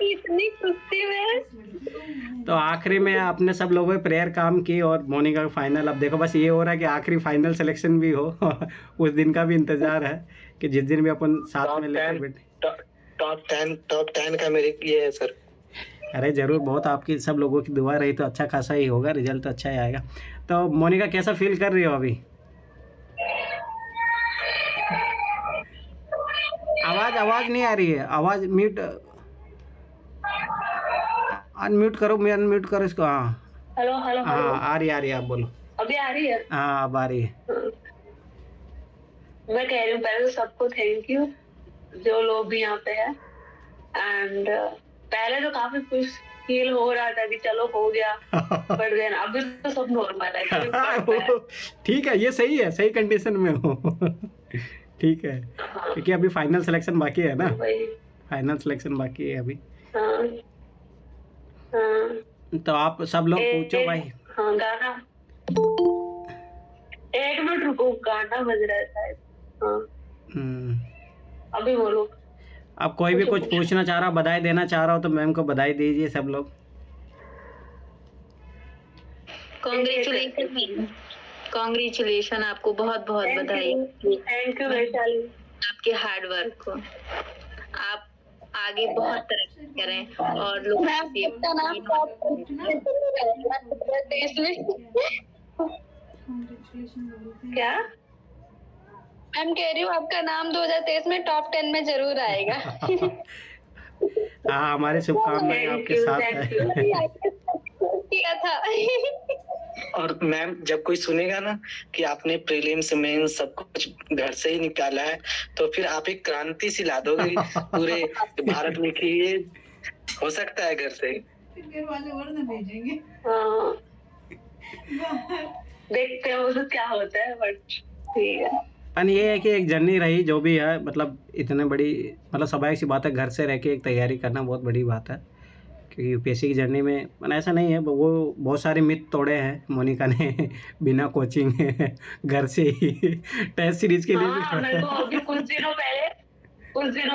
इतनी सुस्ती में। तो आखिरी में आपने सब लोगों पे प्रेयर काम की और मोनिका का फाइनल, अब देखो बस ये हो रहा है कि आखिरी फाइनल सिलेक्शन भी हो उस दिन का भी इंतजार है कि जिस दिन भी अपन साथ में लेकर बैठे। टॉप 10 का मेरे ये है सर। अरे जरूर, बहुत आपकी सब लोगों की दुआ रही तो अच्छा खासा ही होगा, रिजल्ट तो अच्छा ही आएगा। तो मोनिका कैसा फील कर रही हो अभी? आवाज नहीं आ रही है, आवाज म्यूट, अनम्यूट करो, मैं अनम्यूट करो इसको। हाँ हेलो हेलो हाँ, आ रही है, आप बोलो। अभी आ रही है? हाँ अब आ रही है। मैं कह रही हूँ पहले तो सबको थैंक यू जो लोग भी यहाँ पे है। एंड पहले तो काफी खुश फील हो रहा था कि चलो हो गया, बट देन अभी तो सब नॉर्मल है। ठीक है, ये सही है, सही कंडीशन में हो ठीक है, क्योंकि अभी फाइनल सिलेक्शन बाकी है ना, फाइनल सिलेक्शन बाकी है अभी। तो आप सब लोग पूछो भाई। हाँ गाना, एक मिनट रुको, गाना बज रहा है शायद। हाँ अभी बोलो। अब कोई भी कुछ पूछना चाह रहा, बधाई देना चाह रहा हो तो मैम को बधाई दीजिए सब लोग। कॉन्ग्रेचुलेशन, कॉन्ग्रेचुलेशन, आपको बहुत बहुत बधाई। थैंक यू वैशाली, आपके हार्ड वर्क को। आप आगे बहुत तरक्की करें और लोग क्या मैम कह रही हूँ, आपका नाम 2023 में टॉप 10 में जरूर आएगा। हाँ, हमारी शुभकामनाएं आपके साथ है। किया था। और मैम जब कोई सुनेगा ना कि आपने प्रीलिम्स मेंस सब कुछ घर से ही निकाला है, तो फिर आप एक क्रांति सी ला दोगे पूरे भारत में कि ये हो सकता है घर से। घर वाले और ना भेजेंगे। हाँ देखते हैं वो क्या होता है, बट ठीक है। पर ये है कि एक जर्नी रही जो भी है, मतलब इतने बड़ी, मतलब स्वाभाविक सी बात है, घर से रह के एक तैयारी करना बहुत बड़ी बात है। क्योंकि यूपीएससी की जर्नी में मैंने ऐसा नहीं है, वो बहुत सारे मिथ तोड़े हैं मोनिका ने बिना कोचिंग घर से ही टेस्ट सीरीज के लिए हाँ, मेरे को अभी कुछ दिनों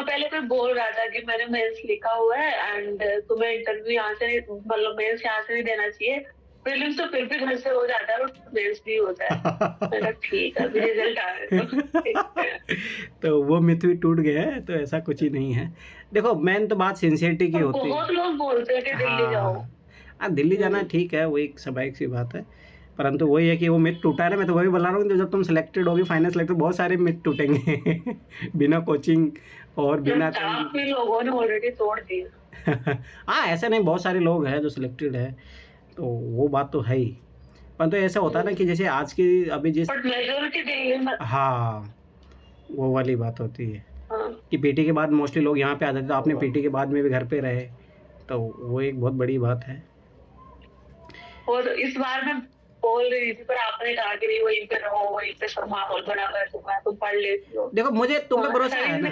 पहले कोई बोल रहा था कि मैंने मेंस लिखा हुआ है एंड तुम्हें इंटरव्यू यहाँ से मतलब मेंस यहाँ से नहीं देना चाहिए, प्रीलिम्स तो फिर भी घर से हो जाता है और मेंस भी होता है। मैंने ठीक है, अभी रिजल्ट आ रहा है तो वो मिथ भी टूट गया है, तो ऐसा कुछ ही नहीं है। देखो मेन तो बात सिंसियरिटी की होती है। बहुत लोग बोलते हैं कि दिल्ली जाओ। हाँ दिल्ली जाना ठीक है, वो एक स्वाभाविक सी बात है, परंतु वही है कि वो मिथ टूटा है ना। मैं तो वही बता रहा हूँ, जब तुम सिलेक्टेड होगी फाइनल सिलेक्टेड, बहुत सारे मिथ टूटेंगे बिना कोचिंग और बिना लोगों ने ऑलरेडी तोड़ दिया। हाँ ऐसा नहीं, बहुत सारे लोग हैं जो सिलेक्टेड है, तो वो बात तो है ही। परंतु ऐसा होता है ना कि जैसे आज की अभी जिस, हाँ वो वाली बात होती है कि पीटी के बाद मोस्टली लोग यहाँ पे आ जाते, तो आपने पीटी के बाद में भी घर पे रहे, तो वो एक बहुत बड़ी बात है। और इस बार मैं बोल रही थी, पर आपने कहा कि नहीं वहीं पे रहो, वहीं पे सब माहौल बना कर दूंगा, तुम पढ़ लेती हो। देखो मुझे तुम पे भरोसा है ना।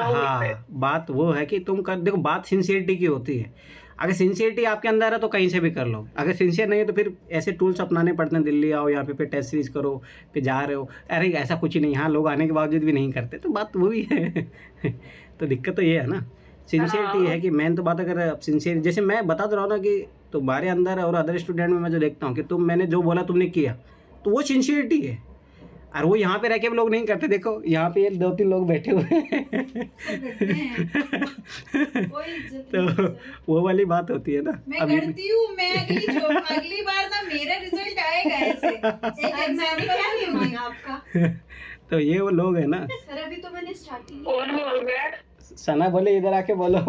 हाँ बात वो है कि तुम कर, देखो बात सिंसियरिटी की होती है। अगर सिंसियरिटी आपके अंदर है तो कहीं से भी कर लो, अगर सिंसियर नहीं है तो फिर ऐसे टूल्स अपनाने पड़ते हैं, दिल्ली आओ यहाँ पे टेस्ट सीरीज करो, फिर जा रहे हो, अरे ऐसा कुछ ही नहीं। हाँ लोग आने के बावजूद भी नहीं करते, तो बात वो भी है तो दिक्कत तो ये है ना, सिंसियरिटी है कि मेन तो बात। अगर अब सिंसियर, जैसे मैं बता तो रहा हूँ ना कि तुम्हारे अंदर और अदर स्टूडेंट में मैं जो देखता हूँ कि तुम, मैंने जो बोला तुमने किया, तो वो सिंसियरिटी है। और वो यहाँ पे रह के भी लोग नहीं करते, देखो यहाँ पे 2-3 लोग बैठे हुए हैं तो वो वाली बात होती है ना। मैं करती हूँ, मैं अगली बार ना मेरा रिजल्ट आएगा ऐसे। एक एग्जाम क्या नहीं होगा आपका तो ये वो लोग है ना। सर अभी तो मैंने स्टार्टिंग। सना बोले इधर आके बोलो।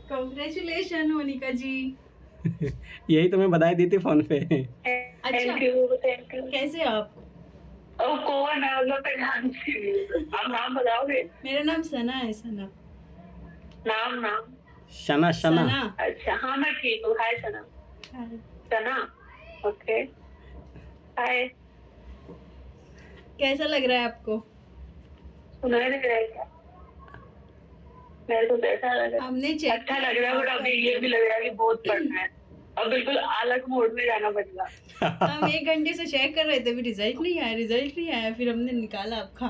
कांग्रेचुलेशन मोनिका जी। यही तो मैं बधाई दी थी फोन पे। अच्छा कैसे आप? कौन है आप नाम बताओगे? मेरा नाम सना है। सना नाम शना। अच्छा हाँ मैं ठीक हूँ। हाय सना। सना ओके हाय। कैसा लग रहा है आपको? सुनाई नहीं रहा है क्या? मेरे को कैसा लग रहा है? अच्छा लग रहा है, बट अभी ये भी लग रहा है कि बहुत पढ़ना है, अब बिल्कुल अलग मोड में जाना पड़ेगा। हम 1 घंटे से चेक कर रहे थे, अभी रिजल्ट नहीं आया, फिर हमने निकाला आपका।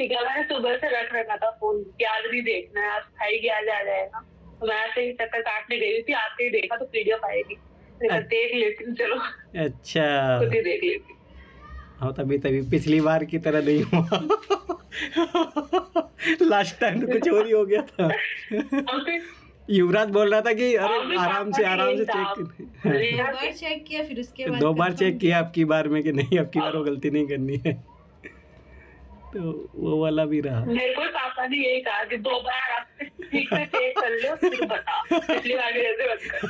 ठीक है, मैंने सुबह से रख रखा था फोन कि आज नहीं देखना है, आज खाएगी, आज आ जाएगा। तो मैं ऐसे ही चक्कर काटने गई थी, आते ही देखा तो पीडीएफ आएगी, देख लेती हूँ, चलो अच्छा खुद ही देख लेती। हाँ, तभी तभी पिछली बार की तरह नहीं हुआ। लास्ट टाइम तो कुछ और ही हो गया था। और फिर युवराज बोल रहा था कि और अरे भी आराम से यही था। चेक। अरे दो यार, बार चेक किया, फिर उसके बाद 2 बार confirm चेक किया अब की बार में कि नहीं, अब की बार वो गलती नहीं करनी है। तो वो वाला भी रहा। मेरे को पापा ने यही कहा कि 2 बार आप ठीक से चेक कर लो फिर बता, पिछली बार भी ऐसे मत कर।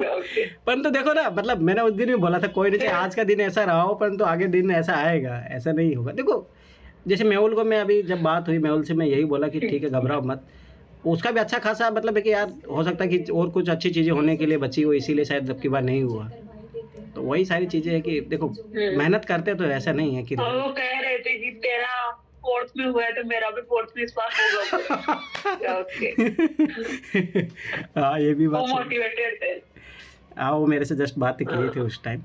ओके। परंतु देखो ना, मतलब मैंने उस दिन भी बोला था कोई नहीं, चाहे आज का दिन ऐसा रहा हो परंतु आगे दिन ऐसा आएगा, ऐसा नहीं होगा। देखो जैसे मेहुल को मैं अभी जब बात हुई मेहुल से, मैं यही बोला कि ठीक है घबराओ मत, उसका भी अच्छा खासा मतलब है कि यार हो सकता है कि और कुछ अच्छी चीज़ें होने के लिए बची हो, इसीलिए शायद अब की बार नहीं हुआ। तो वही सारी चीज़ें है कि देखो मेहनत करते तो ऐसा नहीं है कि और वो कह रहे थे कि तेरा 4th में हुआ है तो मेरा भी 4th में इस बार होगा। ओके, हाँ ये भी वो बात सही। मोटिवेटेड थे। हाँ वो मेरे से जस्ट बात की थी उस टाइम।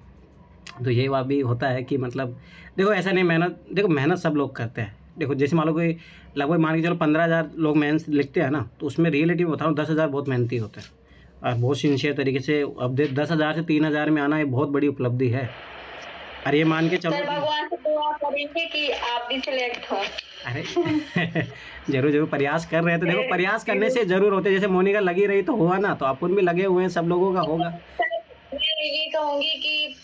तो ये बात भी होता है कि मतलब देखो ऐसा नहीं, मेहनत देखो मेहनत सब लोग करते हैं। देखो जैसे मान लो कोई लगभग मान के चलो 15,000 लोग मेंस लिखते हैं ना, तो उसमें रियलिटी बता रहा हूँ 10,000 बहुत मेहनती होते हैं और बहुत सिंसियर तरीके से। अब 10,000 से 3,000 में आना ये बहुत बड़ी उपलब्धि है। और ये मान के चलो सर भगवान से दुआ करेंगे कि आप भी सिलेक्ट हो। अरे जरूर जरूर प्रयास कर रहे हैं। तो देखो प्रयास करने से जरूर होते, जैसे मोनिका लगी रही तो हुआ ना, तो अपन भी लगे हुए हैं, सब लोगों का होगा। सर मैं ये कहूंगी कि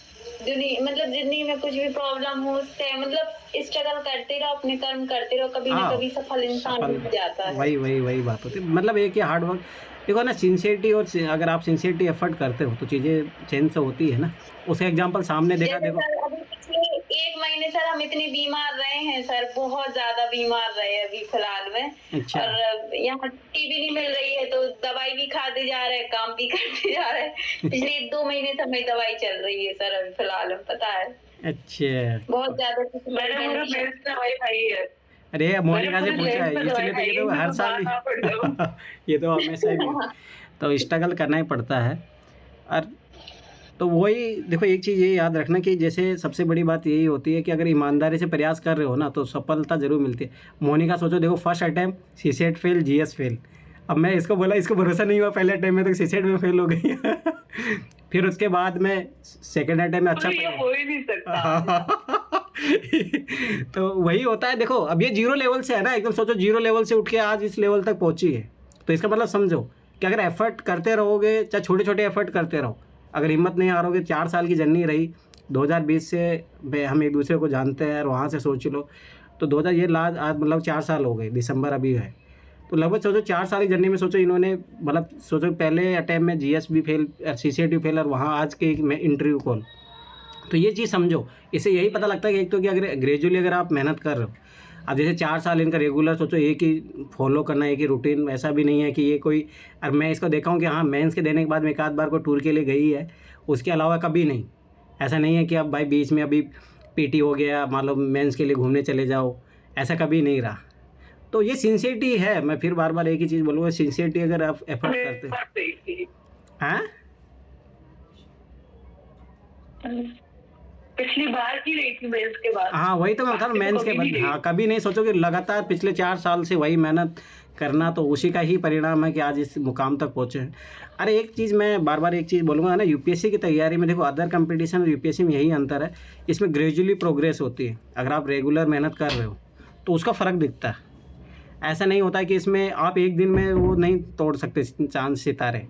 मतलब जिंदगी में कुछ भी प्रॉब्लम हो उससे मतलब स्ट्रगल करते रहो, अपने कर्म करते रहो, कभी ना हाँ, कभी सफल इंसान सफल बन जाता है। वही बात होती है। मतलब एक ही हार्ड वर्क देखो ना, सिंसियरिटी और अगर आप सिंसियरिटी एफर्ट करते हो तो चीज़ें चेंज से होती है ना। उसका एग्जांपल सामने देखा जैसे देखो। सर अभी पिछले 1 महीने सर हम इतने बीमार रहे हैं सर, बहुत ज्यादा बीमार रहे हैं अभी फिलहाल में। अच्छा। और यहाँ छुट्टी भी नहीं मिल रही है तो दवाई भी खाते जा रहे हैं, काम भी करते जा रहे हैं। पिछले 1-2 महीने से हमें दवाई चल रही है सर अभी फिलहाल में, पता है अच्छा बहुत ज्यादा मैंने पूरा मेरे से दवाई खाई है। अरे मोनिका से पूछा है, इसलिए तो ये तो हर साल ये तो हमेशा ही तो स्ट्रगल करना ही पड़ता है। और तो वही देखो एक चीज़ ये याद रखना कि जैसे सबसे बड़ी बात यही होती है कि अगर ईमानदारी से प्रयास कर रहे हो ना तो सफलता जरूर मिलती है। मोनिका सोचो देखो first attempt CSAT fail, GS fail. अब मैं इसको बोला, इसको भरोसा नहीं हुआ पहले अटैम्प्ट में तो सीसेट में फेल हो गई। फिर उसके बाद में सेकेंड अटैम्प्ट में अच्छा ये हो ही नहीं सकता। तो वही होता है। देखो अब ये 0 लेवल से है ना, एकदम सोचो 0 लेवल से उठ के आज इस लेवल तक पहुंची है। तो इसका मतलब समझो कि अगर एफर्ट करते रहोगे, चाहे छोटे छोटे एफर्ट करते रहो, अगर हिम्मत नहीं हारोगे। 4 साल की जर्नी रही, 2020 से हम एक दूसरे को जानते हैं और वहाँ से सोच लो तो 2000 ये लास्ट आज मतलब 4 साल हो गए, दिसंबर अभी है। तो लगभग सोचो 4 साल की जर्नी में सोचो इन्होंने मतलब सोचो पहले अटैम्प्ट में जीएस भी फेल, सीसीएट भी फेल और वहाँ आज के इंटरव्यू कॉल। तो ये चीज़ समझो, इससे यही पता लगता है कि एक तो कि अगर ग्रेजुअली अगर आप मेहनत कर रहे हो, अब जैसे 4 साल इनका रेगुलर सोचो एक ही फॉलो करना, एक ही रूटीन, ऐसा भी नहीं है कि ये कोई। और मैं इसको देखा हूँ कि हाँ मेंस के देने के बाद में एक आध बार को टूर के लिए गई है, उसके अलावा कभी नहीं। ऐसा नहीं है कि अब भाई बीच में अभी पीटी हो गया मान लो मेंस के लिए घूमने चले जाओ, ऐसा कभी नहीं रहा। तो ये सिंसियरिटी है। मैं फिर बार बार एक ही चीज़ बोलूँगा, सिंसियरिटी अगर आप एफर्ट करते हो। हाँ पिछली बार की रही थी मेंस के बाद। हाँ वही तो मैं बता रहा हूँ, मेंस के बाद हाँ कभी नहीं सोचो कि लगातार पिछले 4 साल से वही मेहनत करना, तो उसी का ही परिणाम है कि आज इस मुकाम तक पहुँचे हैं। अरे एक चीज़ मैं बार बार एक चीज़ बोलूँगा ना, यूपीएससी की तैयारी में देखो अदर कंपटीशन और यूपीएससी में यही अंतर है, इसमें ग्रेजुअली प्रोग्रेस होती है। अगर आप रेगुलर मेहनत कर रहे हो तो उसका फ़र्क दिखता है। ऐसा नहीं होता कि इसमें आप एक दिन में वो नहीं तोड़ सकते चांद सितारे,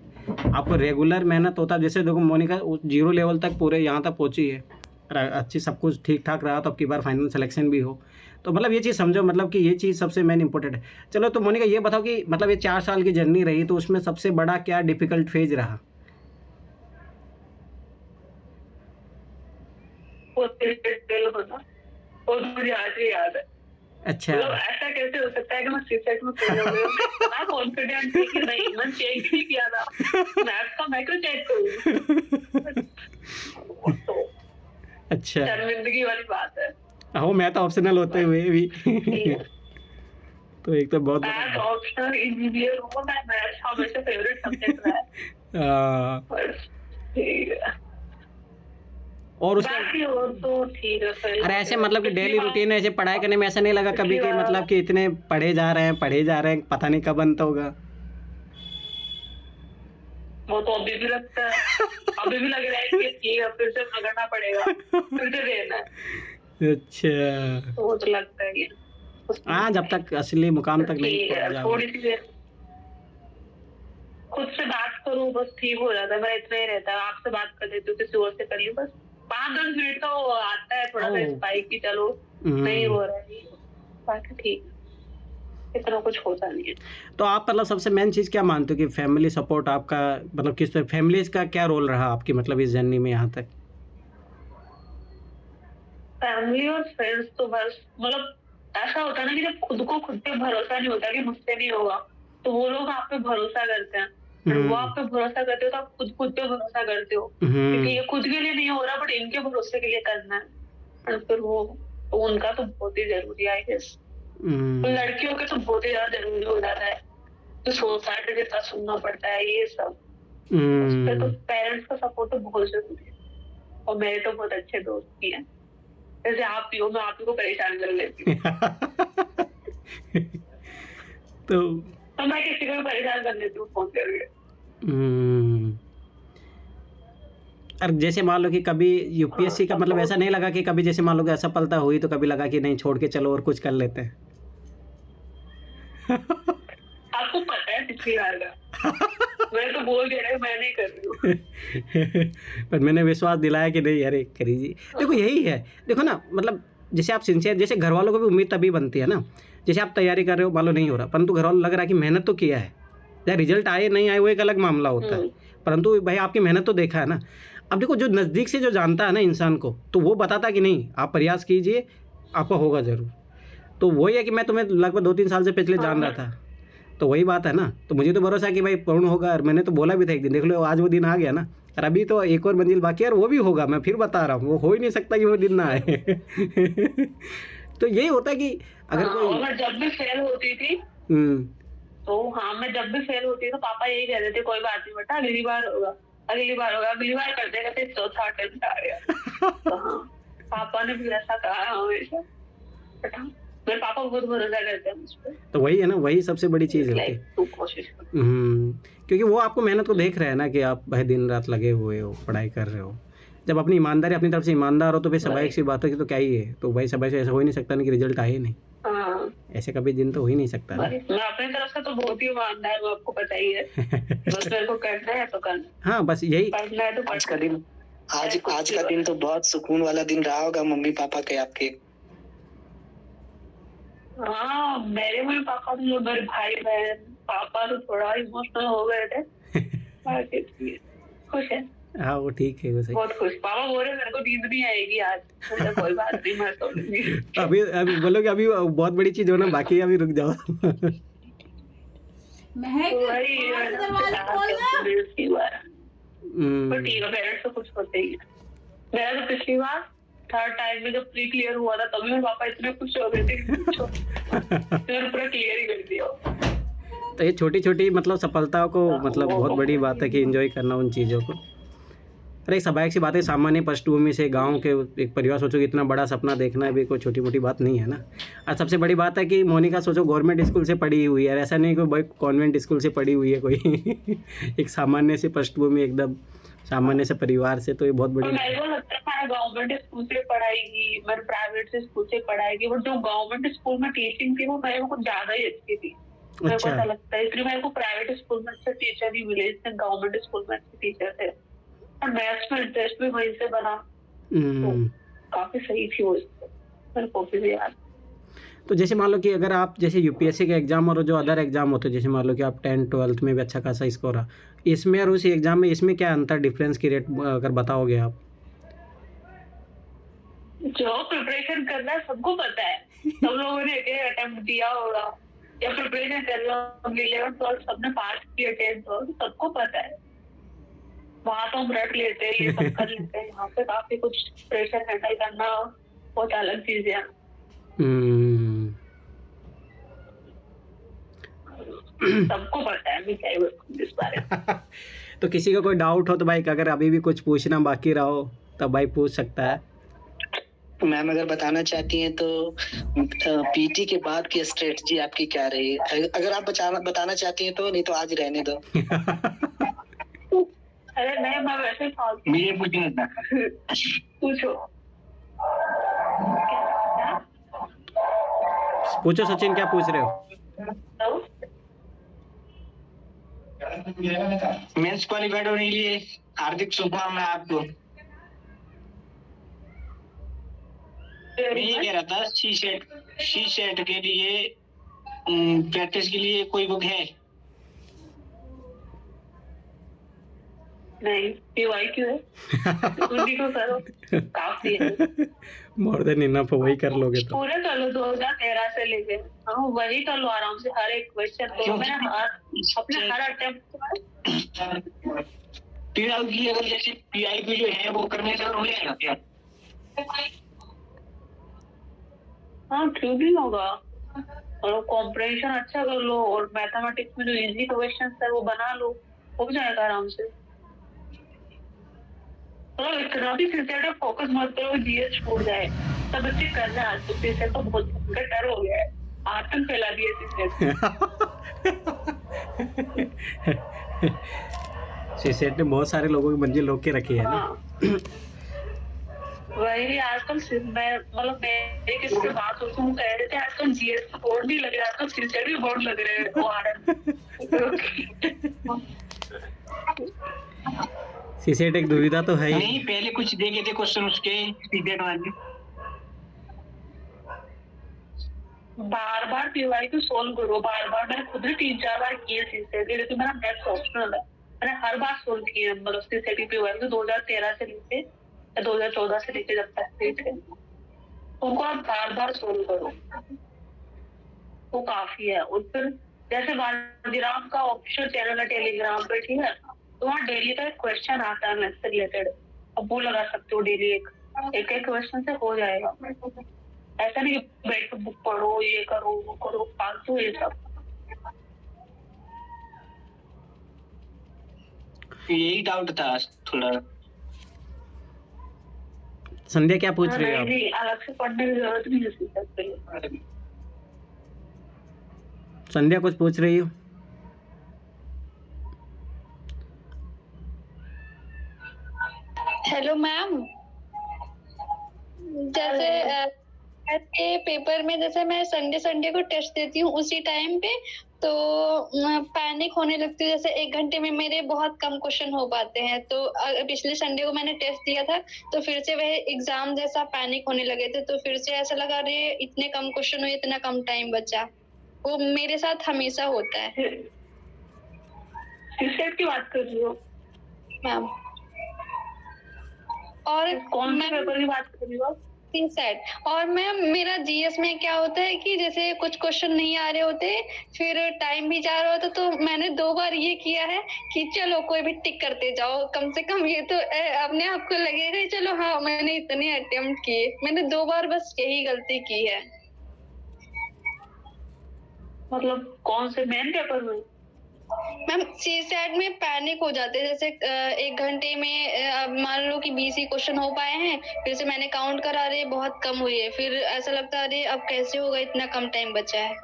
आपको रेगुलर मेहनत होता है। जैसे देखो मोनिका 0 लेवल तक पूरे यहाँ तक पहुँची है, अच्छी सब कुछ ठीक ठाक रहा तो अब की बार फाइनल सिलेक्शन भी हो। तो मतलब ये चीज़ समझो, मतलब कि ये चीज़ सबसे मेन इंपॉर्टेंट है। चलो तो मोनिका ये बताओ कि मतलब ये 4 साल की जर्नी रही तो उसमें सबसे बड़ा क्या डिफिकल्ट फेज रहा? मुझे आज भी याद है। अच्छा मतलब ऐसा कैसे हो सकता है कि मैं सीसेट में फेल हो गई? मैं कॉन्फिडेंट थी कि नहीं, मैंने चेक ही नहीं किया था मैथ्स का, मैं क्यों चेक करूँ? तो अच्छा शर्मिंदगी वाली बात है। हो मैथ ऑप्शनल होते हुए भी तो एक तो बहुत मैथ ऑप्शनल इंजीनियर हूँ मैं, मैथ्स हमेशा फेवरेट सब्जेक्ट रहा है। हाँ पर ठीक है। और उसका बाकी और तो ठीक है फिर। अरे ऐसे मतलब कि डेली रूटीन ऐसे पढ़ाई करने में ऐसा नहीं लगा कभी कि मतलब कि इतने पढ़े जा रहे हैं पता नहीं कब अंत होगा? वो तो अभी भी लगता है, अभी भी लग रहा है कि ठीक है फिर से पकड़ना पड़ेगा, फिर से देना है, अच्छा तो वो तो लगता है ये। हाँ, जब तक असली मुकाम तक नहीं ठीक है, पहुंच जाओ। थोड़ी सी देर खुद से बात करूँ बस ठीक हो जाता है, मेरा इतना ही रहता है। आपसे बात कर लेती हूँ, किसी और से कर ली बस 5-10 मिनट का वो आता है थोड़ा सा ओह। स्पाइक की, चलो नहीं हो रहा है, बाकी ठीक है, इतना कुछ होता नहीं है। तो आप मतलब सबसे मेन चीज़ क्या मानते हो कि फैमिली सपोर्ट आपका मतलब किस तरह, फैमिली का क्या रोल रहा आपकी मतलब इस जर्नी में यहाँ तक? फैमिली और फ्रेंड्स तो बस मतलब ऐसा होता है ना कि जब खुद को खुद पे भरोसा नहीं होता कि मुझसे नहीं होगा, तो वो लोग आप पे भरोसा करते हैं, और वो आप पे भरोसा करते हो तो आप खुद पे भरोसा करते हो, क्योंकि ये खुद के लिए नहीं हो रहा बट इनके भरोसे के लिए करना है, और फिर वो तो उनका तो बहुत ही जरूरी है आई गेस। लड़कियों के तो बहुत ही ज्यादा जरूरी हो जाता है, तो सोसाइटी के साथ सुनना पड़ता है ये सब, उस पे तो पेरेंट्स का सपोर्ट तो बहुत जरूरी है। और मेरे तो बहुत अच्छे दोस्त भी हैं, जैसे आप ही हो, मैं आप ही को परेशान कर लेती हूँ तो मैं किसी को भी परेशान कर लेती हूँ फोन करके। और जैसे मान लो कि कभी यूपीएससी का मतलब ऐसा नहीं लगा कि कभी जैसे मान लो कि असफलता हुई तो कभी लगा कि नहीं छोड़ के चलो और कुछ कर लेते हैं? आपको पता है पिछली बार का मैं तो बोल दे रहा हूँ मैं नहीं कर रही हूँ पर मैंने विश्वास दिलाया कि नहीं अरे करीजिए। देखो यही है, देखो ना मतलब जैसे आप सिंसियर, जैसे घर वालों को भी उम्मीद तभी बनती है ना, जैसे आप तैयारी कर रहे हो मान लो नहीं हो रहा, परंतु घर वालों लग रहा है कि मेहनत तो किया है, चाहे रिजल्ट आए नहीं आए वो एक अलग मामला होता है, परंतु भाई आपकी मेहनत तो देखा है ना। अब देखो जो नज़दीक से जो जानता है ना इंसान को, तो वो बताता कि नहीं आप प्रयास कीजिए आपका होगा ज़रूर। तो वही है कि मैं तुम्हें लगभग 2-3 साल से पिछले जान रहा था, तो वही बात है ना, तो मुझे तो भरोसा है कि भाई पूर्ण होगा, और मैंने तो बोला भी था एक दिन, देख लो आज वो दिन आ गया ना, और अभी तो एक और मंजिल बाकी है और वो भी होगा, मैं फिर बता रहा हूँ वो हो ही नहीं सकता कि वो दिन ना आए तो यही होता है कि अगर कोई मैं जब भी फेल होती थी तो मैं जब भी फेल होती थी तो पापा यही कहते थे कोई बात नहीं बेटा अगली बार होगा, अगली बार होगा, अगली बार करते करते चौथा अटेम्प्ट आ गया तो हाँ पापा ने भी ऐसा कहा हमेशा, मेरे पापा बहुत भरोसा करते हैं मुझ पे। तो वही है ना, वही सबसे बड़ी चीज़ होती है, तू कोशिश कर। क्योंकि वो आपको मेहनत को देख रहे हैं ना कि आप भाई दिन रात लगे हुए हो, पढ़ाई कर रहे हो, जब अपनी ईमानदारी अपनी तरफ से ईमानदार हो तो फिर स्वाभाविक सी बात है कि तो क्या ही है, तो भाई स्वाभाविक से ऐसा हो ही नहीं सकता ना कि रिजल्ट आए नहीं, ऐसे कभी दिन तो हो ही नहीं सकता ना। मैं अपनी तरफ से तो बहुत ही ईमानदार हूँ, आपको पता ही है बस मेरे को करना है तो करना। हाँ बस यही, पढ़ना है तो आज का दिन आज का दिन तो बहुत सुकून वाला दिन रहा होगा मम्मी पापा के आपके। हाँ मेरे मम्मी पापा तो, मेरे भाई बहन पापा तो थोड़ा इमोशनल हो गए थे बाकी खुश है। हाँ वो ठीक है, वो सही। बहुत खुश, पापा बोल रहे मेरे को नींद नहीं आएगी आज, कोई बात नहीं मैं सो लूंगी अभी बोलो कि अभी बहुत बड़ी चीज हो ना बाकी, अभी रुक जाओ पेरेंट्स तो कुछ होते ही है। मेरा तो पिछली बार थर्ड टाइम में जब प्री क्लियर हुआ था तभी मेरे पापा इतने खुश हो गए थे कि पूछो मैंने पूरा क्लियर ही कर दिया। तो ये छोटी छोटी मतलब सफलताओं को मतलब बहुत बड़ी बात है कि एंजॉय करना उन चीज़ों को। अरे एक स्वाभाविक सी बात है, सामान्य पृष्ठभूमि से गांव के एक परिवार, सोचो कि इतना बड़ा सपना देखना भी कोई छोटी मोटी बात नहीं है ना। और सबसे बड़ी बात है कि मोनिका सोचो गवर्नमेंट स्कूल से पढ़ी हुई है, ऐसा नहीं कोई भाई कॉन्वेंट स्कूल से पढ़ी हुई है कोई एक सामान्य से पृष्ठभूमि, एकदम सामान्य से परिवार से, तो ये बहुत बड़ी। मेरे को लगता है मैं गवर्नमेंट स्कूल से पढ़ाई, मैंने प्राइवेट से स्कूल से पढ़ाई की, बट जो गवर्नमेंट स्कूल में टीचिंग थी वो मेरे को कुछ ज्यादा ही अच्छी थी, मेरे को ऐसा लगता है, इसलिए मेरे को प्राइवेट स्कूल में अच्छे टीचर नहीं मिले, इसलिए गवर्नमेंट स्कूल में अच्छे टीचर थे और मैथ्स में इंटरेस्ट भी वहीं से बना, तो काफी सही थी वो, मेरे को भी याद। तो जैसे मान लो कि अगर आप जैसे यूपीएससी के एग्जाम और जो अदर एग्जाम होते हैं, जैसे मान लो कि आप 10th-12th में भी अच्छा खासा स्कोर रहा, इसमें और उस एग्जाम में इसमें क्या अंतर डिफरेंस की रेट अगर बताओगे आप? जो प्रिपरेशन करना है सबको पता है, सब लोगों ने एक अटेम्प्ट दिया होगा या प्रिपरेशन कर रहे हो, 11th-12th सबने पास किया, 10th सबको पता है, वहाँ तो हम रट लेते हैं ये सब कर लेते हैं, यहाँ पे काफी कुछ प्रेशर हैंडल करना बहुत अलग चीज है। सबको पता है क्या इस बारे में। तो किसी का कोई डाउट हो तो भाई अगर अभी भी कुछ पूछना बाकी रहो तब भाई पूछ सकता है। मैम अगर बताना चाहती हैं तो पीटी के बाद की स्ट्रेटजी आपकी क्या रही? अगर आप बताना चाहती हैं तो, नहीं तो आज रहने दो। अरे नहीं, मैं वैसे फालतू मुझे पूछना था। पूछो। क्या? पूछो सचिन, क्या पूछ रहे हो? मेंस क्वालिफाइड होने के लिए हार्दिक शुभकामनाएं आपको। मैं ये कह रहा था सी सेट के लिए प्रैक्टिस के लिए कोई बुक है? नहीं, पीवाई क्यों है? उसी को करो, काफी है। मोर देन इनफ, वही कर लोगे तो। पूरे कर लो 2013 से लेके। हाँ, वही कर लो आराम से, हर एक क्वेश्चन को। मैंने अपने हर अटेम्प्ट पीआई की, अगर जैसे पीआई की जो है वो करने से हो जाएगा क्या? हाँ, क्यों नहीं होगा। और कॉम्प्रिहेंशन अच्छा कर लो, और मैथमेटिक्स में जो इजी क्वेश्चन है वो बना लो, हो जाएगा आराम से। मतलब इतना भी सिंसियर फोकस मत करो जीएस छूट जाए। सब बच्चे करना आज तो सिंसियर तो बहुत डर हो गया है, आतंक फैला दिया सिंसियर। सीसेट ने बहुत सारे लोगों की मंजिल रोक के रखी है ना। हाँ। वही आजकल मैं मतलब मेरे किसी से बात होती हूँ, कह रहे थे आजकल जीएस बोर्ड नहीं लग रहा, आजकल सिंसियर भी बोर्ड लग रहे हैं सीसेट एक दुविधा तो है ही। नहीं, पहले कुछ देखे थे क्वेश्चन उसके सीसेट वाले। बार बार पीवाई को सोल्व करो, बार बार। मैंने खुद ही 3-4 बार किए सीसेट, लेकिन मेरा मैथ्स ऑप्शनल है। मैंने हर बार सोल्व किए, मतलब सीसेट पीवाई को 2013 से लेके 2014 से लेके जब तक थे, उनको आप बार बार सोल्व करो, वो काफी है। और फिर जैसे वाजीराम का ऑफिशियल चैनल है टेलीग्राम पे, ठीक है, तो वहाँ डेली का एक क्वेश्चन आता है मैथ्स से रिलेटेड, अब वो लगा सकते हो डेली। एक क्वेश्चन से हो जाएगा। ऐसा नहीं बैठ के बुक पढ़ो, ये करो वो करो, फालतू ये सब। यही डाउट था थोड़ा। संध्या क्या पूछ रही है आप? नहीं, अलग से पढ़ने की जरूरत नहीं है सकते। संध्या कुछ पूछ रही हो? हेलो मैम, जैसे के पेपर में जैसे मैं संडे को टेस्ट देती हूँ उसी टाइम पे तो पैनिक होने लगती है। जैसे 1 घंटे में मेरे बहुत कम क्वेश्चन हो पाते हैं, तो पिछले संडे को मैंने टेस्ट दिया था तो फिर से वह एग्जाम जैसा पैनिक होने लगे थे, तो फिर से ऐसा लगा रे इतने कम क्वेश्चन हुए, इतना कम टाइम बचा। वो मेरे साथ हमेशा होता है। सीसेट की बात कर रही हो मैम? और कौन से पेपर की बात कर रही हो? सीसेट। और मैम मेरा जीएस में क्या होता है कि जैसे कुछ क्वेश्चन नहीं आ रहे होते, फिर टाइम भी जा रहा होता, तो मैंने 2 बार ये किया है कि चलो कोई भी टिक करते जाओ, कम से कम ये तो अपने आप को लगेगा चलो हाँ मैंने इतने अटेम्प्ट किए। मैंने 2 बार बस यही गलती की है। मतलब कौन से मेन पेपर में? मैम सीसेट में पैनिक हो जाते हैं। जैसे 1 घंटे में मान लो कि 20 ही क्वेश्चन हो पाए हैं, फिर से मैंने काउंट करा रहे बहुत कम हुई है, फिर ऐसा लगता है अरे अब कैसे होगा, इतना कम टाइम बचा है।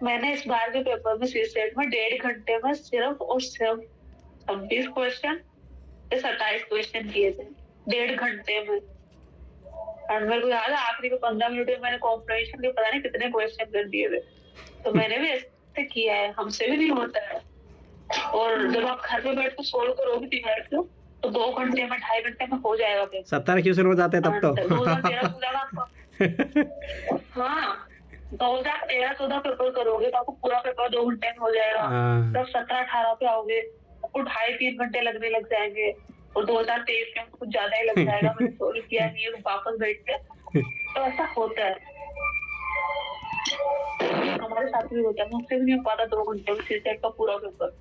मैंने इस बार के पेपर में सीसेट में 1.5 घंटे में सिर्फ और सिर्फ 26 क्वेश्चन 27 क्वेश्चन किए थे 1.5 घंटे में। और मेरे को याद है आखिरी के 15 मिनट में मैंने कॉम्प्रिहेंशन के पता नहीं कितने क्वेश्चन कर दिए थे। तो मैंने भी ऐसे किया है, हमसे भी नहीं होता है। और जब आप घर पे बैठ के सोल्व करोगे डिवाइड को तो 2 घंटे में 2.5 घंटे में हो जाएगा पेपर। 70 क्वेश्चन हो जाते हैं तब तो। 2013-14 आपका। हाँ, 2013-14 पेपर करोगे तो आपको पूरा पेपर 2 घंटे में हो जाएगा। तब 17-18 पे आओगे, आपको 2.5-3 घंटे लगने लग जाएंगे। और 2023 में कुछ ज्यादा ही लग जाएगा। मैंने सोल्व किया नहीं है, वापस बैठ के। तो ऐसा होता है, हमारे साथ भी होता है। मुझसे भी नहीं हो पाता 2 घंटे में सीसेट का पूरा पेपर।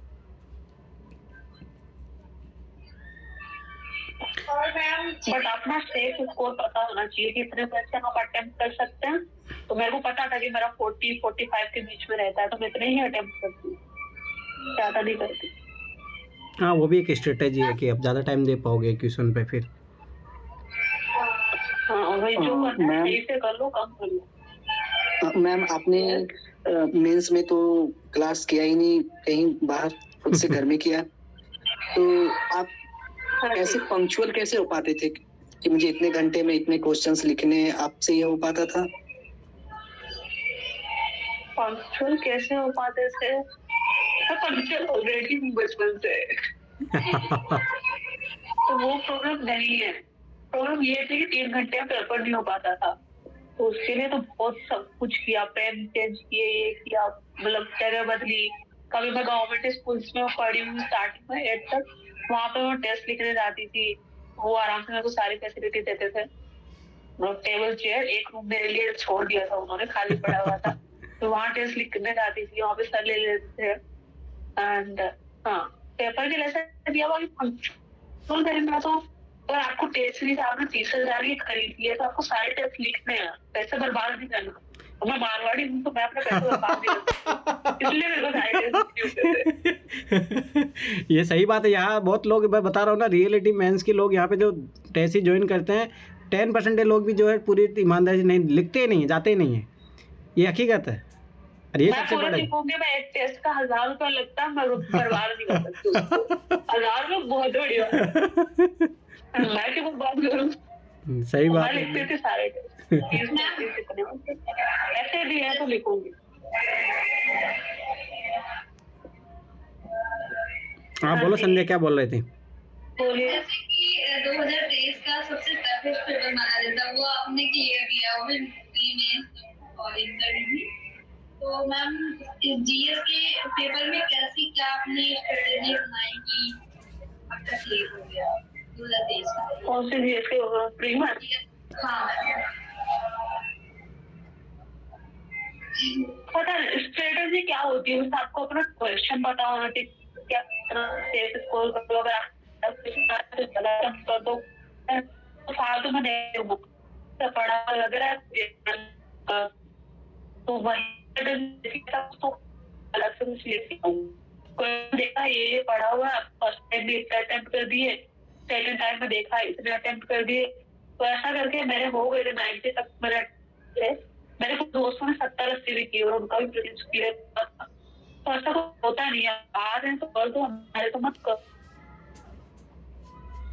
बट अपना सेफ स्कोर पता होना चाहिए कि इतने क्वेश्चन आप अटेम्प्ट कर सकते हैं। तो मेरे को पता था कि मेरा 40-45 के बीच में रहता है, तो मैं इतने ही अटेम्प्ट करती हूँ, ज्यादा नहीं करती। हाँ, वो भी एक स्ट्रेटेजी है कि आप ज़्यादा टाइम दे पाओगे क्वेश्चन पे फिर। हाँ वही जो करना है मैम सही से कर लो, कम कर लो। मैम आपने मेंस में तो क्लास किया ही नहीं, कहीं बाहर खुद से घर में किया, तो आप हाँ जी। ऐसे पंक्चुअल कैसे हो पाते थे कि मुझे इतने घंटे में इतने क्वेश्चंस लिखने हैं, आपसे ये हो पाता था? पंक्चुअल कैसे हो पाते थे? मैं पंक्चुअल ऑलरेडी हूँ बचपन से। तो वो प्रॉब्लम नहीं है। प्रॉब्लम ये थी कि 3 घंटे में पेपर नहीं हो पाता था, तो उसके लिए तो बहुत सब कुछ किया, पेन चेंज किए, ये किया, मतलब जगह बदली। कभी मैं गवर्नमेंट स्कूल्स में पढ़ी हूँ स्टार्टिंग में 8 तक, वहाँ पे मैं टेस्ट लिखने जाती थी, वो आराम से मेरे को सारी फैसिलिटी देते थे। टेबल चेयर एक रूम मेरे लिए छोड़ दिया था उन्होंने, खाली पड़ा हुआ था, तो वहाँ टेस्ट लिखने जाती थी, वहाँ पे सर ले लेते थे। एंड हाँ, पेपर के लिए दिया हुआ फंक्शन करेंगे तो अगर आपको टेस्ट सीरीज आपने 30,000 की खरीद लिया तो आपको सारे टेस्ट लिखने हैं, पैसे बर्बाद नहीं करना। और मैं मारवाड़ी हूँ तो मैं अपने पैसे बर्बाद नहीं करता, इसलिए मेरे को सारे टेस्ट होते थे। ये सही बात है। यहाँ बहुत लोग, मैं बता रहा हूँ ना, रियलिटी मेंस के लोग यहाँ पे जो टेस्ट ज्वाइन करते हैं, 10% लोग भी जो है पूरी ईमानदारी से नहीं लिखते ही नहीं है, जाते ही नहीं है, ये हकीकत है। और ये मैं सबसे पूरा बड़ा लिखूंगी, मैं एक टेस्ट का 1000 रुपया लगता है, मैं बर्बाद नहीं कर सकती उसको। 1000 रुपये बहुत बड़ी बात है, मैं क्यों बात करूँ? सही बात मैं है। लिखती थी सारे टेस्ट, 30 कितने ऐसे भी है तो लिखूंगी। हाँ बोलो संध्या, क्या बोल रहे थे? बोलिए। जैसे कि 2023 का सबसे टफेस्ट पेपर माना जाता है, वो आपने क्लियर किया, वो भी मेंस और इंटर भी। तो मैम इस जीएस के पेपर में कैसी क्या आपने स्ट्रेटेजी अपनाई कि आपका क्लियर हो गया 2023 का? कौन से जीएस के प्री में? हाँ पता नहीं स्ट्रेटेजी क्या होती है, उससे आपको अपना क्वेश्चन पता होना चाहिए, क्या सेफ स्कोर कर दो, अगर आप कर दो तो फालतू में नहीं पढ़ा लग रहा है तो वही तो अलग से कुछ लेती हूँ। कोई देखा ये पढ़ा हुआ, फर्स्ट टाइम भी इतना अटेम्प्ट कर दिए, सेकंड टाइम में देखा इतने अटेम्प्ट कर दिए, तो ऐसा करके मेरे हो गए थे 90 तक मेरे थे। मेरे कुछ दोस्तों ने 70-80 भी किए और उनका भी प्रीलिम्स क्लियर था। तो ऐसा कुछ होता नहीं है, आ रहे हैं तो कर दो, हमारे तो मत करो,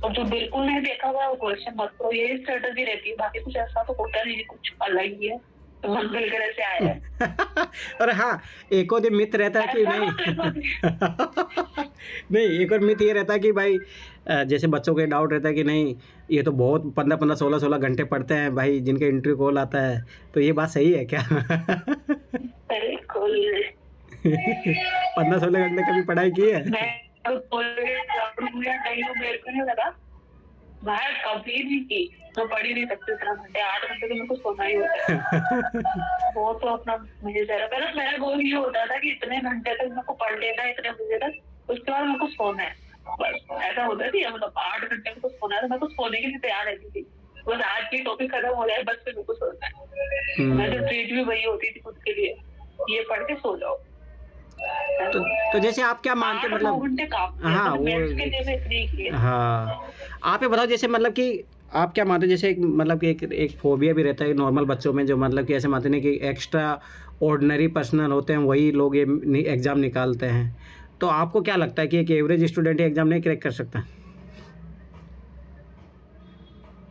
और जो बिल्कुल नहीं देखा हुआ वो क्वेश्चन मत करो, यही स्ट्रेटेजी रहती है। बाकी कुछ ऐसा तो होता नहीं, कुछ अलग ही है, तो मन मिल कर ऐसे आया है। और हाँ, एक और मिथ रहता है कि नहीं नहीं, एक और मिथ ये रहता है कि भाई जैसे बच्चों के डाउट रहता है कि नहीं ये तो बहुत 15-15 16-16 घंटे पढ़ते हैं भाई जिनके इंटरव्यू कॉल आता है, तो ये बात सही है क्या? 15-16 घंटे कभी पढ़ाई की है? मैं कभी नहीं की, मैं पढ़ ही नहीं सकती इतना घंटे, 8 घंटे तो मेरे को सोना ही होता है। वो तो अपना मुझे जरा पहले मेरा गोल ये होता था कि इतने घंटे तक मेरे को पढ़ लेना, इतने बजे तक, उसके बाद मेरे को सोना है, बस ऐसा होता थी। मतलब 8 घंटे में को सोना है तो मैं तो सोने के लिए तैयार रहती थी, बस आज की टॉपिक खत्म हो जाए बस फिर मेरे को सोना है। मैं तो ट्रीट भी वही होती थी खुद के लिए, ये पढ़ के सो जाओ। तो जैसे आप क्या मानते हैं, मतलब हाँ वो हाँ आप ये बताओ, जैसे मतलब कि आप क्या मानते हो, जैसे एक मतलब कि एक फोबिया भी रहता है नॉर्मल बच्चों में, जो मतलब कि ऐसे मानते हैं कि एक्स्ट्रा ऑर्डिनरी पर्सनल होते हैं वही लोग ये एग्ज़ाम निकालते हैं, तो आपको क्या लगता है कि एक एवरेज स्टूडेंट ये एग्ज़ाम नहीं क्रैक कर सकता?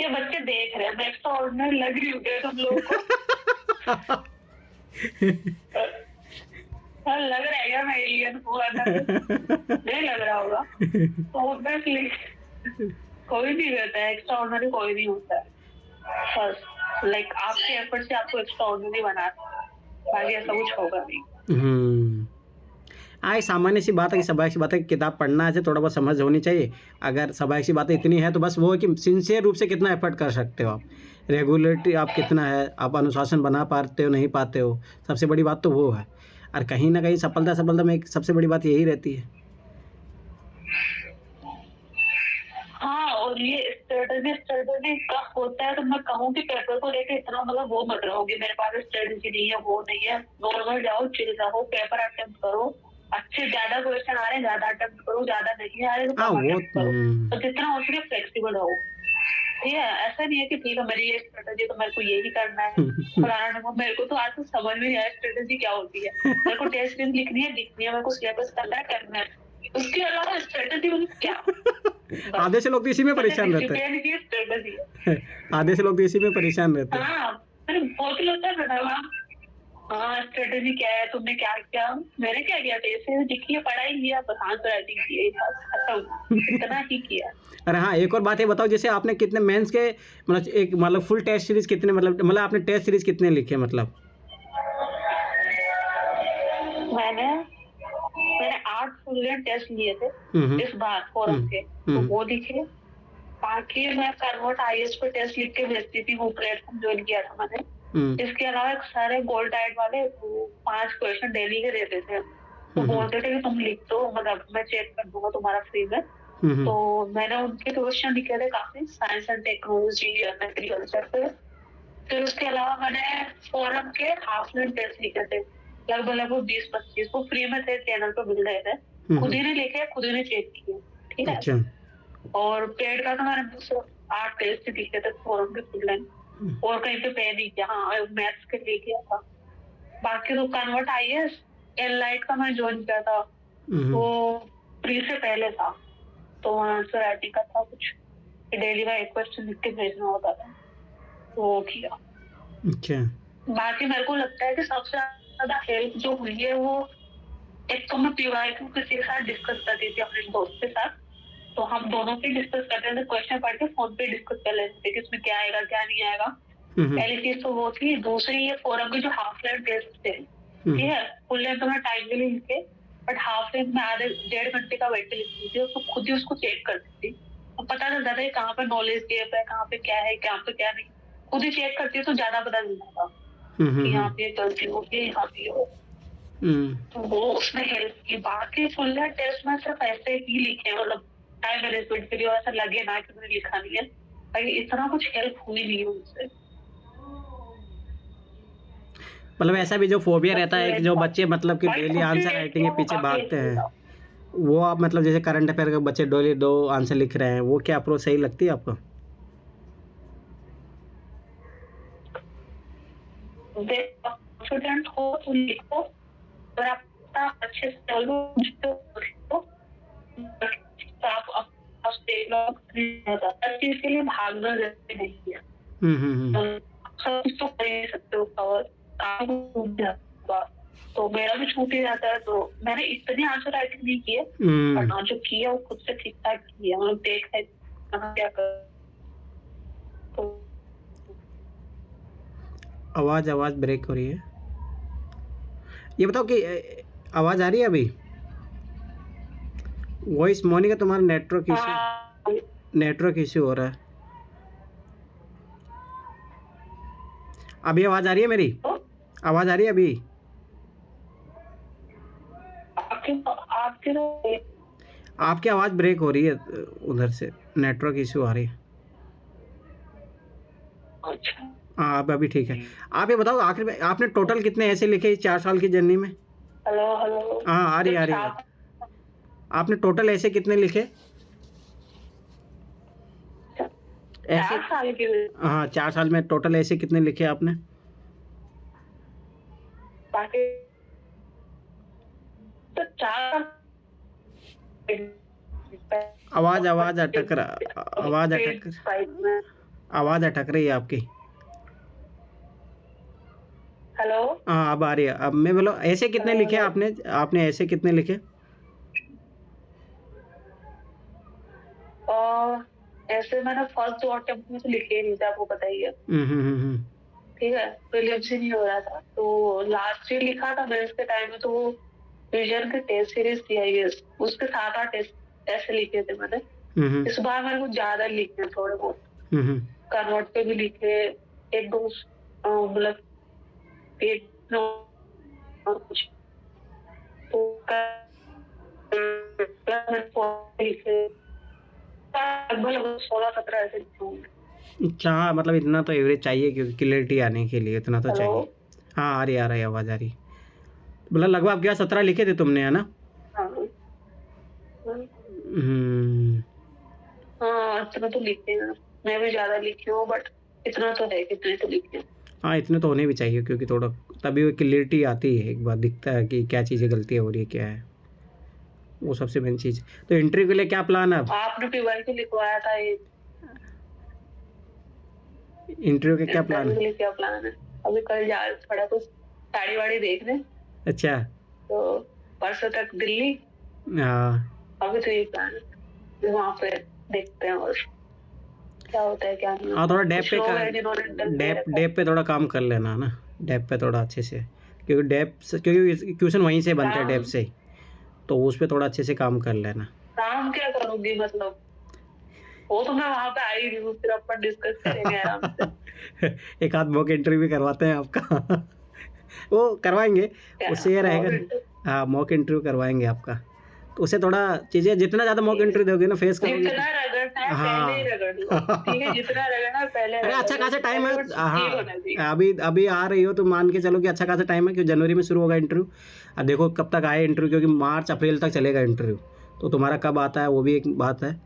ये बच्चे देख रहे हैं, मैं एक्स्ट्रा ऑर्डिनरी लग रही हूँ तुम लोगों को? लग रहा है क्या मैं एलियन हुआ था? नहीं लग रहा होगा, तो ऑब्वियसली कोई नहीं रहता है एक्स्ट्रा ऑर्डिनरी, कोई नहीं होता है, बस लाइक आपके एफर्ट से आपको एक्स्ट्रा ऑर्डिनरी बना, बाकी ऐसा कुछ होगा नहीं। हाँ, एक सामान्य सी बात है कि स्वाभाविक सी बात है कि किताब पढ़ना है, थोड़ा बहुत समझ होनी चाहिए। अगर स्वाभाविक सी बातें इतनी है तो बस वो है कि सिंसियर रूप से कितना एफर्ट कर सकते हो आप, रेगुलरिटी आप कितना है, आप अनुशासन बना पाते हो नहीं पाते हो, सबसे बड़ी बात तो वो है। और कहीं ना कहीं सफलता में एक सबसे बड़ी बात यही रहती है। हाँ, और ये स्ट्रेटेजी का होता है तो मैं कहूँ कि पेपर को लेके इतना मतलब वो मत रहोगे मेरे पास स्ट्रेटेजी नहीं है वो नहीं है, नॉर्मल जाओ, चिल रहो, पेपर अटेम्प्ट करो, अच्छे ज्यादा क्वेश्चन आ रहे हैं ज्यादा अटेम्प्ट करो, ज्यादा नहीं आ रहे तो हाँ कम वो अटेम्प्ट करो, तो जितना हो सके फ्लेक्सिबल रहो। ठीक है, ऐसा नहीं है कि ठीक है मेरी ये स्ट्रेटेजी तो मेरे को यही करना है फलाना ढंग। मेरे को तो आज तक समझ में नहीं आया स्ट्रेटेजी क्या होती है। मेरे को टेस्ट सीरीज लिखनी है मेरे को सिलेबस करना है, उसके अलावा स्ट्रेटेजी मतलब क्या। आधे से लोग तो इसी में परेशान रहते हैं। डिसिप्लिन की स्ट्रेटेजी है। आधे से लोग तो इसी में परेशान रहते हैं। हाँ मैंने बहुत लगता है मैडम, हाँ स्ट्रेटेजी क्या है, तुमने क्या किया, मैंने क्या किया, टेस्ट सीरीज लिखी है, पढ़ाई किया, बस आंसर राइटिंग की, खत्म, इतना ही किया। अरे हाँ, एक और बात ये बताओ, जैसे आपने कितने मेंस के मतलब एक मतलब फुल टेस्ट सीरीज कितने मतलब आपने टेस्ट सीरीज कितने लिखे मतलब? मैंने 8 फुल टेस्ट लिए थे इस बार फोरम के, तो वो लिखे। बाकी मैं कन्वर्ट आईएएस पे टेस्ट लिख के भेजती थी, वो प्लेटफॉर्म ज्वाइन किया था मैंने। इसके अलावा सारे गोल्ड डाइट वाले 5 क्वेश्चन डेली के देते थे, तो बोलते थे कि तुम लिख दो, मतलब मैं चेक कर दूंगा तुम्हारा फ्री में। तो मैंने उनके क्वेश्चन लिखे थे काफी, साइंस एंड टेक्नोलॉजी, एग्रीकल्चर पे। फिर उसके अलावा मैंने फोरम के हाफ लेन टेस्ट लिखे थे, लगभग 20-25, वो फ्री में थे, चैनल पे मिल रहे थे, खुद ही ने लिखे, खुद ही ने चेक किए। ठीक है, और पेड का तो मैंने 8 टेस्ट लिखे थे फोरम के फुल लाइन, और कहीं पे पे नहीं किया। हाँ मैथ्स के लिए किया था। बाकी तो कन्वर्ट आईएएस एनलाइट का मैं ज्वाइन किया था, वो प्री से पहले था, तो आंसर राइटिंग का था कुछ, डेली का एक क्वेश्चन लिख के भेजना होता था, तो वो किया। अच्छा, बाकी मेरे को लगता है कि सबसे ज्यादा हेल्प जो हुई है वो, एक तो मैं पीवाईक्यू किसी के साथ डिस्कस करती थी अपने दोस्त के साथ, तो हम दोनों भी डिस्कस करते थे, क्वेश्चन पढ़ के फोन पे डिस्कस कर लेते थे कि इसमें क्या आएगा क्या नहीं आएगा। पहली चीज तो वो थी। दूसरी ये फोरम के जो हाफ लेन टेस्ट थे, ठीक है, फुल लेन तो मैं टाइम के लिए लिखे, बट हाफ लेन में आधे 1.5 घंटे का वेट लिखती थी, तो खुद ही उसको चेक करती थी, तो पता चल जाता है कहाँ पे नॉलेज गैप है, कहाँ पे क्या है, कहाँ पे क्या नहीं, खुद ही चेक करती है तो ज्यादा पता चल जाता कि यहाँ पे गलती होगी, यहाँ पे हो, तो वो उसने हेल्प की। बाकी फुल लेन टेस्ट में सिर्फ ऐसे ही लिखे, मतलब टाइम मैनेजमेंट के लिए, ऐसा लगे ना कि मैंने लिखा नहीं है, भाई इतना कुछ हेल्प हुई नहीं है उनसे। मतलब ऐसा भी जो फोबिया रहता है कि जो बच्चे मतलब कि डेली आंसर राइटिंग के पीछे भागते हैं, वो आप मतलब जैसे करंट अफेयर के बच्चे डेली 2 आंसर लिख रहे हैं, वो क्या अप्रोच सही लगती है आपको? स्टूडेंट हो तो लिखो, और आप अच्छे से चलो, आप हर चीज के लिए भागना जरूरी नहीं है, सब तो कर ही सकते हो कवर, तो मेरा भी छूट ही जाता है। तो मैंने इतनी आंसर राइटिंग नहीं की है, पर जो किया वो खुद से ठीक ठाक किया, मतलब देखा है क्या कर। तो आवाज ब्रेक हो रही है, ये बताओ कि आवाज आ रही है अभी? वॉइस मोनिका तुम्हारा नेटवर्क इश्यू हो रहा है। अभी आवाज आ रही है मेरी? आवाज आ रही है अभी? आपकी आवाज ब्रेक हो रही है, उधर से नेटवर्क इश्यू आ रही है। अच्छा, हाँ अब अभी ठीक है। आप ये बताओ आखिर में आपने टोटल कितने ऐसे लिखे 4 साल की जर्नी में? हेलो हाँ आ रही है। आपने टोटल ऐसे कितने लिखे ऐसे? 4 साल के? हाँ 4 साल में टोटल ऐसे कितने लिखे आपने? बाकी तो 4 आवाज अटक रही है आपकी। हेलो, हाँ अब आ रही है। अब मैं बोलो ऐसे कितने लिखे आपने ऐसे कितने लिखे? और ऐसे मैंने फर्स्ट 2 अटेम्प्ट में तो लिखे ही नहीं थे, आपको पता ही है। ठीक है, प्रीलिम्स ही नहीं हो रहा था, तो लास्ट ईयर लिखा था मेंस के टाइम में, तो वो विजन के टेस्ट सीरीज थी आईएएस, उसके 7-8 टेस्ट ऐसे लिखे थे मैंने। इस बार मैंने कुछ ज्यादा लिखे, थोड़े बहुत कन्वर्ट पे भी लिखे, 1-2 मतलब कुछ लिखे, 16-17 ऐसे लिखे। अच्छा, मतलब इतना तो एवरेज चाहिए क्योंकि क्लियरिटी आने के लिए इतना तो चाहिए। हाँ आ रही है आवाज आ रही। मतलब लगभग क्या 17 लिखे थे तुमने, है ना? हाँ इतना तो लिखते हैं, मैं भी ज्यादा लिखी हूँ बट इतना तो है कि इतने तो लिखी हूँ। हाँ इतने तो होने भी चाहिए, क्योंकि थोड़ा तभी वो क्लियरिटी आती है, एक बार दिखता है कि क्या चीज़ें गलती हो रही है, क्या है, वो सबसे मेन चीज़। तो इंटरव्यू के लिए क्या प्लान है अब? आपने PY के लिखवाया था ये, इंटरव्यू के क्या प्लान इंटरव्यू के है? लिए क्या प्लान है? अभी कल जा थोड़ा कुछ साड़ी वाड़ी देखने, अच्छा। तो परसों तक दिल्ली, हाँ अभी तो ये प्लान है, वहाँ पे देखते हैं और क्या होता है क्या नहीं हाँ, होता। थोड़ा डेप कुछ पे लोग का हैं जिन्होंने इंटरव्यू दे रखा है। डेप पे थोड़ा काम कर लेना ना, डेप पे थोड़ा अच्छे से, क्योंकि डेप से, क्योंकि क्वेश्चन वहीं से बनते हैं डेप से ही, तो उस पे थोड़ा अच्छे से काम कर लेना। काम क्या करूंगी मतलब, वो तो मैं वहाँ पे आई नहीं हूँ, फिर अपन डिस्कस करेंगे आराम से। एक आध मॉक इंटरव्यू भी करवाते हैं आपका। वो करवाएंगे, उससे ये रहेगा। हाँ मॉक इंटरव्यू करवाएंगे आपका, तो उससे थोड़ा चीज़ें, जितना ज़्यादा मॉक इंटरव्यू दोगे ना, फेस करोगे। जितना रगड़ना है पहले ही रगड़ लो, ठीक है, जितना रगड़ना है पहले अरे अच्छा खासा टाइम है। होना हाँ चाहिए। अभी अभी आ रही हो तो मान के चलो कि अच्छा खासा टाइम है, कि जनवरी में शुरू होगा इंटरव्यू। अब देखो कब तक आए इंटरव्यू, क्योंकि मार्च अप्रैल तक चलेगा इंटरव्यू, तो तुम्हारा कब आता है वो भी एक बात है,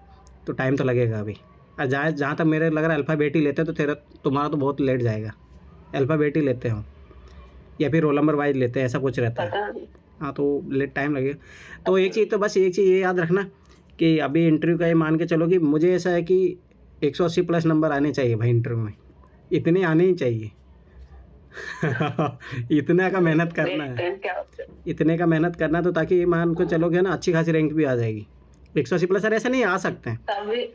तो टाइम तो लगेगा अभी। और जहाँ तक मेरे लग रहा है अल्फ़ाबेट ही लेते हैं, तो तुम्हारा तो बहुत लेट जाएगा। अल्फ़ाबेट ही लेते हो या फिर रोल नंबर वाइज लेते हैं, ऐसा कुछ रहता है। पता नहीं। हाँ तो लेट टाइम लगेगा। तो एक चीज़, तो बस एक चीज़ ये याद रखना कि अभी इंटरव्यू का ये मान के चलो कि मुझे ऐसा है कि 180 प्लस नंबर आने चाहिए भाई इंटरव्यू में, इतने आने ही चाहिए। इतना का मेहनत करना देखते है, हैं क्या होता है। इतने का मेहनत करना, तो ताकि ये मान को चलोगे ना, अच्छी खासी रैंक भी आ जाएगी। 180 प्लस, ऐसा नहीं, आ सकते हैं, सभी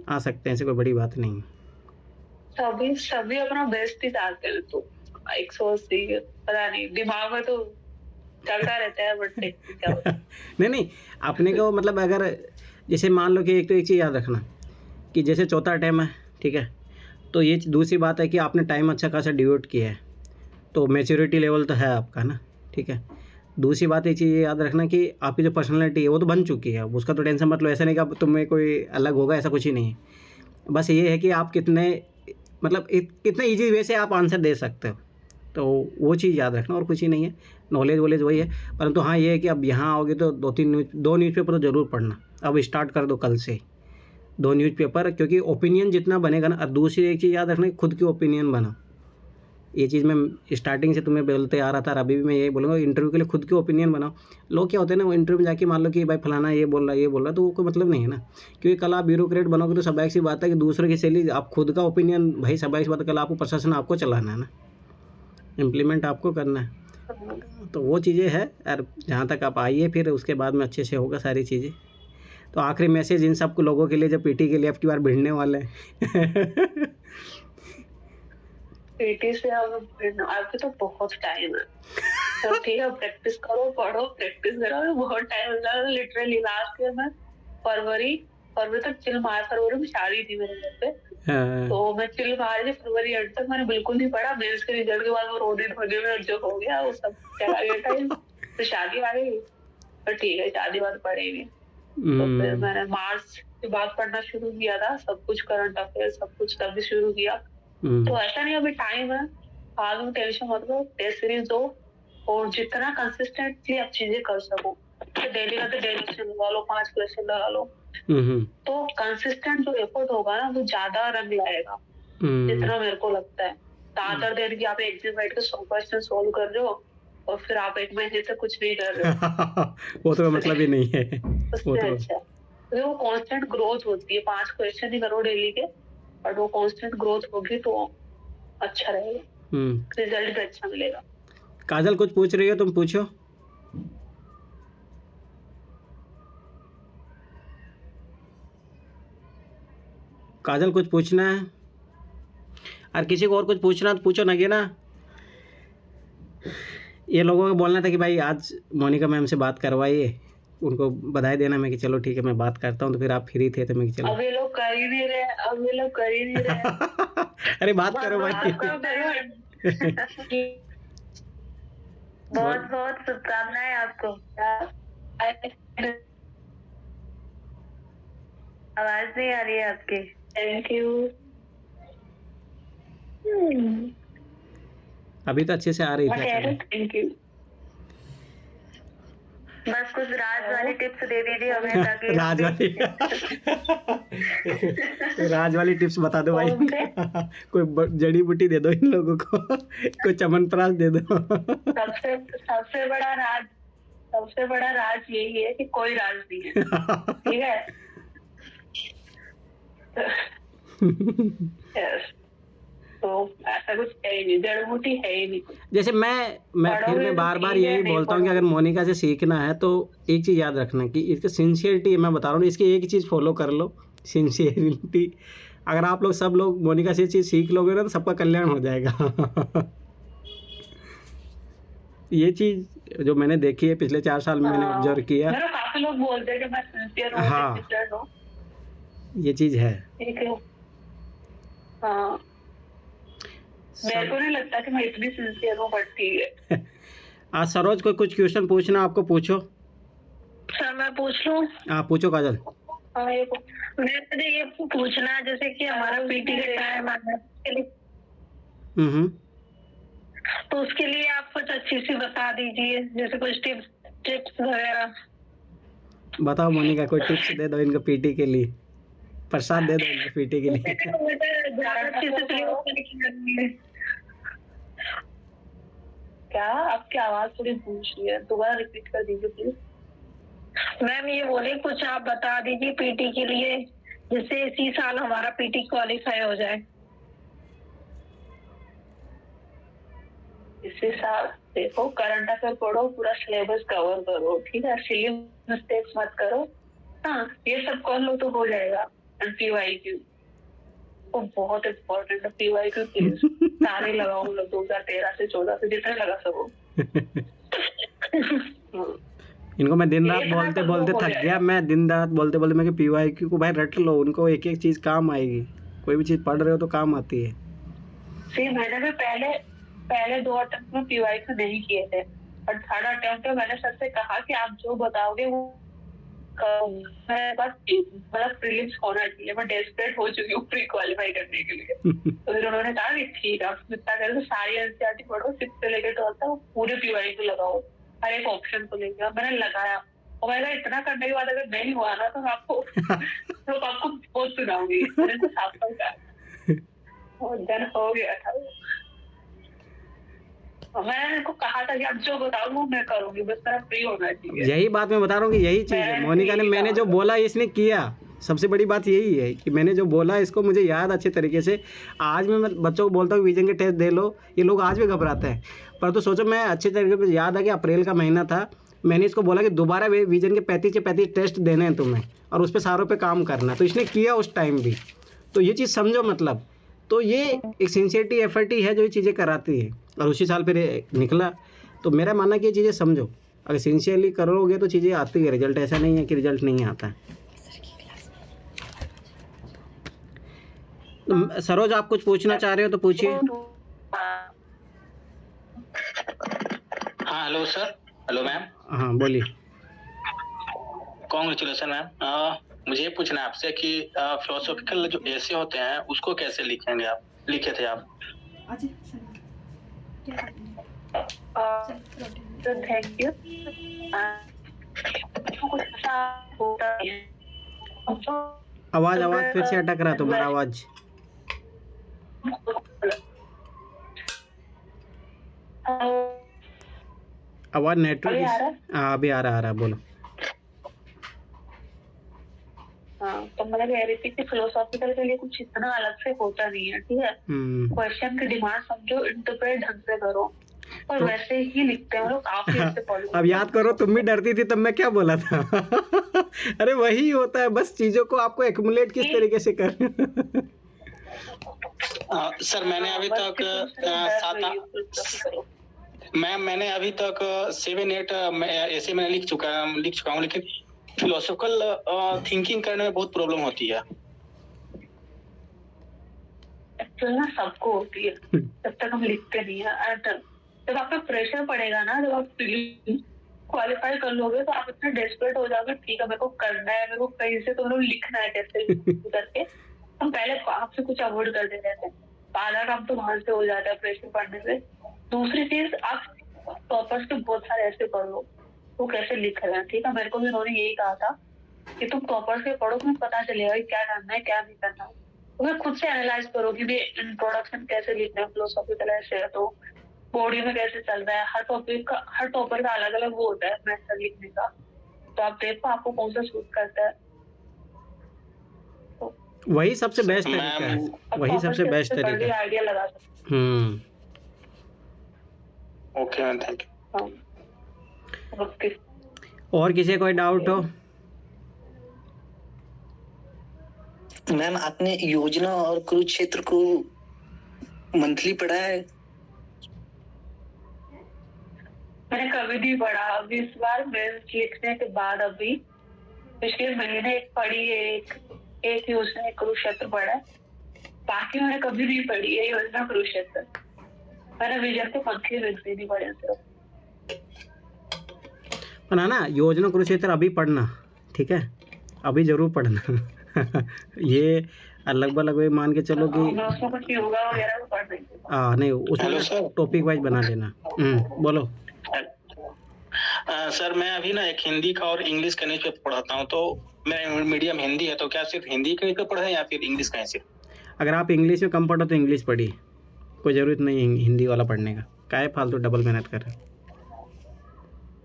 आ सकते हैं, ऐसे कोई बड़ी बात नहीं है। सभी सभी अपना बेस्ट ही डालते हैं, तो 180 पता नहीं, दिमाग में तो चलता रहता है बट देखते हैं क्या होता है। नहीं अपने को मतलब, अगर जैसे मान लो कि एक तो एक चीज़ याद रखना कि जैसे चौथा टाइम है, ठीक है, तो ये दूसरी बात है कि आपने टाइम अच्छा खासा डिवोट किया है, तो मैच्योरिटी लेवल तो है आपका ना, ठीक है। दूसरी बात एक चीज़ ये याद रखना कि आपकी जो पर्सनालिटी है वो तो बन चुकी है, उसका तो टेंशन मत लो। ऐसा नहीं कि अब तुम्हें कोई अलग होगा, ऐसा कुछ ही नहीं है। बस ये है कि आप कितने मतलब कितने ईजी वे से आप आंसर दे सकते हो, तो वो चीज़ याद रखना, और कुछ ही नहीं है। नॉलेज वॉलेज वही है, परंतु हाँ ये है कि अब यहाँ आओगे तो दो न्यूज़पेपर तो ज़रूर पढ़ना। अब स्टार्ट कर दो कल से 2 न्यूज़पेपर, क्योंकि ओपिनियन जितना बनेगा ना। और दूसरी एक चीज़ याद रखना, खुद की ओपिनियन बनाओ। ये चीज़ मैं स्टार्टिंग से तुम्हें बोलते आ रहा था, और अभी भी मैं यही बोलूँगा, इंटरव्यू के लिए खुद की ओपिनियन बनाओ। लोग क्या होते हैं ना, वो इंटरव्यू में जाके मान लो कि भाई फलाना ये बोल रहा है, तो वो कोई मतलब नहीं है ना। क्योंकि कल आप ब्यूरोक्रेट बनोगे तो स्वाभाविक सी बात है कि दूसरे की सैलरी, आप खुद का ओपिनियन, भाई स्वाभाविक सी बात है, कल आपको प्रशासन आपको चलाना है ना, इम्प्लीमेंट आपको करना है। तो वो चीज़ें हैं। और जहाँ तक आप आइए, फिर उसके बाद में अच्छे से होगा सारी चीज़ें। तो आखिरी मैसेज इन सब लोगों के लिए जो पीटी के लिए अब की बार भिड़ने वाले हैं। पीटी से अब आपके तो बहुत टाइम है, तो ठीक है, प्रैक्टिस करो, पढ़ो, प्रैक्टिस करो, बहुत टाइम लगा। लिटरली लास्ट ईयर में फरवरी तक चिल मार, फरवरी में शादी थी मेरे घर पे, तो मैं चिल मार रही थी फरवरी एंड तक, मैंने बिल्कुल नहीं पढ़ा। मेंस के रिजल्ट के बाद वो रोने धोने में जो हो गया वो सब चला गया टाइम, तो शादी आ गई। पर ठीक है, शादी बाद पढ़ेंगे। तो फिर मैंने मार्च के बाद पढ़ना शुरू किया था, सब कुछ करंट अफेयर सब कुछ तभी शुरू किया। तो ऐसा नहीं, अभी टाइम है, आज में टेंशन मत लो, टेस्ट सीरीज दो, और जितना कंसिस्टेंटली आप चीजें कर सको, तो डेली का तो डेली क्वेश्चन लगा लो, 5 क्वेश्चन लगा लो, तो कंसिस्टेंट जो एफर्ट होगा ना, वो ज्यादा रंग लाएगा, जितना मेरे को लगता है। ज्यादातर देर की आप एक दिन बैठ के 100 क्वेश्चन सोल्व कर रहे हो, और फिर आप 1 महीने से कुछ नहीं कर रहे हो। वो तो मतलब ही नहीं है। उससे अच्छा वो कांस्टेंट ग्रोथ होती है, 5 क्वेश्चन ही करो डेली के, और वो कांस्टेंट ग्रोथ होगी तो अच्छा रहेगा, रिजल्ट भी अच्छा मिलेगा। काजल कुछ पूछ रही हो, तुम पूछो। काजल कुछ पूछना है, और किसी को और कुछ पूछना तो पूछो ना, कि ना ये लोगों को बोलना था कि भाई आज मोनिका मैम से बात करवाइए, उनको बधाई देना मैं कि चलो ठीक है मैं बात करता हूँ, तो फिर आप फ्री थे तो मैं कि चलो। अब ये लोग कर ही नहीं रहे, अरे बात करो भाई। बहुत बहुत शुभकामनाएं आपको। आवाज नहीं आ रही है आपकी। Thank you. अभी तो अच्छे से आ रही थी। Thank you. बस कुछ राज वाली टिप्स दे दीजिए हमें ताकि राज वाली राज वाली टिप्स बता दो भाई। कौन से? कोई जड़ी बूटी दे दो इन लोगों को, कोई च्यवनप्राश दे दो। सबसे बड़ा राज यही है कि कोई राज नहीं है, ठीक है। Yes. तो ऐसा कुछ है ही नहीं, जड़ बूटी है ही नहीं। जैसे मैं फिर मैं बार बार यही बोलता हूँ कि अगर मोनिका से सीखना है तो एक चीज़ याद रखना कि इसका सिंसियरिटी, मैं बता रहा हूँ, इसकी एक चीज़ फॉलो कर लो, सिंसियरिटी। अगर आप लोग सब लोग मोनिका से चीज़ सीख लोगे ना तो सबका कल्याण हो जाएगा। ये चीज़ जो मैंने देखी है पिछले 4 साल में, मैंने ऑब्जर्व किया। मेरे काफी लोग बोलते हैं कि मैं सिंसियर हूँ, हाँ। सिंसियर हूँ, ये चीज़ है। ठीक है। हाँ, मेरे को नहीं लगता कि मैं इतनी सिंसियर हूँ, बट ठीक है। आज सरोज को कुछ क्वेश्चन पूछना, आपको पूछो। सर मैं पूछ लूँ? आप पूछो काजल। मुझे ये पूछना है, जैसे कि हमारा पीटी का टाइम आना हम्म। तो उसके लिए आप कुछ अच्छी सी बता दीजिए, जैसे कुछ टिप्स वगैरह। बताओ मोनिका, कोई टिप्स दे दो इनको पीटी के लिए, प्रसाद दे दो इनको पीटी के लिए। क्या आपकी आवाज थोड़ी गूंज रही है, दोबारा रिपीट कर दीजिए प्लीज। मैम ये बोले कुछ आप बता दीजिए पीटी के लिए, जिससे इसी साल हमारा पीटी क्वालिफाई हो जाए। इसी साल देखो, करंट अफेयर पढ़ो, पूरा सिलेबस कवर करो, ठीक है, सिली मिस्टेक्स मत करो। हाँ, ये सब कर लो तो हो जाएगा। एंड PYQ वो बहुत इम्पोर्टेंट है, PYQ प्लीज सारे लगाओ, 2013 से 14 से जितने लगा सको। इनको मैं दिन रात बोलते बोलते थक गया, मैं दिन रात बोलते बोलते मैं कि PYQ को भाई रट लो, उनको एक एक चीज काम आएगी, कोई भी चीज पढ़ रहे हो तो काम आती है। मैंने भी पहले 2 अटेम्प्ट में PYQ नहीं किए थे, और 3rd अटेम्प्ट में मैंने सर से कहा कि आप जो बताओगे वो मेरे पास मतलब प्रीलिम्स होना चाहिए, मैं डेस्परेट हो चुकी हूँ प्री क्वालिफाई करने के लिए। तो फिर उन्होंने कहा कि ठीक है, आप जितना करें तो सारी NCERT पढ़ो, 6 से लेकर 12 तक पूरे PYQ लगाओ, हर एक ऑप्शन को लेकर। मैंने लगाया, और मैंने इतना करने के बाद अगर नहीं हुआ ना तो आपको बहुत सुनाऊंगी। मैंने तो साफ कहा, देन हो गया था। मैंने इनको कहा था कि आप जो बताओ मैं करूंगी, बस मेरा फ्री होना चाहिए। यही बात मैं बता रहा हूँ कि यही चीज है मोनिका ने, मैंने जो बोला इसने किया। सबसे बड़ी बात यही है कि मैंने जो बोला इसको मुझे याद अच्छे तरीके से। आज मैं बच्चों को बोलता हूँ विजन के टेस्ट दे लो, ये लोग आज भी घबराते हैं, पर तो सोचो मैं अच्छे तरीके से याद है कि अप्रैल का महीना था, मैंने इसको बोला कि दोबारा विजन के 35 के 35 टेस्ट देने हैं तुम्हें, और उस पर सारों पे काम करना है, तो इसने किया उस टाइम भी। तो ये चीज़ समझो, मतलब तो ये एक सिंसियरिटी एफर्ट ही है जो ये चीज़ें कराती है, और उसी साल फिर निकला। तो मेरा मानना कि ये चीज़ें समझो, अगर सिंसियरली करोगे तो चीज़ें आती है, रिजल्ट ऐसा नहीं है कि रिजल्ट नहीं आता है। तो सरोज आप कुछ पूछना चाह रहे हो तो पूछिए। हाँ हेलो सर। Hello ma'am. हाँ बोलिए। Congratulation ma'am. मुझे ये पूछना है आपसे कि फिलोसॉफिकल जो ऐसे होते हैं उसको कैसे लिखेंगे आप, लिखे थे आप? Thank you. आवाज फिर से अटक रहा है तुम्हारा आवाज। आवाज नेटवर्क। अभी आ रहा बोलो। हाँ, तो मैं कह रही थी कि फिलोसॉफिकल के लिए कुछ इतना अलग से होता नहीं है, ठीक है। क्वेश्चन की डिमांड समझो, इंटरप्रेट ढंग से करो, और तो वैसे ही लिखते हैं लोग, काफी अच्छे फॉलो। अब याद करो, तुम भी डरती थी तब मैं क्या बोला था। अरे वही होता है, बस चीजों को आपको एक्युमुलेट किस तरीके से कर। सर मैंने अभी तक मैंने अभी तक 7-8 ऐसे मैंने लिख चुका हूँ, लेकिन फिलोसॉफिकल थिंकिंग करने में बहुत प्रॉब्लम होती है। एक्चुअली ना सबको होती है, जब तक हम लिखते नहीं है। जब आप पे प्रेशर पड़ेगा ना, जब आप क्वालिफाई कर लोगे तो आप इतने डेस्परेट हो जाओगे, ठीक है मेरे को करना है, मेरे को कहीं से तुम लोग लिखना है कैसे करके। हम पहले आपसे कुछ अवॉइड कर देते हैं, आधा काम तो वहां से हो जाता है प्रेशर पड़ने से। दूसरी चीज, आप टॉपर्स के बहुत सारे ऐसे कर लो वो कैसे लिख रहे हैं, ठीक है। मेरे को भी उन्होंने यही कहा था कि तुम टॉपर से पढ़ो, तुम्हें पता चलेगा कि क्या करना है क्या नहीं करना है। तुम्हें खुद से एनालाइज करो कि भी इंट्रोडक्शन कैसे लिखना है, फिलोसॉफिकल ऐसे, तो बॉडी में कैसे चल रहा है, हर टॉपर का अलग अलग वो होता है मेथड लिखने का। तो आप देखो आपको कौन सा सूट करता है, वही सबसे बेस्ट तरीका है, वही सबसे बेस्ट तरीका है। आइडिया लगा सकते। Okay ma'am, thank you. Okay, और किसी कोई डाउट हो? मैम आपने योजना और कुरुक्षेत्र को मंथली पढ़ा है? मैंने कभी नहीं पढ़ा। अभी इस बार मेंस लिखने के बाद अभी पिछले महीने एक पढ़ी है, एक योजना कुरुक्षेत्र पढ़ा है। बाकी मैंने कभी नहीं पढ़ी है योजना कुरुक्षेत्र। मैंने विजन के मंथली लिखते नहीं पढ़े सिर्फ। पर ना योजना कुरुक्षेत्र अभी पढ़ना, ठीक है, अभी जरूर पढ़ना। ये लगभग मान के चलो कि उसमें कुछ योगा वगैरह पढ़ देंगे। नहीं, उसमें टॉपिक वाइज बना लेना। बोलो सर। मैं अभी ना एक हिंदी का और इंग्लिश का न्यूज़पेपर पढ़ाता हूँ, तो मेरा मीडियम हिंदी है, तो क्या सिर्फ हिंदी का न्यूज़पेपर पढ़े या फिर इंग्लिश का है सिर्फ? अगर आप इंग्लिश में कम पढ़ो तो इंग्लिश पढ़िए, कोई ज़रूरत नहीं है हिंदी वाला पढ़ने का। काहे फालतू डबल मेहनत कर रहे हैं।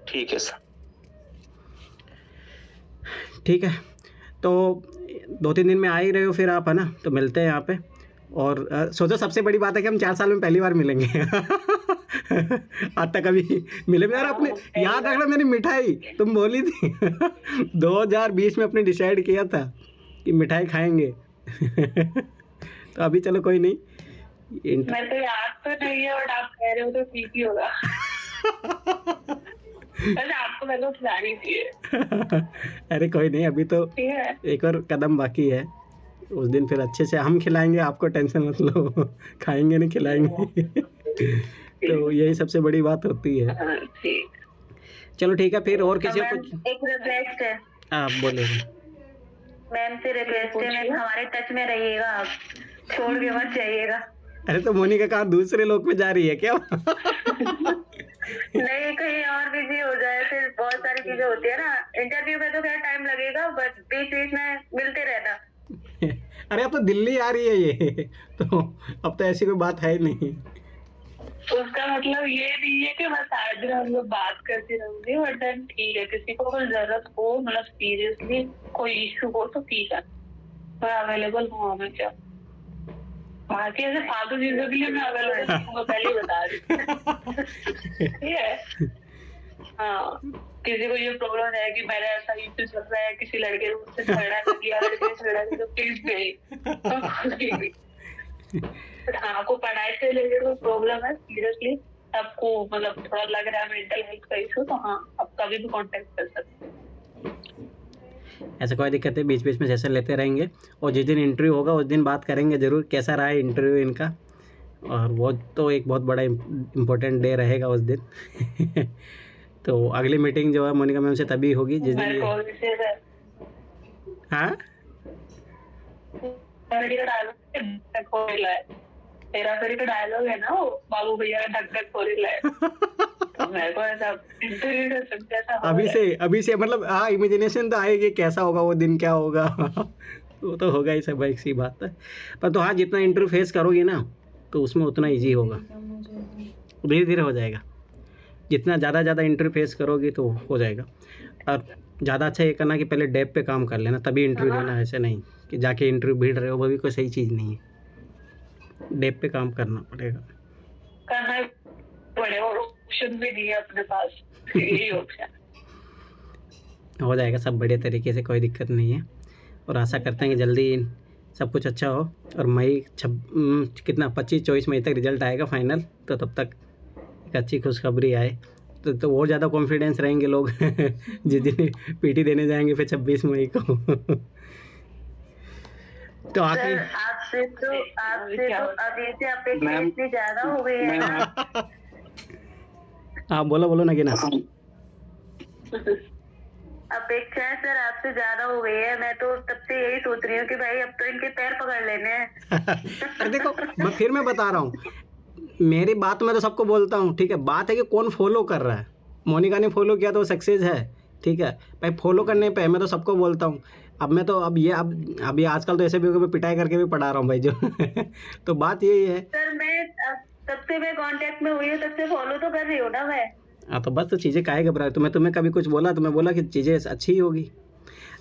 ठीक है सर। ठीक है, तो 2-3 दिन में आ ही रहे हो फिर आप, है ना, तो मिलते हैं यहाँ पे। और सोचो सबसे बड़ी बात है कि हम 4 साल में पहली बार मिलेंगे। आज तक कभी मिले भी यार। अपने याद रखना, मेरी मिठाई तुम बोली थी 2020 में अपने डिसाइड किया था कि मिठाई खाएंगे। तो अभी चलो कोई नहीं। मैं तो याद तो नहीं है, बट आप कह रहे हो तो ठीक ही होगा। आपको मैं तो खिलानी चाहिए। अरे कोई नहीं, अभी तो एक और कदम बाकी है। उस दिन फिर अच्छे से हम खिलाएंगे आपको, टेंशन मत लो। खाएंगे नहीं, खिलाएंगे। तो यही सबसे बड़ी बात होती है। चलो ठीक है फिर। और किसी को कुछ? एक रिक्वेस्ट है। आप बोले। मैम से रिक्वेस्ट है, मैम हमारे टच में रहिएगा, आप छोड़ के मत जाइएगा। अरे तो मोनिका कहाँ दूसरे लोग पे जा रही है क्या? नहीं, कहीं और बिजी हो जाए, फिर बहुत सारी चीजें होती है ना। इंटरव्यू में तो क्या टाइम लगेगा, बट बीच बीच में मिलते रहना। अरे अब तो दिल्ली आ रही है ये, तो अब तो ऐसी कोई बात है नहीं। उसका मतलब ये नहीं है कि बस आज हम लोग बात करते रहेंगे, बट देन ठीक है। किसी को अगर जरूरत हो, मतलब सीरियसली कोई इशू हो तो ठीक है, मैं अवेलेबल हूँ हमेशा। बाकी ऐसे फालतू चीजों के लिए मैं अवेलेबल हूँ, पहले ही बता रही। ठीक है। हाँ, किसी को ये प्रॉब्लम है कि मेरा ऐसा इशू चल रहा है, किसी लड़के ने मुझसे झगड़ा कर दिया, लड़के से झगड़ा कर, तो प्लीज गई। हाँ, आपको पढ़ाई से रिलेटेड कोई प्रॉब्लम है सीरियसली, आपको मतलब थोड़ा लग रहा है मेंटल हेल्थ का इशू, तो हाँ आप कभी भी कांटेक्ट कर सकते हैं। ऐसा कोई दिक्कत है, बीच बीच में सेशन लेते रहेंगे। और जिस दिन इंटरव्यू होगा उस दिन बात करेंगे ज़रूर, कैसा रहा है इंटरव्यू इनका। और वो तो एक बहुत बड़ा इम्पोर्टेंट डे रहेगा उस दिन। तो अगली मीटिंग जो है मोनिका मैम से तभी होगी जिस दिन। हाँ, तेरा फिर का डायलॉग है ना, वो बाबू भैया ढक ढक खोरी लाए। तो मेरे को ऐसा इंटरव्यू कर सकते हैं अभी से मतलब हाँ, इमेजिनेशन तो आएगी कैसा होगा वो दिन, क्या होगा। वो तो होगा ही, सब एक सी बात है। पर तो हाँ, जितना इंटरव्यू फेस करोगी ना तो उसमें उतना ईजी होगा, धीरे धीरे हो जाएगा। जितना ज़्यादा इंटरव्यू फेस करोगी तो हो जाएगा। और ज़्यादा अच्छा ये करना कि पहले डेप पे काम कर लेना, तभी इंटरव्यू देना। ऐसे नहीं कि जाके इंटरव्यू भीड़ रहे हो, वो भी कोई सही चीज़ नहीं है। डेप पे काम करना पड़ेगा, करना पड़ेगा। और ऑप्शन भी नहीं है अपने पास, यही ऑप्शन हो जाएगा सब बढ़िया तरीके से, कोई दिक्कत नहीं है। और आशा करते हैं कि जल्दी सब कुछ अच्छा हो। और मई 25-24 मई तक रिजल्ट आएगा फाइनल, तो तब तक एक अच्छी खुशखबरी आए तो और ज़्यादा कॉन्फिडेंस रहेंगे लोग। जिस दिन पीटी देने जाएंगे फिर 26 मई को। तो आखिर आपसे तो अभी से अपेक्षा इतनी ज्यादा हो गई है ना। हाँ बोलो नगीना। अपेक्षाएं सर आपसे ज्यादा हो गई है। मैं तो तब से यही सोच रही हूँ कि भाई अब तो इनके पैर पकड़ लेने हैं। अरे देखो, मैं बता रहा हूँ, मेरी बात मैं तो सबको बोलता हूँ, ठीक है। बात है कि कौन फॉलो कर रहा है। मोनिका ने फॉलो किया तो वो सक्सेस है, ठीक है भाई। फॉलो करने पे मैं तो सबको बोलता हूँ। अब मैं तो अभी आजकल तो ऐसे भी हो गया, मैं पिटाई करके भी पढ़ा रहा हूँ भाई जो तो बात यही है सर मैं तब से मैं कांटेक्ट में हुई हूँ, तब से फॉलो तो कर रही हूँ ना मैं। हाँ तो बस, तो चीज़ें काहे घबरा रहे? तो मैं तुम्हें कभी कुछ बोला तो मैं बोला कि चीज़ें अच्छी ही होगी।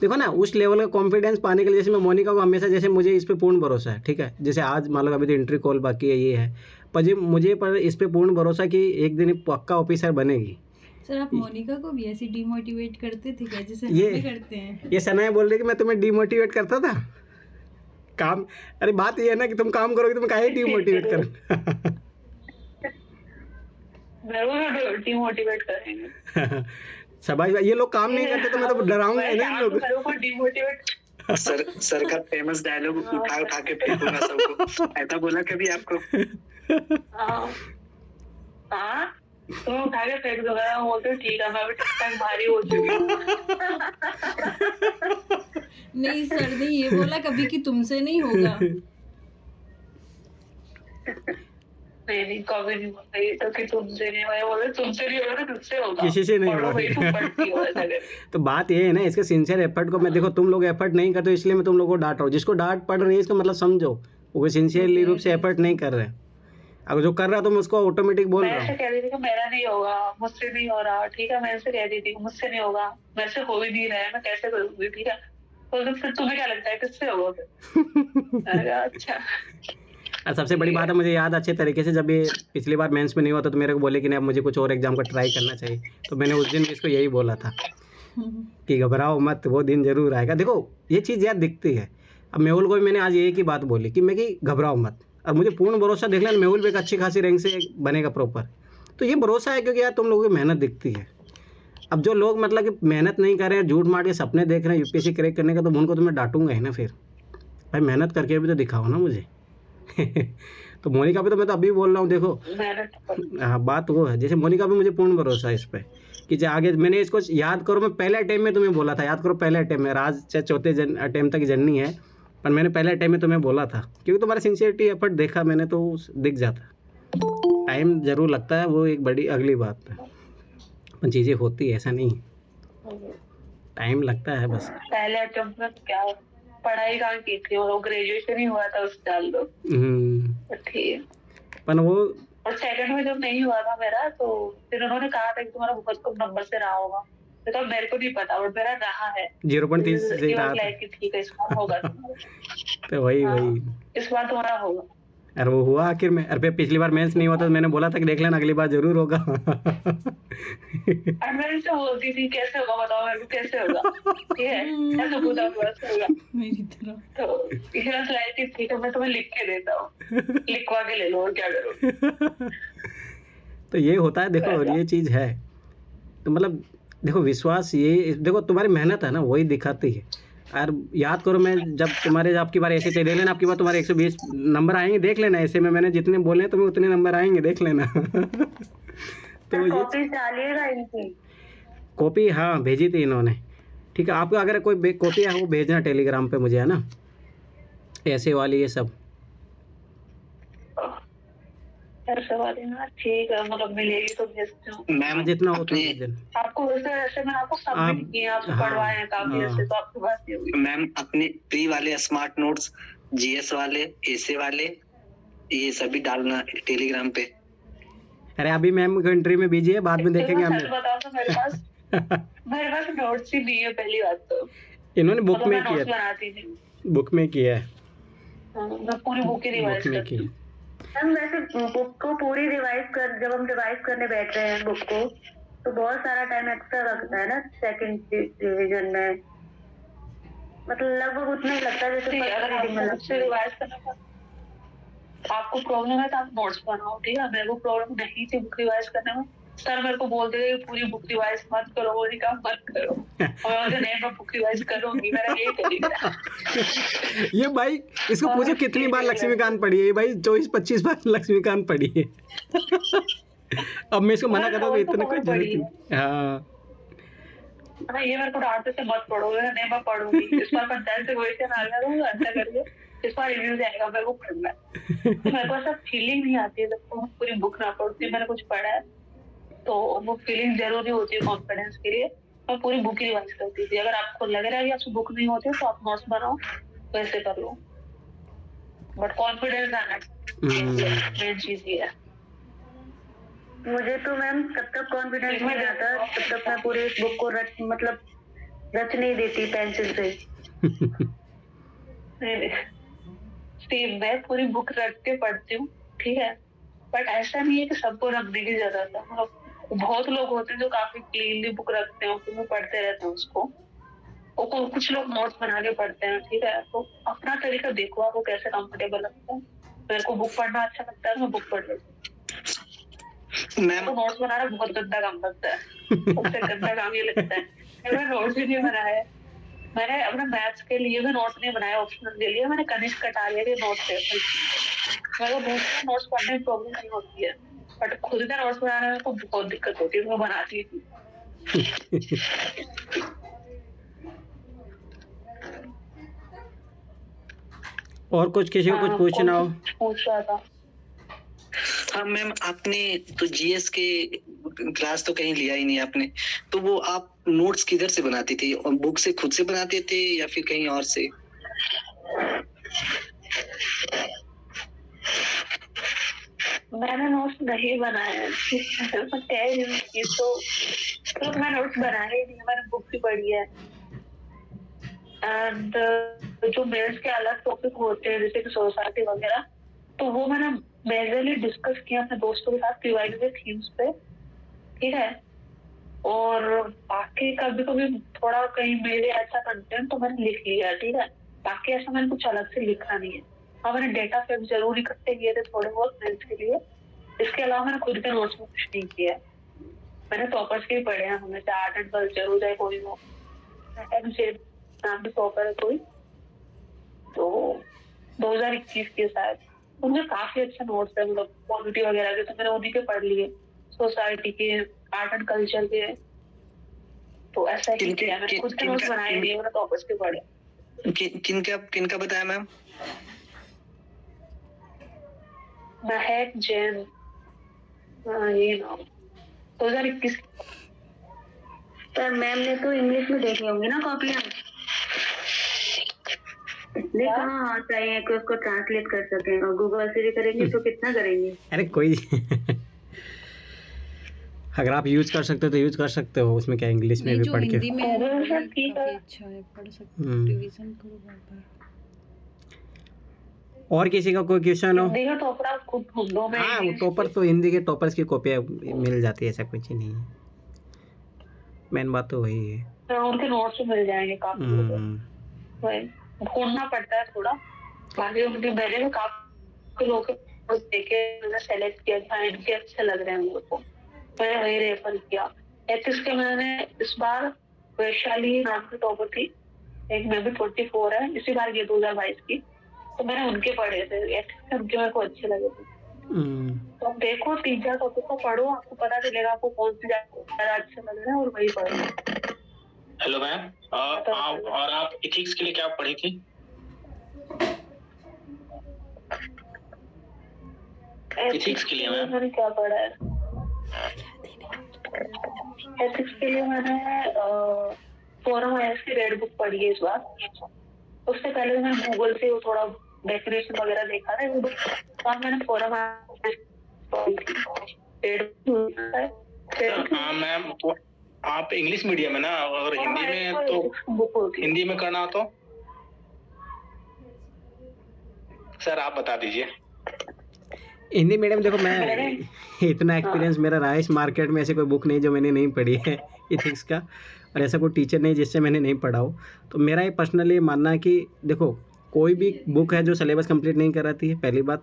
देखो ना, उस लेवल का कॉन्फिडेंस पाने के लिए, जैसे मैं मोनिका को हमेशा, जैसे मुझे इस पे पूर्ण भरोसा है, ठीक है, जैसे आज मान लो अभी तो एंट्री कॉल बाकी है, ये है, पर जी मुझे पर इस पे पूर्ण भरोसा कि एक दिन पक्का ऑफिसर बनेगी। सर आप मोनिका को भी ऐसे डिमोटिवेट करते थे क्या, जैसे ये- हमें करते हैं? ये सनाया बोल रही कि मैं तुम्हें डिमोटिवेट करता था काम। अरे बात ये है ना कि तुम काम करोगे तो मैं काहे डिमोटिवेट करूँ जरूर डिमोटिवेट करेंगे। शाबाश भाई, ये लोग काम नहीं करते तो मैं तो डराऊंगा ना इन लोग। मेरे को डिमोटिवेट सर का फेमस डायलॉग उठा के फेंकूंगा सबको, ऐसा बोला कभी आपको? हाँ तुम उठा के फेंक दोगे, मैं बोलते ठीक है, मैं भी ठीक ठाक भारी हो चुकी हूँ। नहीं सर ने ये बोला कभी कि तुमसे नहीं होगा। नहीं कभी नहीं बोलता ये तो कि तुमसे नहीं, मैं बोले तुमसे नहीं होगा तो तुझसे होगा, किसी से नहीं पढ़ो होगा। भाई, तुम पढ़ती हो ऐसा करके। तो बात ये है ना, इसके सिंसियर एफर्ट को मैं, देखो तुम लोग एफर्ट नहीं करते इसलिए मैं तुम लोगों को डांट रहा हूँ। जिसको डांट पड़ रही है इसका मतलब समझो वो सिंसियरली रूप से एफर्ट नहीं कर रहे हैं। अगर जो कर रहा है तो मैं उसको ऑटोमेटिक बोल मैं रहा ऐसे हूँ। कह रही थी कि मेरा नहीं होगा, मुझसे नहीं हो रहा, ठीक है, मैं ऐसे कह रही थी मुझसे नहीं होगा, मेरे से हो ही नहीं रहा है, मैं कैसे करूंगी, ठीक है, तो फिर तुम्हें क्या लगता है किससे होगा फिर? मैंने कहा, अच्छा। और सबसे बड़ी बात है, मुझे याद अच्छे तरीके से, जब ये पिछली बार मेंस में नहीं हुआ था तो मेरे को बोले कि नहीं अब मुझे कुछ और एग्जाम का ट्राई करना चाहिए, तो मैंने उस दिन भी इसको यही बोला था कि घबराओ मत, वो दिन जरूर आएगा। देखो ये चीज़ यार दिखती है। अब मेहुल को भी मैंने आज एक ही बात बोली कि मैं कि घबराओ मत, और मुझे पूर्ण भरोसा, देख लेना मेहुल भी एक अच्छी खासी रैंक से बनेगा प्रॉपर। तो ये भरोसा है क्योंकि यार तुम लोगों की मेहनत दिखती है। अब जो लोग मतलब कि मेहनत नहीं कर रहे हैं, झूठ मार के सपने देख रहे हैं यूपीएससी क्रैक करने का, तो उनको तो मैं डांटूंगा ही ना फिर। भाई मेहनत करके भी तो दिखाओ ना मुझे तो मोनिका पे तो मैं तो अभी बोल रहा हूँ, देखो हाँ बात वो है, जैसे मोनिका पे मुझे पूर्ण भरोसा है इस पे कि आगे मैंने इसको याद करो, मैं पहले अटेम्प्ट में तुम्हें बोला था, याद करो पहले अटेम्प्ट में, आज चाहे चौथे अटेम्प्ट तक जर्नी है, पर मैंने पहले अटेम्प्ट में तुम्हें बोला था क्योंकि तुम्हारा सिंसियरिटी एफर्ट देखा मैंने तो दिख जाता। टाइम जरूर लगता है, वो एक बड़ी अगली बात है, पर चीज़ें होती है, ऐसा नहीं टाइम लगता है बस। पहले अटेम्प्ट में क्या पढ़ाई कहाँ की थी, और ग्रेजुएशन ही हुआ था उस साल तो ठीक, पर वो और सेकंड में जब नहीं हुआ था मेरा, तो फिर उन्होंने कहा था कि तुम्हारा बहुत कम नंबर से रहा होगा, तो मेरे को नहीं पता बट मेरा रहा है 0.30 से रहा था। ठीक है इस बार होगा तो वही इस बार तुम्हारा होगा। अरे वो हुआ आखिर में। अरे पिछली बार मेंस नहीं हुआ था तो मैंने बोला था कि देख लेना अगली बार जरूर होगा और मैं इनसे बोलती थी कैसे होगा बताओ मेरे को, कैसे होगा, ठीक है ऐसे पूछा कैसे होगा, मेरी तरह। तो इतना स्लाइड ठीक है मैं तुम्हें लिख के देता हूँ, लिखवा के ले लो और क्या करो। तो ये होता है देखो, और ये चीज़ है तो मतलब देखो विश्वास, ये देखो तुम्हारी मेहनत है ना वही दिखाती है। यार याद करो, मैं जब तुम्हारे आपकी बार ऐसे चाहिए, देख लेना आपकी बार तुम्हारे 120 नंबर आएंगे, देख लेना ऐसे में मैंने जितने बोले हैं तुम्हें उतने नंबर आएंगे, देख लेना तो ये कॉपी डालिएगा इनकी, कॉपी हाँ भेजी थी इन्होंने, ठीक है। आपको अगर कोई कॉपी है वो भेजना टेलीग्राम पे मुझे, है ना, ऐसे वाली ये सब ऐसे वाली ना, ठीक है मतलब मिलेगी तो भेजती हूँ मैम जितना हो अपने आपको। वैसे ऐसे मैंने आपको सबमिट किए हैं, आपको हाँ, पढ़वाए हैं काफी हाँ। ऐसे, तो आपकी बात नहीं होगी। मैम अपने प्री वाले स्मार्ट नोट्स, जीएस वाले, एसे वाले, ये सभी डालना टेलीग्राम पे। अरे अभी मैम कंट्री में बिजी है, बाद में देखेंगे हम। सच बताओ तो मेरे पास नोट्स ही नहीं है पहली बात तो, इन्होंने बुक मतलब में मैं किया नोट्स बनाती थी, बुक में किया है, मैं पूरी बुक ही रिवाइज बुक में करती किया। हूँ। हम वैसे बुक को पूरी जब हम रिवाइज करने बैठ रहे हैं बुक को, तो बहुत सारा टाइम एक्स्ट्रा लगता है ना सेकंड रिवीजन में, मतलब लगभग उतना ही लगता है जैसे अगर आपको रिवाइज करना, आपको प्रॉब्लम है तो आप नोट्स बनाओ, ठीक है। मेरे को प्रॉब्लम नहीं थी बुक रिवाइज करने में, सर मेरे को बोलते थे कि पूरी बुक रिवाइज मत करो, वो काम मत करो, और मैं बुक रिवाइज करूंगी, मेरा यही तरीका। ये भाई इसको पूछो कितनी बार लक्ष्मीकांत पढ़ी है, ये भाई 24-25 बार लक्ष्मीकांत पढ़ी है अब मैं इसको मना करता हूँ इतना कोई जरूरत नहीं। हाँ ये मेरे को डांटते थे मत पढ़ोगे, नहीं मैं पढ़ूंगी, इस बार पंचायत से क्वेश्चन आ गया ऐसा करके, इस बार रिव्यू जाएगा, मेरे को पढ़ना है। तो मेरे को ऐसा फीलिंग नहीं आती है जब मैं पूरी बुक ना पढ़ती, मैंने कुछ पढ़ा है तो वो फीलिंग जरूरी होती है कॉन्फिडेंस के लिए। मैं पूरी बुक रिवाइज करती थी। अगर आपको लग रहा है कि आपसे बुक नहीं होती तो आप नोट्स बनाओ, वैसे कर लो, बट कॉन्फिडेंस आना मेन चीज ये है। मुझे तो मैम तब तक कॉन्फिडेंस नहीं आता तब तक मैं पूरी बुक को रच नहीं देती पेंसिल से। सेम, मैं पूरी बुक रट के पढ़ती हूँ, ठीक है, बट ऐसा नहीं है कि सबको रखने की जरूरत है। मतलब बहुत लोग होते हैं जो काफी क्लीनली बुक रखते हैं, उसको पढ़ते रहते हैं उसको, और कुछ लोग नोट्स बना के पढ़ते हैं, ठीक है। तो अपना तरीका देखो आपको कैसे कंफर्टेबल लगता है। मेरे को बुक पढ़ना अच्छा लगता है, मैं बुक पढ़ लेती हूँ। मैम तो नोट्स बनाना बहुत गंदा काम लगता है, सबसे गंदा काम ये लगता है। मैंने नोट्स भी नहीं बनाया, मैंने अपने मैथ्स के लिए भी नोट्स नहीं बनाया, ऑप्शनल के लिए मैंने कनिष्क कटारिया के नोट्स थे। मेरे को दूसरे नोट्स पढ़ने में प्रॉब्लम नहीं होती है, बट खुद का नोट्स बनाने में तो बहुत दिक्कत होती है, मैं बनाती थी। और कुछ किसी को कुछ पूछना हो? पूछ रहा था। हाँ मैम, आपने तो जीएस के क्लास तो कहीं लिया ही नहीं आपने, तो वो आप नोट्स किधर से बनाती थी? और बुक से खुद से बनाते थे या फिर कहीं और से? मैंने नोट्स नहीं बनाया, मैं कह रही हूँ कि तो मैं नोट्स बनाया ही नहीं, मैंने बुक ही पढ़ी है। एंड जो मेल्स के अलग टॉपिक होते हैं जैसे कि सोसाइटी वगैरह, तो वो मैंने मेजरली डिस्कस किया अपने दोस्तों के साथ पीवाई के थीम्स पे, ठीक है। और बाकी कभी कभी थोड़ा कहीं मेरे अच्छा कंटेंट तो मैंने लिख लिया, ठीक है। बाकी ऐसा मैंने कुछ अलग से लिखा नहीं है। हाँ, मैंने डेटा फैक्ट जरूर इकट्ठे किए थे थोड़े बहुत मेल्स के लिए, इसके अलावा मैंने खुद के नोट्स में कुछ नहीं किया। मैंने टॉपर्स के भी पढ़े हैं, हमें आर्ट एंड कल्चर हो जाए कोई हो, नाम भी टॉपर है कोई, तो 2021 के शायद, उनके काफी अच्छे नोट्स है, मतलब पॉलिटी वगैरह के, तो मैंने उन्हीं के पढ़ लिए, सोसाइटी के, आर्ट एंड कल्चर के। तो ऐसा ही किया, मैंने खुद के नोट्स बनाए नहीं, मैंने टॉपर्स के पढ़े। किनका बताया मैम? महक जैन, ये नाम 2021। पर मैम ने तो इंग्लिश में देखी होंगी ना कॉपियां, इसलिए कहाँ चाहिए कि उसको ट्रांसलेट कर सकें, और गूगल से भी करेंगे तो कितना करेंगे। अरे कोई अगर आप यूज कर सकते हो तो यूज कर सकते हो, उसमें क्या इंग्लिश में भी पढ़ के। हिंदी में अच्छा है, पढ़ सकते हो, रिवीजन करो बार-बार। और किसी का कोई क्वेश्चन हो? हिंदी का टॉपर आप खुद ढूंढो। हाँ, वो टॉपर तो हिंदी के टॉपर्स की कॉपियाँ मिल जाती है, ऐसा कुछ ही नहीं है। मेन बात तो वही है, उनके नोट्स मिल जाएंगे काफी, वही ढूंढना पड़ता है थोड़ा। बाकी उनके मेरे में काफी लोग देखे, मैंने सेलेक्ट किया था, इनके अच्छे लग रहे हैं मेरे को, मैंने वही रेफर किया। एथिक्स के मैंने इस बार वैशाली नाम की टॉपर थी, एक में भी 24 है, इसी बार की 2022 की, तो मैंने उनके पढ़े थे एथिक्स, उनके मेरे को अच्छे लगे थे। तो आप देखो 3-4 टॉपिक को पढ़ो, आपको पता चलेगा आपको कौन से ज्यादा अच्छे लग रहे हैं, और वही पढ़ो। हेलो मैम, और आप एथिक्स के लिए क्या पढ़ी थी? एथिक्स के लिए मैंने क्या पढ़ा है? एथिक्स के लिए मैंने फोरम आईएस की रेड बुक पढ़ी है इस बार। उससे पहले मैंने गूगल से थोड़ा डेफिनेशन वगैरह देखा था, तो मैंने फोरम मैम, आप इंग्लिश मीडियम है ना, और हिंदी में तो हिंदी में करना तो सर आप बता दीजिए। हिंदी मीडियम देखो, मैं इतना एक्सपीरियंस मेरा रहा है इस मार्केट में, ऐसे कोई बुक नहीं जो मैंने नहीं पढ़ी है इथिक्स का, और ऐसा कोई टीचर नहीं जिससे मैंने नहीं पढ़ा हो। तो मेरा ये पर्सनली मानना है कि देखो, कोई भी बुक है जो सिलेबस कंप्लीट नहीं कराती है, पहली बात,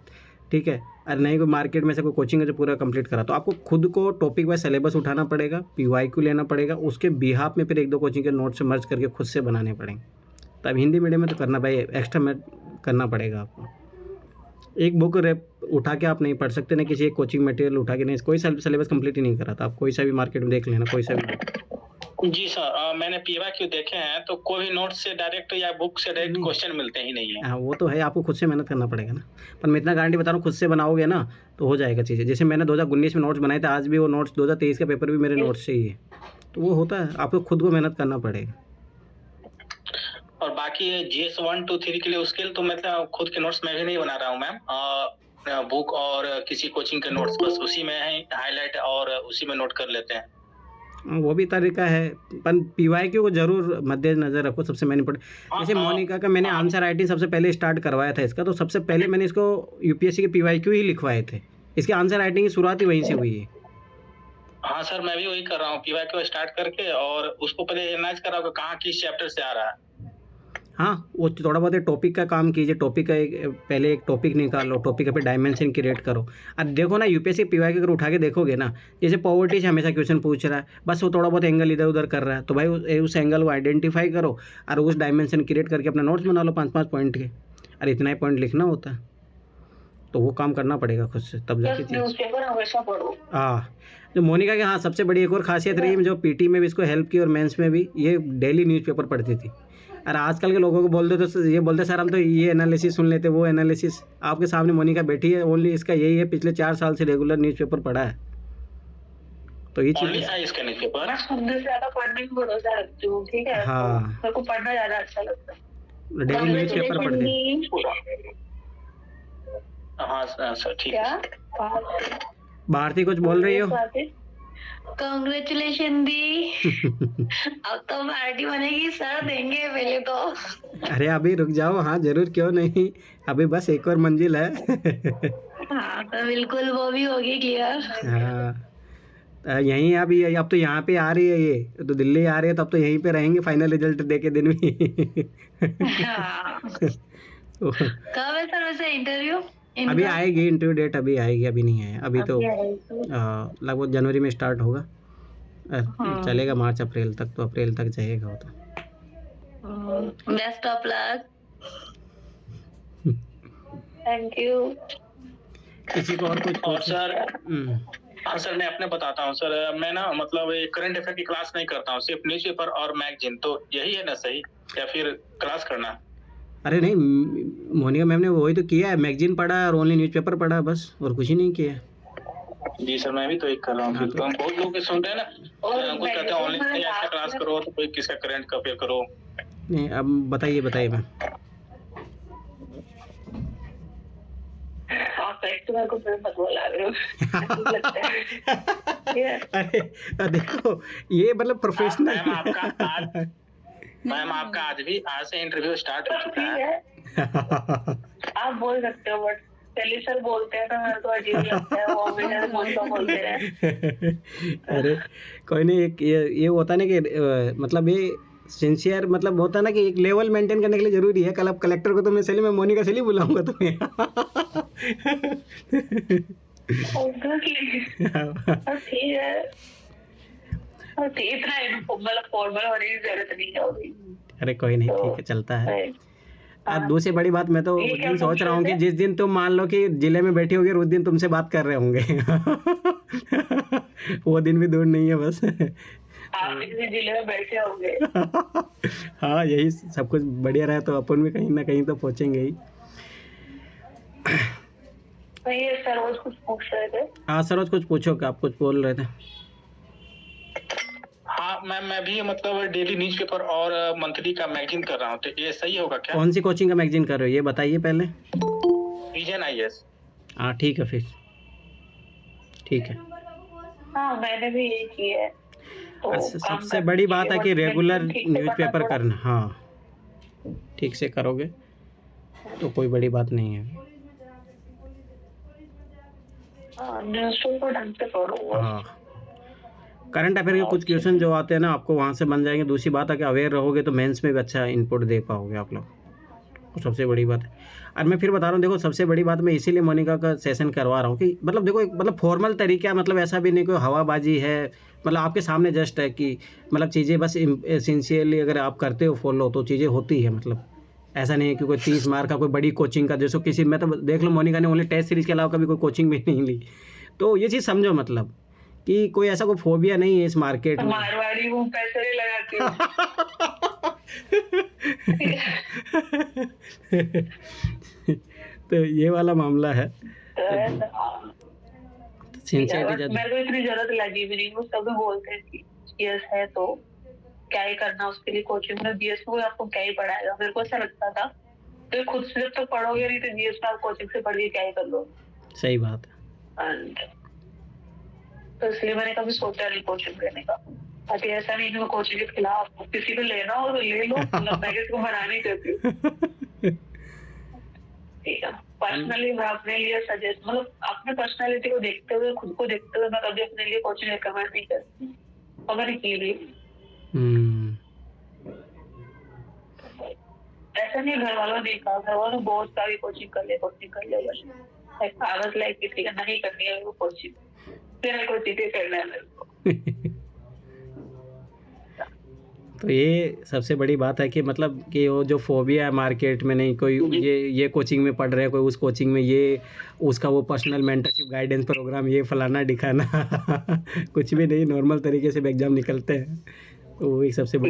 ठीक है, और नहीं कोई मार्केट में से कोई कोचिंग है जो पूरा कंप्लीट करा, तो आपको खुद को टॉपिक वाइज सिलेबस उठाना पड़ेगा, PYQ लेना पड़ेगा, उसके बिहाफ में फिर 1-2 कोचिंग के नोट से मर्ज करके खुद से बनाने पड़ेंगे। तब हिंदी मीडियम में तो करना भाई एक्स्ट्रा में करना पड़ेगा आपको। एक बुक उठा के आप नहीं पढ़ सकते ना, किसी एक कोचिंग मटेरियल उठा के नहीं, कोई सिलेबस कंप्लीट ही नहीं करा था। आप कोई सा भी मार्केट में देख लेना, कोई सा भी जी सर, मैंने PYQ देखे हैं तो कोई भी नोट से डायरेक्ट या बुक से डायरेक्ट नहीं। क्वेश्चन मिलते ही नहीं है। हाँ वो तो है, आपको खुद से मेहनत करना पड़ेगा ना, पर मैं इतना गारंटी बता रहा हूँ खुद से बनाओगे ना तो हो जाएगा चीज़ें। जैसे मैंने 2019 में नोट्स बनाए थे, आज भी वो नोट्स 2023 का पेपर भी मेरे नोट्स से ही है, तो वो होता है, आपको खुद को मेहनत करना पड़ेगा। और बाकी GS 1, 2, 3 के लिए उसके लिए तो मतलब खुद के नोट्स मैं भी नहीं बना रहा हूँ मैम, बुक और किसी कोचिंग के नोट्स बस उसी में हाईलाइट और उसी में नोट कर लेते हैं। वो भी तरीका है, पर PYQ को जरूर मद्देनजर रखो, सबसे मैंने जैसे मोनिका का मैंने आंसर राइटिंग सबसे पहले स्टार्ट करवाया था इसका, तो सबसे पहले मैंने इसको UPSC के PYQ ही लिखवाए थे, इसके आंसर राइटिंग की शुरुआत ही वहीं से हुई है। हाँ सर, मैं भी वही कर रहा हूँ, PYQ स्टार्ट करके और उसको पहले एनालाइज कर रहा हूँ कहाँ किस चैप्टर से आ रहा है। हाँ वो थोड़ा बहुत टॉपिक का काम कीजिए, टॉपिक का पहले एक टॉपिक निकालो, टॉपिक पे डायमेंशन क्रिएट करो। अब देखो ना UPSC PYQ अगर उठा के देखोगे ना, जैसे पॉवर्टी से हमेशा क्वेश्चन पूछ रहा है, बस वो थोड़ा बहुत एंगल इधर उधर कर रहा है, तो भाई उस एंगल को आइडेंटिफाई करो और उस डायमेंशन क्रिएट करके अपना नोट्स बना लो 5-5 पॉइंट के। अरे इतना ही पॉइंट लिखना होता है, तो वो काम करना पड़ेगा खुद से, तब जाके न्यूज़पेपर हमेशा पढ़ो। हाँ जो मोनिका की हाँ सबसे बड़ी एक और खासियत रही है, जो PT में भी इसको हेल्प की और मेंस में भी, ये डेली न्यूज़पेपर पढ़ती थी। और आजकल के लोगों को बोल दो तो ये बोलते सर हम तो ये एनालिसिस सुन लेते, वो एनालिसिस। आपके सामने मोनिका बैठी है, ओनली इसका यही है पिछले 4 साल से रेगुलर न्यूज़पेपर पढ़ा है, तो ये चीज़ इसका न्यूज़पेपर मैं सुनने से ज़्यादा पढ़ने में भरोसा रखती हूँ, ठीक है? हाँ। तो मेरे को पढ़ना ज़्यादा अच्छा लगता है। डेली न्यूज़पेपर पढ़ती। हाँ सर ठीक क्या? है। भारती कुछ बोल रही हो? कांग्रेचुलेशन दी। अब तो पार्टी बनेगी, सर देंगे पहले तो। अरे अभी रुक जाओ, हाँ जरूर, क्यों नहीं, अभी बस एक और मंजिल है। हाँ तो बिल्कुल वो भी होगी क्लियर। हाँ यहीं अभी अब तो यहाँ पे आ रही है, ये तो दिल्ली आ रही है, तब तो यहीं पे रहेंगे फाइनल रिजल्ट दे के दिन भी। हाँ। कब है सर वैसे इंटरव्यू? अभी आएगी इंटरव्यू डेट, अभी आएगी, अभी नहीं है, अभी तो लगभग जनवरी में स्टार्ट होगा, चलेगा मार्च अप्रैल तक, तो अप्रैल तक जाएगा वो तो। Best of luck. Thank you. किसी को और कुछ? और सर हाँ सर, मैं अपने बताता हूँ सर, मैं ना मतलब करंट अफेयर की क्लास नहीं करता हूँ, सिर्फ न्यूज़पेपर और मैगजीन, तो यही है ना सही, या फिर क्लास करना? अरे नहीं, मोनिका मैम ने वही तो किया है, मैगजीन पढ़ा और ओनली न्यूज़पेपर पढ़ा बस, और कुछ ही नहीं किया। जी सर, मैं भी तो एक कर रहा हूँ। हाँ, तो हम बहुत लोग सुन रहे हैं ना, कुछ कहते हैं ऑनलाइन ऐसा क्लास करो, तो कोई किसका करंट अफेयर करो। नहीं अब बताइए मैम। अरे देखो ये मतलब प्रोफेशनल। मैम आपका आज से इंटरव्यू स्टार्ट हो चुका है। आप बोल सकते हो, बट पहले सर बोलते हैं तो मेरे को अजीब लगता है, वो हमेशा बोलता बोलते रहे। अरे कोई नहीं, एक ये होता है ना कि मतलब ये सिंसियर मतलब होता है ना कि एक लेवल मेंटेन करने के लिए जरूरी है। कल अब कलेक्टर को तो मैं मोनिका से ही बुलाऊंगा तुम्हें। ठीक है, इतना मतलब फॉर्मल होने की जरूरत नहीं है। अरे कोई नहीं, ठीक है, चलता है। अब दूसरी बड़ी बात, मैं तो उस दिन सोच रहा हूँ कि जिस दिन तुम मान लो कि जिले में बैठी होगी, उस दिन तुमसे बात कर रहे होंगे। वो दिन भी दूर नहीं है बस। आप किसी जिले में बैठे होंगे। हाँ यही सब कुछ बढ़िया रहा तो अपन भी कहीं ना कहीं तो पहुँचेंगे ही। सरोज कुछ पूछ रहे थे। हाँ सरोज कुछ पूछो, क्या आप कुछ बोल रहे थे? हाँ मैम, मैं भी मतलब डेली न्यूज़पेपर और मंथली का मैगजीन कर रहा हूँ, तो ये सही होगा क्या? कौन सी कोचिंग का मैगजीन कर रहे हो ये बताइए पहले। Vision IAS। हाँ ठीक है, फिर ठीक है। हाँ मैंने भी यही किया है। तो सबसे बड़ी बात है कि रेगुलर न्यूज़पेपर करना। हाँ ठीक से करोगे तो कोई बड़ी बात नहीं है। न्यूज़पेपर ढंग से पढ़ो। हाँ करंट अफेयर के कुछ क्वेश्चन जो आते हैं ना, आपको वहाँ से बन जाएंगे। दूसरी बात है कि अवेयर रहोगे तो मेंस में भी अच्छा इनपुट दे पाओगे आप लोग, वो सबसे बड़ी बात है। और मैं फिर बता रहा हूँ, देखो सबसे बड़ी बात मैं इसीलिए मोनिका का सेशन करवा रहा हूँ कि मतलब देखो एक मतलब फॉर्मल तरीका, मतलब ऐसा भी नहीं कोई हवाबाजी है, मतलब आपके सामने जस्ट है कि मतलब चीज़ें बस सिंसियरली अगर आप करते हो फॉलो तो चीज़ें होती है। मतलब ऐसा नहीं है कि कोई 30 मार्क का कोई बड़ी कोचिंग का, जैसे किसी में तो देख लो मोनिका ने ओनली टेस्ट सीरीज के अलावा कभी कोई कोचिंग भी नहीं ली। तो ये चीज़ समझो मतलब कि कोई ऐसा कोई फोबिया नहीं है इस मार्केट में। मारवाड़ी हूँ, पैसे नहीं लगाती हूँ। तो ये वाला मामला है। सिंसियरिटी बट मेरे को इतनी जरूरत लगी भी नहीं। वो सब बोलते हैं कि जीएस है तो क्या ही करना उसके लिए कोचिंग में, जीएस में आपको क्या ही पढ़ाएगा। मेरे को ऐसा लगता था तो खुद से जब तक पढ़ोगे नहीं तो जीएस में आप कोचिंग से पढ़ के क्या ही कर लो। सही बात है। And तो इसलिए मैंने कभी सोचा नहीं कोचिंग लेने का। बाकी ऐसा नहीं कि मैं कोचिंग के खिलाफ हूँ, किसी को लेना हो तो ले लो, मतलब मैं किसी को मना नहीं करती हूँ। ठीक है, पर्सनली मैं अपने लिए सजेस्ट, मतलब अपने पर्सनालिटी को देखते हुए, खुद को देखते हुए मैं कभी अपने लिए कोचिंग रिकमेंड नहीं करती और मैंने की भी। ऐसा नहीं घर वालों ने कहा, घर वालों बहुत सारी कोचिंग कर ले बस कागज लाइक ठीक है, नहीं करनी है वो कोचिंग, तेरा कोचिंग करना है मेरे को। तो ये सबसे बड़ी बात है कि मतलब कि वो जो फोबिया है मार्केट में, नहीं कोई ये कोचिंग में पढ़ रहे हैं, कोई उस कोचिंग में, ये उसका वो पर्सनल मेंटरशिप गाइडेंस प्रोग्राम, ये फलाना दिखाना कुछ भी नहीं, नॉर्मल तरीके से एग्जाम निकलते हैं। तो वही सबसे बड़ी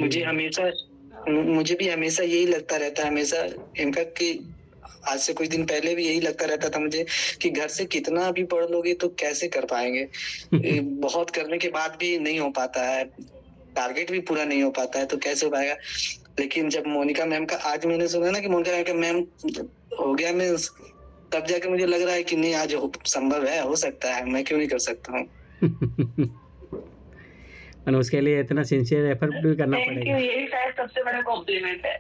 मुझे भी हमेशा यही लगता रहता है, हमेशा इनफैक्ट कि आज से कुछ दिन पहले भी यही लगता रहता था मुझे कि घर से कितना भी पढ़ लोगे तो कैसे कर पाएंगे। बहुत करने के बाद भी नहीं हो पाता है, टारगेट भी पूरा नहीं हो पाता है, तो कैसे हो पाएगा। लेकिन जब मोनिका मैम का आज मैंने सुना ना कि मोनिका मैम हो गया मींस, तब जाके मुझे लग रहा है कि नहीं आज संभव है, हो सकता है, मैं क्यों नहीं कर सकता हूँ। उसके लिए इतना सिंसियर एफर्ट भी करना पड़ेगा। यही शायद सबसे बड़ा कॉम्प्लीमेंट है।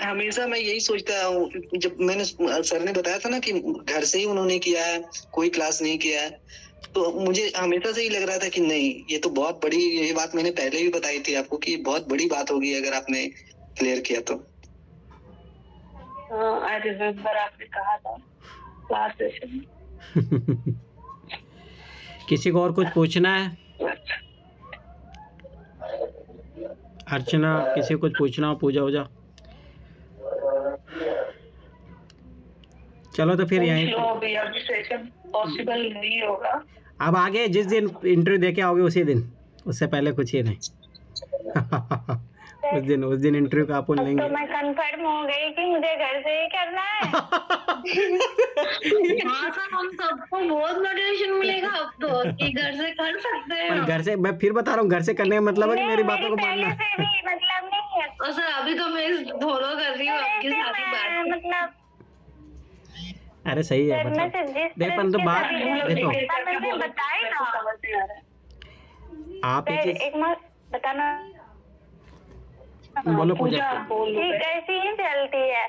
हमेशा मैं यही सोचता हूँ, जब मैंने सर ने बताया था ना कि घर से ही उन्होंने किया है, कोई क्लास नहीं किया है, तो मुझे हमेशा से ही लग रहा था कि नहीं ये तो बहुत बड़ी, ये बात मैंने पहले भी बताई थी आपको कि बहुत बड़ी बात होगी अगर आपने क्लियर किया तो। आई रिमेम्बर आपने कहा था क्लास सेशन में। किसी को और कुछ पूछना है? अर्चना, किसी को कुछ पूछना हो? पूजा हो जा। चलो तो फिर यहीं सेशन पॉसिबल नहीं होगा। अब आगे जिस दिन इंटरव्यू देके आओगे उसी दिन, उससे पहले कुछ ही नहीं। उस दिन इंटरव्यू का अपन लेंगे। तो मैं कंफर्म हो गई कि मुझे घर से ही करना है। हाँ सर, हम सबको बहुत मोटिवेशन मिलेगा अब तो कि घर से कर सकते हैं। घर से, मैं फिर बता रहा हूँ, घर से करने का मतलब है कि मेरी बातों को मानना। मतलब नहीं है। और सर अभी तो मैं फॉलो कर रही हूँ आपके साथ ही बात, मतलब अरे सही है, मतलब देख पर तो बात देखो, बताए ना आप एक बार बताना। बोलो पूजा। ठीक, ऐसी ही चलती है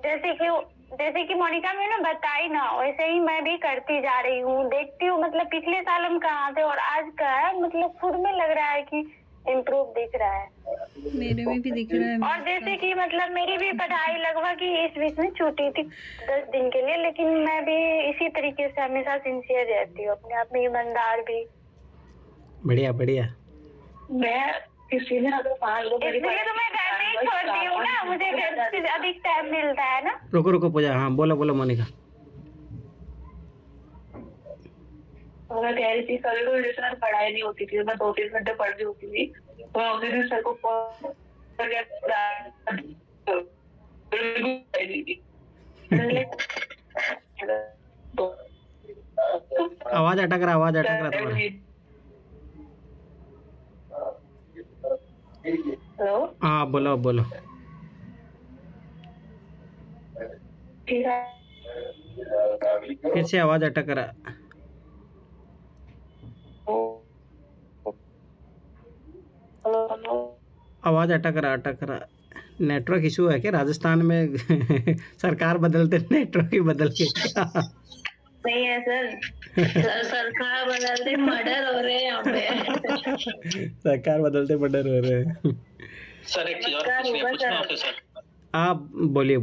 जैसे कि मोनिका ने बताई ना, वैसे ही मैं भी करती जा रही हूँ। देखती हूँ मतलब पिछले साल हम कहाँ थे और आज का है, मतलब खुद में लग रहा है कि इम्प्रूव दिख रहा है। मेरे में भी दिख रहा है। और जैसे कि मतलब मेरी भी पढ़ाई लगभग ही इस बीच में छूटी थी 10 दिन के लिए, लेकिन मैं भी इसी तरीके से हमेशा सिंसियर रहती हूँ, अपने आप में ईमानदार भी। बढ़िया बढ़िया। मैं किसी ने अगर मान लो इसलिए तो मैं घर में ही छोड़ती हूँ ना, मुझे घर से अधिक टाइम मिलता है ना। रुको पूजा, हाँ बोलो मोनिका। मैं कह रही थी कभी कोई रिजल्ट पढ़ाई नहीं होती थी, मैं 2-3 घंटे पढ़ रही होती थी, तो मैं उसी दिन सर को आवाज अटक रहा तुम्हारा। हेलो, हाँ बोलो। ठीक है, फिर से आवाज अटक रहा। आवाज अटक रहा। नेटवर्क इशू है क्या राजस्थान में? सरकार बदलते नेटवर्क ही बदल के। नहीं है सर, सरकार बदलते मर्डर हो रहे हैं यहाँ पे। सरकार बदलते मर्डर हो रहे हैं। सर एक चीज और पूछना आपसे सर। आप बोलिए।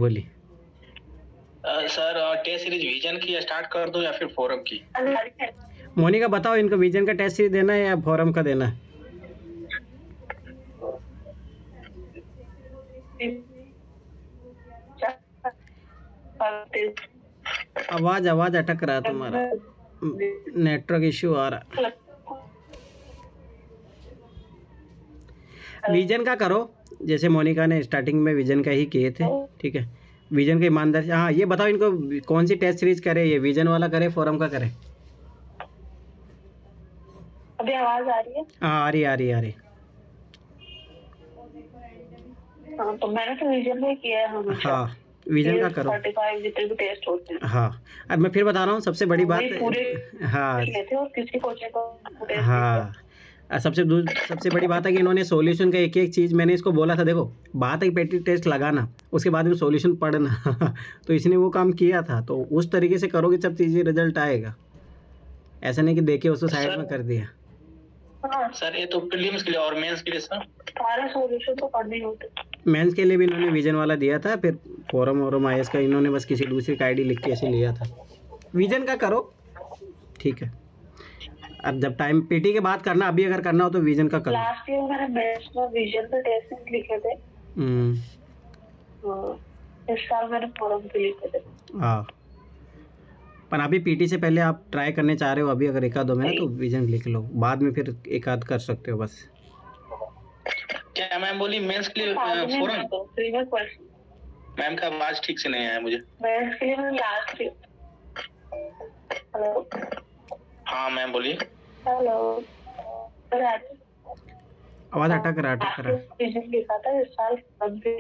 सर टेस्ट सीरीज विजन की स्टार्ट कर दूं या फिर फोरम की? मोनिका बताओ, इनको विजन का टेस्ट सीरीज देना है या फोरम का देना है? आवाज अटक रहा तुम्हारा। नेटवर्क इश्यू आ रहा है। विजन का करो, जैसे मोनिका ने स्टार्टिंग में विजन का ही किए थे, ठीक है। विजन के ईमानदारी, हाँ ये बताओ इनको कौन सी टेस्ट सीरीज करे, ये विजन वाला करे फोरम का करे? अभी आवाज आ रही है? हाँ आ रही हाँ, तो मैंने तो विजन में किया है हमेशा। हाँ विजन का करो। 35 जितने भी टेस्ट होते हैं। हाँ अब मैं फिर बता रहा हूँ, सबसे बड़ी बात हाँ और किसी कोचिंग को हाँ सबसे बड़ी बात है कि इन्होंने सॉल्यूशन का एक एक चीज़, मैंने इसको बोला था देखो बात है पेटी टेस्ट लगाना, उसके बाद में सॉल्यूशन पढ़ना तो इसने वो काम किया था, तो उस तरीके से करोगे सब चीज़ें रिजल्ट आएगा, ऐसा नहीं कि देखे उसको साइड में कर दिया। सर ये तो प्रीलिम्स के लिए और मेंस के लिए सर सारा सॉल्यूशन तो पढ़ने होते। मेंस के लिए भी इन्होंने विजन वाला दिया था, फिर फोरम और आईएएस का इन्होंने बस किसी दूसरे का आईडी लिख के ऐसे लिया था। विजन का करो, ठीक है। अब जब टाइम पीटी के बाद करना, अभी अगर करना हो तो विजन का करो। लास्ट ईयर मैंने मेंस में विजन के टेस्ट लिखे थे। इस साल मैंने फोरम के लिखे थे। हाँ पर अभी पीटी से पहले आप ट्राई करने चाह रहे हो, अभी अगर एक आध दो में तो विजन लिख लो, बाद में फिर एक आध कर सकते हो बस। क्या मैम बोली मेंस के लिए फोरम? मैम का आवाज ठीक से नहीं आया मुझे। मेंस के लिए मैंने लास्ट ईयर। हेलो हाँ मैम बोलिए। हेलो आवाज अटक रहा। विजन लिखा था इस साल फोरम पे।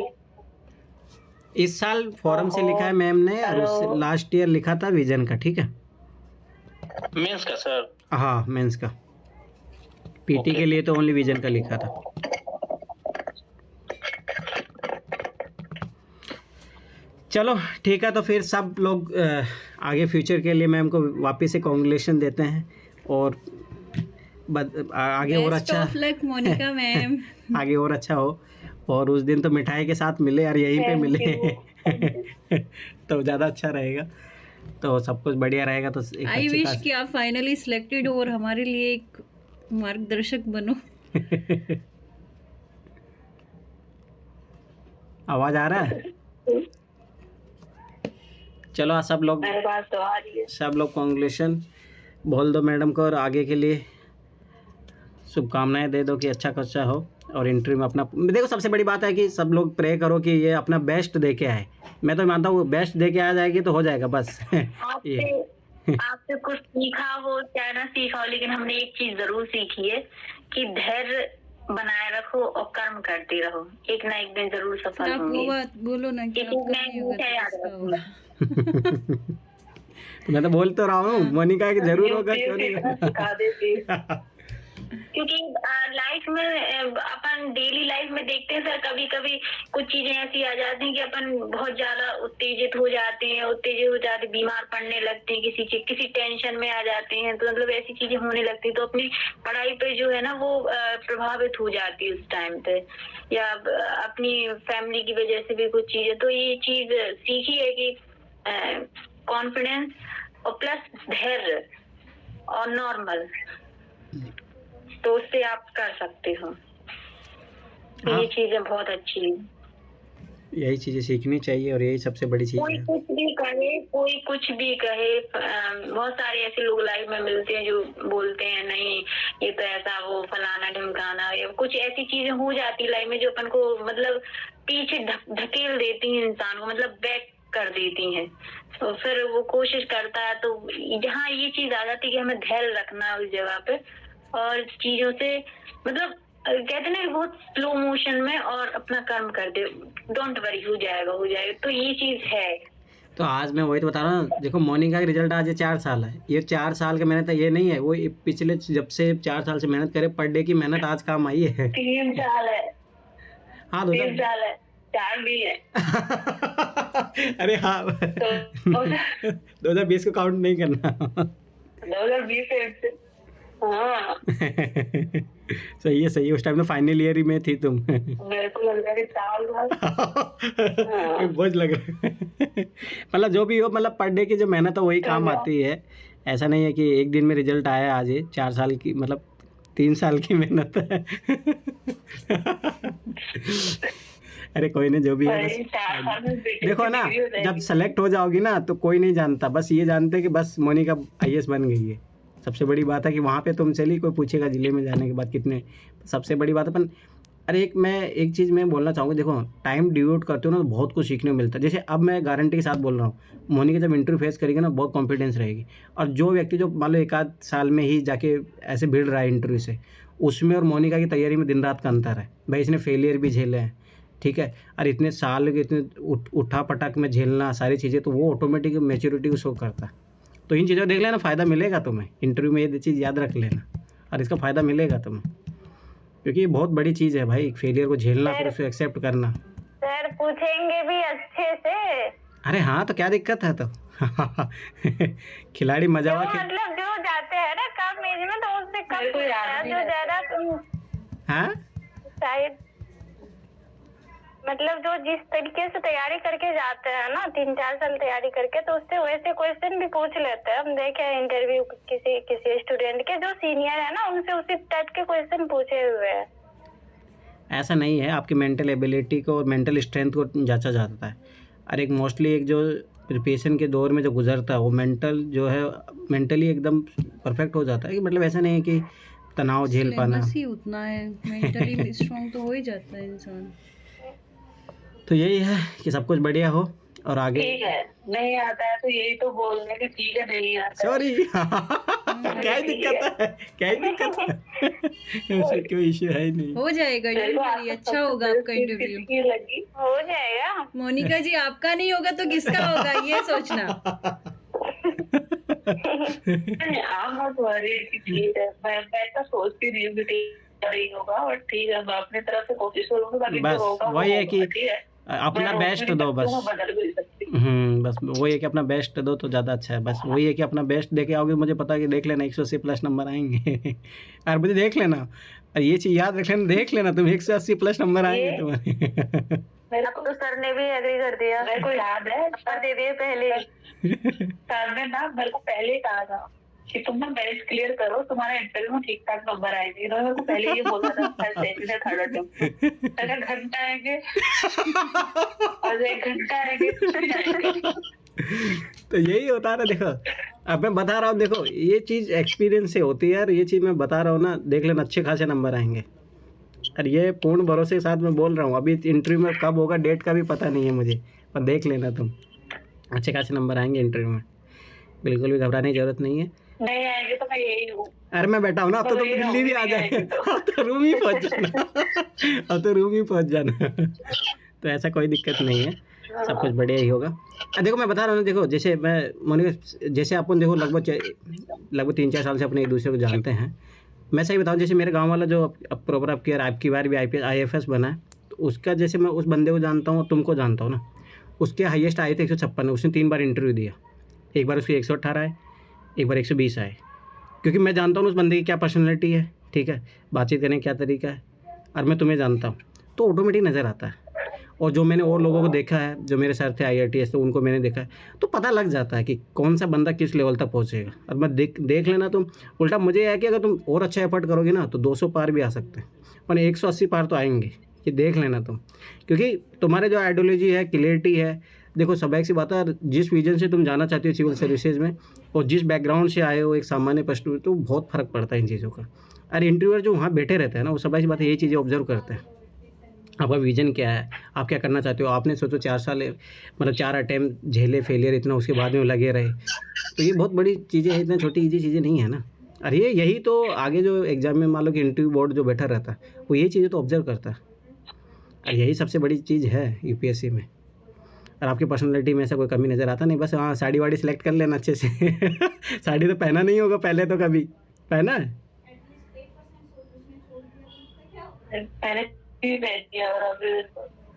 इस साल फोरम से लिखा है मैम ने, और उस लास्ट ईयर लिखा था विजन का, ठीक है। मेंस का सर? हाँ मेंस का, पीटी के लिए तो ओनली विजन का लिखा था। चलो ठीक है, तो फिर सब लोग आगे फ्यूचर के लिए मैम को वापस से कांग्रेचुलेशन देते हैं, और आगे और अच्छा मोनिका मैम आगे और अच्छा हो, और उस दिन तो मिठाई के साथ मिले और यहीं पे मिले तो ज़्यादा अच्छा रहेगा, तो सब कुछ बढ़िया रहेगा। तो आई विश कि आप फाइनली सिलेक्टेड हो और हमारे लिए एक मार्गदर्शक बनो। आवाज आ रहा है? चलो सब लोग, मेरे पास तो आ रही है। सब लोग कांग्रेचुलेशन बोल दो मैडम को, और आगे के लिए शुभकामनाएं दे दो कि अच्छा अच्छा हो, और इंटरव्यू में अपना देखो। सबसे बड़ी बात है कि सब लोग प्रे करो कि ये अपना बेस्ट दे के आए। मैं तो मानता हूँ बेस्ट दे के आ जाएगी तो हो जाएगा बस। आपसे कुछ सीखा हो चाहे ना सीखा हो, लेकिन हमने एक चीज जरूर सीखी है कि धैर्य बनाए रखो और कर्म करते रहो, एक ना एक दिन जरूर सफल होंगे। बोलो ना कि तो मैं तो बोल तो रहा हूँ मोनिका की जरूर होगा, क्यों नहीं। क्योंकि लाइफ में अपन डेली लाइफ में देखते हैं सर, कभी कभी कुछ चीजें ऐसी आ जाती हैं कि अपन बहुत ज्यादा उत्तेजित हो जाते, बीमार पड़ने लगते हैं, किसी टेंशन में आ जाते हैं, तो मतलब ऐसी चीजें होने लगती है, तो अपनी पढ़ाई पे जो है ना वो प्रभावित हो जाती है उस टाइम पे, या अपनी फैमिली की वजह से भी कुछ चीजें। तो ये चीज सीखी है कि कॉन्फिडेंस और प्लस धैर्य और नॉर्मल, तो उससे आप कर सकते हो। तो ये चीजें बहुत अच्छी है, यही चीजें सीखनी चाहिए, और यही सबसे बड़ी चीज है। कोई कुछ भी कहे, बहुत सारे ऐसे लोग लाइफ में मिलते हैं जो बोलते हैं नहीं ये तो ऐसा, वो फलाना ढिमकाना, या कुछ ऐसी चीजें हो जाती है लाइफ में जो अपन को मतलब पीछे धकेल देती हैं इंसान को, मतलब बैक कर देती हैं। तो फिर वो कोशिश करता है, तो जहाँ ये चीज आ जाती है कि हमें धैर्य रखना उस जगह पे, और चीजों से मतलब कहते ना बहुत स्लो मोशन में, और अपना कर्म कर दे, डोंट वरी, हो जाएगा। तो ये चीज है। तो आज मैं वही तो बता रहा हूँ, देखो मोनिका का रिजल्ट आज 4 साल है, ये 4 साल की मेहनत है, ये नहीं है वो पिछले जब से 4 साल से मेहनत करे, पर डे की मेहनत आज काम आई है। 3 साल है। हाँ 3 साल है, 4 भी है। अरे हाँ 2020 को काउंट नहीं करना। 2020 से हाँ सही है, उस टाइम में फाइनल ईयर ही में थी तुम। मेरे को लग रहा है 4 साल बोझ लग रहा है। मतलब जो भी हो, मतलब पर डे की जो मेहनत है वही काम आती है। ऐसा नहीं है कि एक दिन में रिजल्ट आया आज, 4 साल की मतलब 3 साल की मेहनत है। अरे कोई नहीं, जो भी है भाई, 4 साल में बस बेटे देखो की ना, डिग्री हो जाएगी। जब सेलेक्ट हो जाओगी ना तो कोई नहीं जानता, बस ये जानते कि बस मोनिका IAS बन गई है। सबसे बड़ी बात है कि वहाँ पे तुम चली, कोई पूछेगा जिले में जाने के बाद कितने, सबसे बड़ी बात है। अपन अरे एक चीज़ मैं बोलना चाहूँगा, देखो टाइम डिवोट करते हो ना तो बहुत कुछ सीखने को मिलता है। जैसे अब मैं गारंटी के साथ बोल रहा हूँ, मोनिका जब इंटरव्यू फेस करेगी ना बहुत कॉन्फिडेंस रहेगी। और जो व्यक्ति जो मान लो 1 आध साल में ही जाके ऐसे भिड़ रहा है इंटरव्यू से, उसमें और मोनिका की तैयारी में दिन रात का अंतर है भाई। इसने फेलियर भी झेले हैं, ठीक है, और इतने साल के इतने उठा पटक में झेलना सारी चीज़ें, तो वो ऑटोमेटिक मैच्योरिटी को शो करता है। तो इन चीज़ों को देख लेना, फ़ायदा मिलेगा तुम्हें इंटरव्यू में, ये चीज़ याद रख लेना और इसका फ़ायदा मिलेगा तुम्हें, क्योंकि ये बहुत बड़ी चीज़ है भाई, फेलियर को झेलना फिर उसको एक्सेप्ट करना। सर पूछेंगे भी अच्छे से। अरे हाँ, तो क्या दिक्कत है तो खिलाड़ी मजावा जो मतलब जो जाते हैं ना कम एज में, तो उससे कम मेरे को याद पूछता है, नहीं जो रहता। ज्यादा हाँ शायद मतलब जो जिस तरीके से तैयारी करके जाते हैं ना 3-4 साल तैयारी करके, तो उससे वैसे क्वेश्चन भी पूछ लेते हैं। हम देखे हैं इंटरव्यू किसी स्टूडेंट के जो सीनियर है ना, उनसे उसी टाइप के क्वेश्चन पूछे हुए हैं। ऐसा नहीं है, आपकी मेंटल एबिलिटी को और मेंटल स्ट्रेंथ को जांचा जाता है। और एक मोस्टली एक जो प्रिपरेशन के दौर में जो गुजरता है वो मेंटल जो है मेंटली एकदम परफेक्ट हो जाता है। कि मतलब ऐसा नहीं है कि तनाव झेल पाना, सिलेबस ही उतना है, मेंटली स्ट्रांग तो हो ही जाता है इंसान। तो यही है कि सब कुछ बढ़िया हो और आगे। ठीक है, नहीं आता है तो यही तो बोलने की, ठीक है नहीं आता है। सॉरी क्या ही दिक्कत है, क्या ही दिक्कत है ऐसा कोई इश्यू है ही नहीं। हो जाएगा, मेरे को डोंट आपको वरी, अच्छा सबसे होगा बड़ी आपका चीज़ इंटरव्यू। किसकी लगी? हो जाएगा। मोनिका जी आपका नहीं होगा तो किसका होगा, ये सोचना। नहीं, I'm not worried कि ठीक है, मैं तो सोचती नहीं हूँ कि ठीक नहीं होगा, और ठीक है मैं अपनी तरफ से कोशिश करूँगी, बाकी बस जो होगा वही है कि ठीक है। अपना मैं बेस्ट रोक भी दो नहीं सकती बस। हूँ, मैं बदल भी नहीं सकती। बस वही है कि अपना बेस्ट दो तो ज़्यादा अच्छा है। बस वही है कि अपना बेस्ट देके आओगे, मुझे पता है कि देख लेना 180 प्लस नंबर आएंगे और मुझे देख लेना, और ये चीज़ याद रख लेना, देख लेना तुम 180 प्लस नंबर आएंगे तुम्हारे मेरे को तो सर ने भी एग्री कर दिया। मेरे को याद है सर दे दिए पहले। सर ने ना मेरे को पहले ही कहा था कि तुम ना बेस्ट क्लियर करो, तुम्हारा इंटरव्यू में ठीक ठाक नंबर आएंगे। इन्होंने मेरे को पहले ये बोला था, थर्ड अटेम्प्ट अगर घंटा आएंगे और 1 घंटा आएंगे फिर जाएंगे। तो यही होता है ना। देखो अब मैं बता रहा हूँ, देखो ये चीज़ एक्सपीरियंस से होती है यार, ये चीज़ मैं बता रहा हूँ ना, देख लेना अच्छे खासे नंबर आएंगे। और ये पूर्ण भरोसे के साथ मैं बोल रहा हूँ, अभी इंटरव्यू में कब होगा डेट का भी पता नहीं है मुझे, पर देख लेना तुम अच्छे खासे नंबर आएंगे इंटरव्यू में, बिल्कुल भी घबराने की जरूरत नहीं है। नहीं आएंगे तो मैं यही हूँ। अरे मैं बैठा हूँ ना, अब तो तुम दिल्ली भी आ जाए, अब तो रूम ही पहुँच जाना अब तो रूम ही पहुँच जाना तो ऐसा कोई दिक्कत नहीं है, सब कुछ बढ़िया ही होगा। देखो मैं बता रहा हूँ ना, देखो जैसे मैं मोनिका, जैसे अपन देखो लगभग 3-4 साल से अपने एक दूसरे को जानते हैं। मैं सही बताऊँ, जैसे मेरे गांव वाला जो अब प्रॉपर आपकी बार भी IAS बना है, तो उसका जैसे मैं उस बंदे को जानता हूँ और तुमको जानता हूँ ना, उसके हाईएस्ट आए थे 156। उसने 3 बार इंटरव्यू दिया, एक बार उसके 118 आए, एक बार 120 आए, क्योंकि मैं जानता हूँ उस बंदे की क्या पर्सनैलिटी है, ठीक है, बातचीत करने का क्या तरीका है, और मैं तुम्हें जानता हूँ तो ऑटोमेटिक नज़र आता है। और जो मैंने और लोगों को देखा है, जो मेरे सर थे IITS, तो उनको मैंने देखा है, तो पता लग जाता है कि कौन सा बंदा किस लेवल तक पहुँचेगा। और मैं देख लेना तुम। उल्टा मुझे है कि अगर तुम और अच्छा एफर्ट करोगे ना तो 200 पार भी आ सकते हैं, पर 180 पार तो आएंगे, ये देख लेना तुम। क्योंकि तुम्हारे जो आइडियोलॉजी है, क्लियरिटी है, देखो सब एक सी बात है, जिस विजन से तुम जाना चाहते हो सिविल सर्विसेज में और जिस बैकग्राउंड से आए हो एक सामान्य प्रश्न में, तो बहुत फ़र्क पड़ता है इन चीज़ों का। और इंटरव्यूअर जो वहाँ बैठे रहते हैं ना, वो सब ऐसी बात है, यही चीज़ें ऑब्जर्व करते हैं। आपका विजन क्या है, आप क्या करना चाहते हो। आपने सोचो 4 साल मतलब 4 अटैम्प्ट झेले, फेलियर इतना, उसके बाद में लगे रहे, तो ये बहुत बड़ी चीज़ें हैं, इतना छोटी ईजी चीज़ें नहीं है ना। और यही तो आगे जो एग्जाम में मान लो कि इंटरव्यू बोर्ड जो बैठा रहता है, वो यही चीज़ें तो ऑब्जर्व करता है, और यही सबसे बड़ी चीज़ है UPSC में। और आपकी पर्सनैलिटी में ऐसा कोई कमी नज़र आता नहीं। बस हाँ, साड़ी वाड़ी सिलेक्ट कर लेना अच्छे से साड़ी तो पहना नहीं होगा पहले, तो कभी पहना है? पहले भी पहनती है और अभी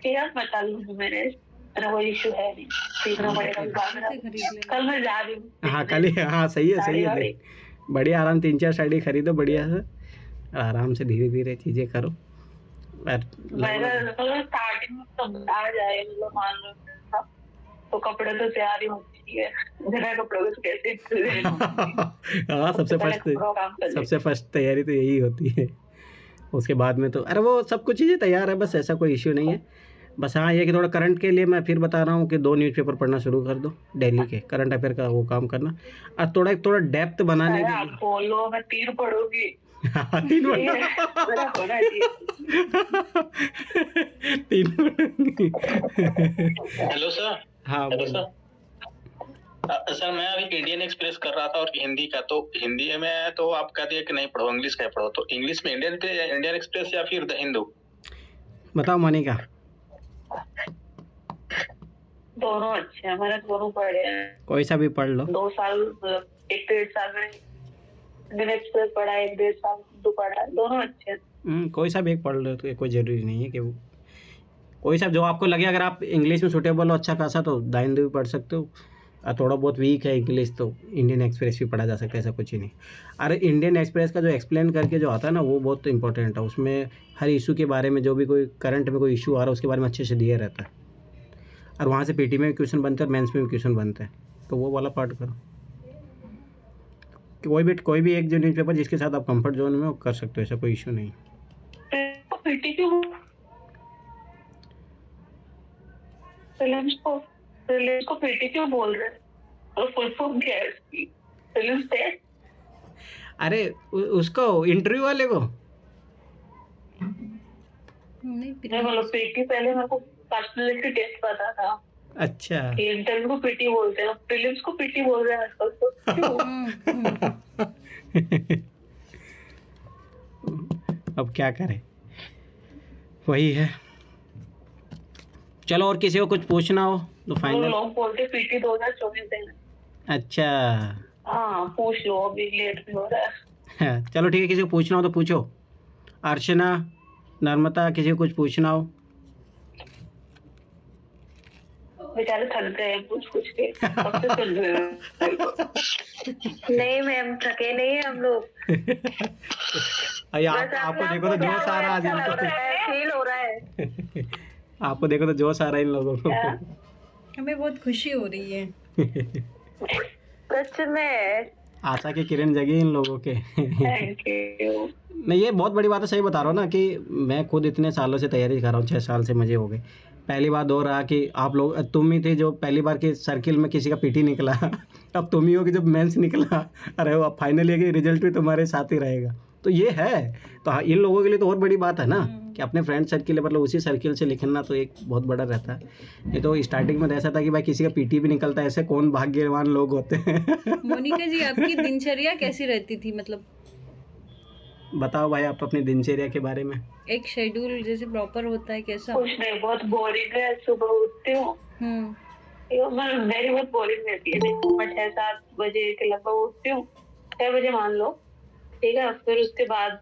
क्या बता लूँगी, मेरा कोई इशू है नहीं, सीखना पड़ेगा। कल मैं जा रही हूँ। हाँ कल ही, हाँ सही है बढ़िया, आराम 3-4 साड़ी खरीदो बढ़िया से, आराम से धीरे धीरे चीज़ें करो। स्टार्टिंग में तो आ जाए, मतलब मान लो तो कपड़े तो तैयार ही होती है, बिना कपड़ों के कैसे हाँ सबसे फर्स्ट तैयारी तो यही होती है। उसके बाद में तो अरे वो सब कुछ चीज़ें तैयार है, बस ऐसा कोई इश्यू नहीं है। बस हाँ, ये कि थोड़ा करंट के लिए मैं फिर बता रहा हूँ कि 2 न्यूज़पेपर पढ़ना शुरू कर दो डेली के, करंट अफेयर का वो काम करना, और थोड़ा डेप्थ बनाने के आप लिए। बोलो, मैं 3 पढ़ूंगी। 3 मेरा होना चाहिए। 3 हेलो सर। हाँ हेलो बोलो। सर। सर मैं अभी इंडियन एक्सप्रेस कर रहा था और हिंदी का, तो हिंदी में तो आप कहते हैं कि नहीं पढ़ो, इंग्लिश का पढ़ो, तो इंग्लिश में इंडियन एक्सप्रेस या फिर द हिंदू? बताओ मोनिका। दोनों अच्छे हैं, मैंने दोनों पढ़े हैं। कोई सा भी पढ़ लो। 2 साल, 1-1.5 साल में इंडियन एक्सप्रेस पढ़ा है, 1-1.5 साल हिंदू पढ़ा है, दोनों अच्छे हैं। कोई सा भी एक पढ़ लो, तो कोई ज़रूरी नहीं है कि वो कोई सा जो आपको लगे। अगर आप इंग्लिश में सूटेबल हो अच्छा खासा तो द हिंदू भी पढ़ सकते हो, और थोड़ा बहुत वीक है इंग्लिश तो इंडियन एक्सप्रेस भी पढ़ा जा सकता है, ऐसा कुछ ही नहीं। अरे इंडियन एक्सप्रेस का जो एक्सप्लेन करके जो आता है ना, वो बहुत इंपॉर्टेंट है। उसमें हर इशू के बारे में, जो भी कोई करंट में कोई इशू आ रहा है उसके बारे में अच्छे से दिया रहता है, और वहाँ से पीटी में भी क्वेश्चन बनते हैं और मेंस में भी क्वेश्चन बनते हैं, तो वो वाला पार्ट करो। कोई भी एक जो न्यूज़पेपर जिसके साथ आप कंफर्ट जोन में हो कर सकते हो, ऐसा कोई इशू नहीं। पीटी क्यों? प्रीलिम्स को पीटी क्यों बोल रहे हैं? और फुल फॉर्म क्या है इसकी? Prelims test? अरे उसको इंटरव्यू वाले को नहीं, नहीं, मतलब पीटी पहले मेरे को पर्सनालिटी टेस्ट पता था। अच्छा। कि इंटरव्यू को पीटी बोलते हैं, प्रीलिम्स को पीटी बोल रहे हैं आजकल तो क्यों? अब क्या करें, वही है। चलो, और किसी को कुछ पूछना हो तो फाइनल। लोग बोलते पीटी 2024 देना। अच्छा हाँ, पूछ लो, अभी लेट भी हो रहा है। चलो ठीक है, किसी को पूछना हो तो पूछो। अर्चना, नर्मदा, किसी को कुछ पूछना हो। बेचारे थक गए हैं पूछ के, कब से सुन रहे हो? नहीं मैम, थके नहीं है हम लोग। आपको देखो तो जोश आ रहा है, फील हो रहा है। आपको देखो तो जोश आ रहा है इन लोगों को। हमें बहुत खुशी हो रही है। सच में आशा की किरण जगी इन लोगों के। Thank you. नहीं, ये बहुत बड़ी बात है, सही बता रहा हूँ ना, कि मैं खुद इतने सालों से तैयारी कर रहा हूँ, 6 साल से मुझे हो गए। पहली बार दो रहा कि आप लोग, तुम ही थे जो पहली बार के सर्किल में किसी का पीटी निकला। अब तुम ही हो कि जब मेंस निकला, अरे वो अब फाइनल ये कि रिजल्ट भी तुम्हारे साथ ही रहेगा। तो ये है, तो हाँ, इन लोगों के लिए तो और बड़ी बात है ना कि अपने फ्रेंड सर्किल, मतलब उसी सर्किल से लिखना तो एक बहुत बड़ा रहता है। ये तो स्टार्टिंग में ऐसा था कि भाई किसी का पीटी भी निकलता है, ऐसे कौन भाग्यवान लोग होते हैं। मोनिका जी, आपकी दिनचर्या कैसी रहती थी? मतलब बताओ भाई, आप अपनी दिनचर्या के बारे में। एक शेड्यूल जैसे प्रॉपर होता है, कैसा? कुछ नहीं, बहुत बोरिंग है। सुबह उठती हूँ, मेरी बहुत बोरिंग रहती है। मैं 6-7 बजे के लगभग उठती हूँ, 6 बजे मान लो, ठीक है। फिर उसके बाद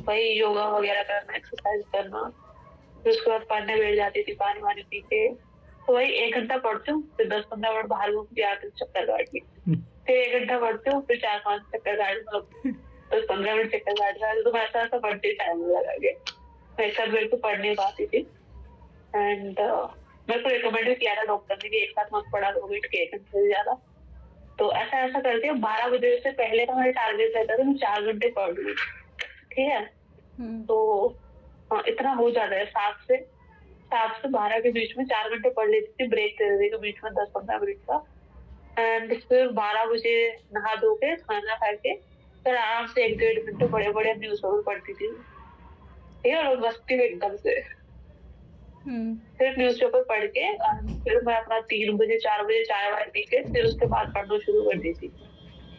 वही योगा वगैरह करना, एक्सरसाइज करना, फिर उसके बाद पढ़ने बैठ जाती थी पानी वानी पी के। तो वही 1 घंटा पढ़ती हूँ, फिर 10-15 मिनट बाहर घूम के आकर चक्कर काट ली, फिर 1 घंटा पढ़ती हूँ, फिर 4-5 चक्कर काट, 10-15 मिनट चक्कर काट, तो मैं ऐसा पढ़ती टाइम लगा के वैसा मेरे को पढ़ नहीं पाती थी। एंड मेरे को रिकमेंड भी किया था डॉक्टर ने कि एक साथ मत पढ़ा करो, 1 घंटे से ज्यादा। तो ऐसा करती हूँ, 12 बजे से पहले का मेरा टारगेट रहता था मैं 4 घंटे पढ़ लूँ, ठीक है। तो हाँ, इतना हो जाता है। 7 से 12 के बीच में 4 घंटे पढ़ लेती थी, ब्रेक दे देती थी बीच में 10-15 मिनट का। एंड फिर 12 बजे नहा धो के खाना खा के फिर आराम से 1-1.5 घंटे बड़े बड़े न्यूज़पेपर पढ़ती थी, ठीक है, और बसती हूँ एकदम से। फिर न्यूज़पेपर पढ़ के फिर मैं अपना 3 बजे 4 बजे चाय वाय पी के फिर उसके बाद पढ़ना शुरू कर दी थी।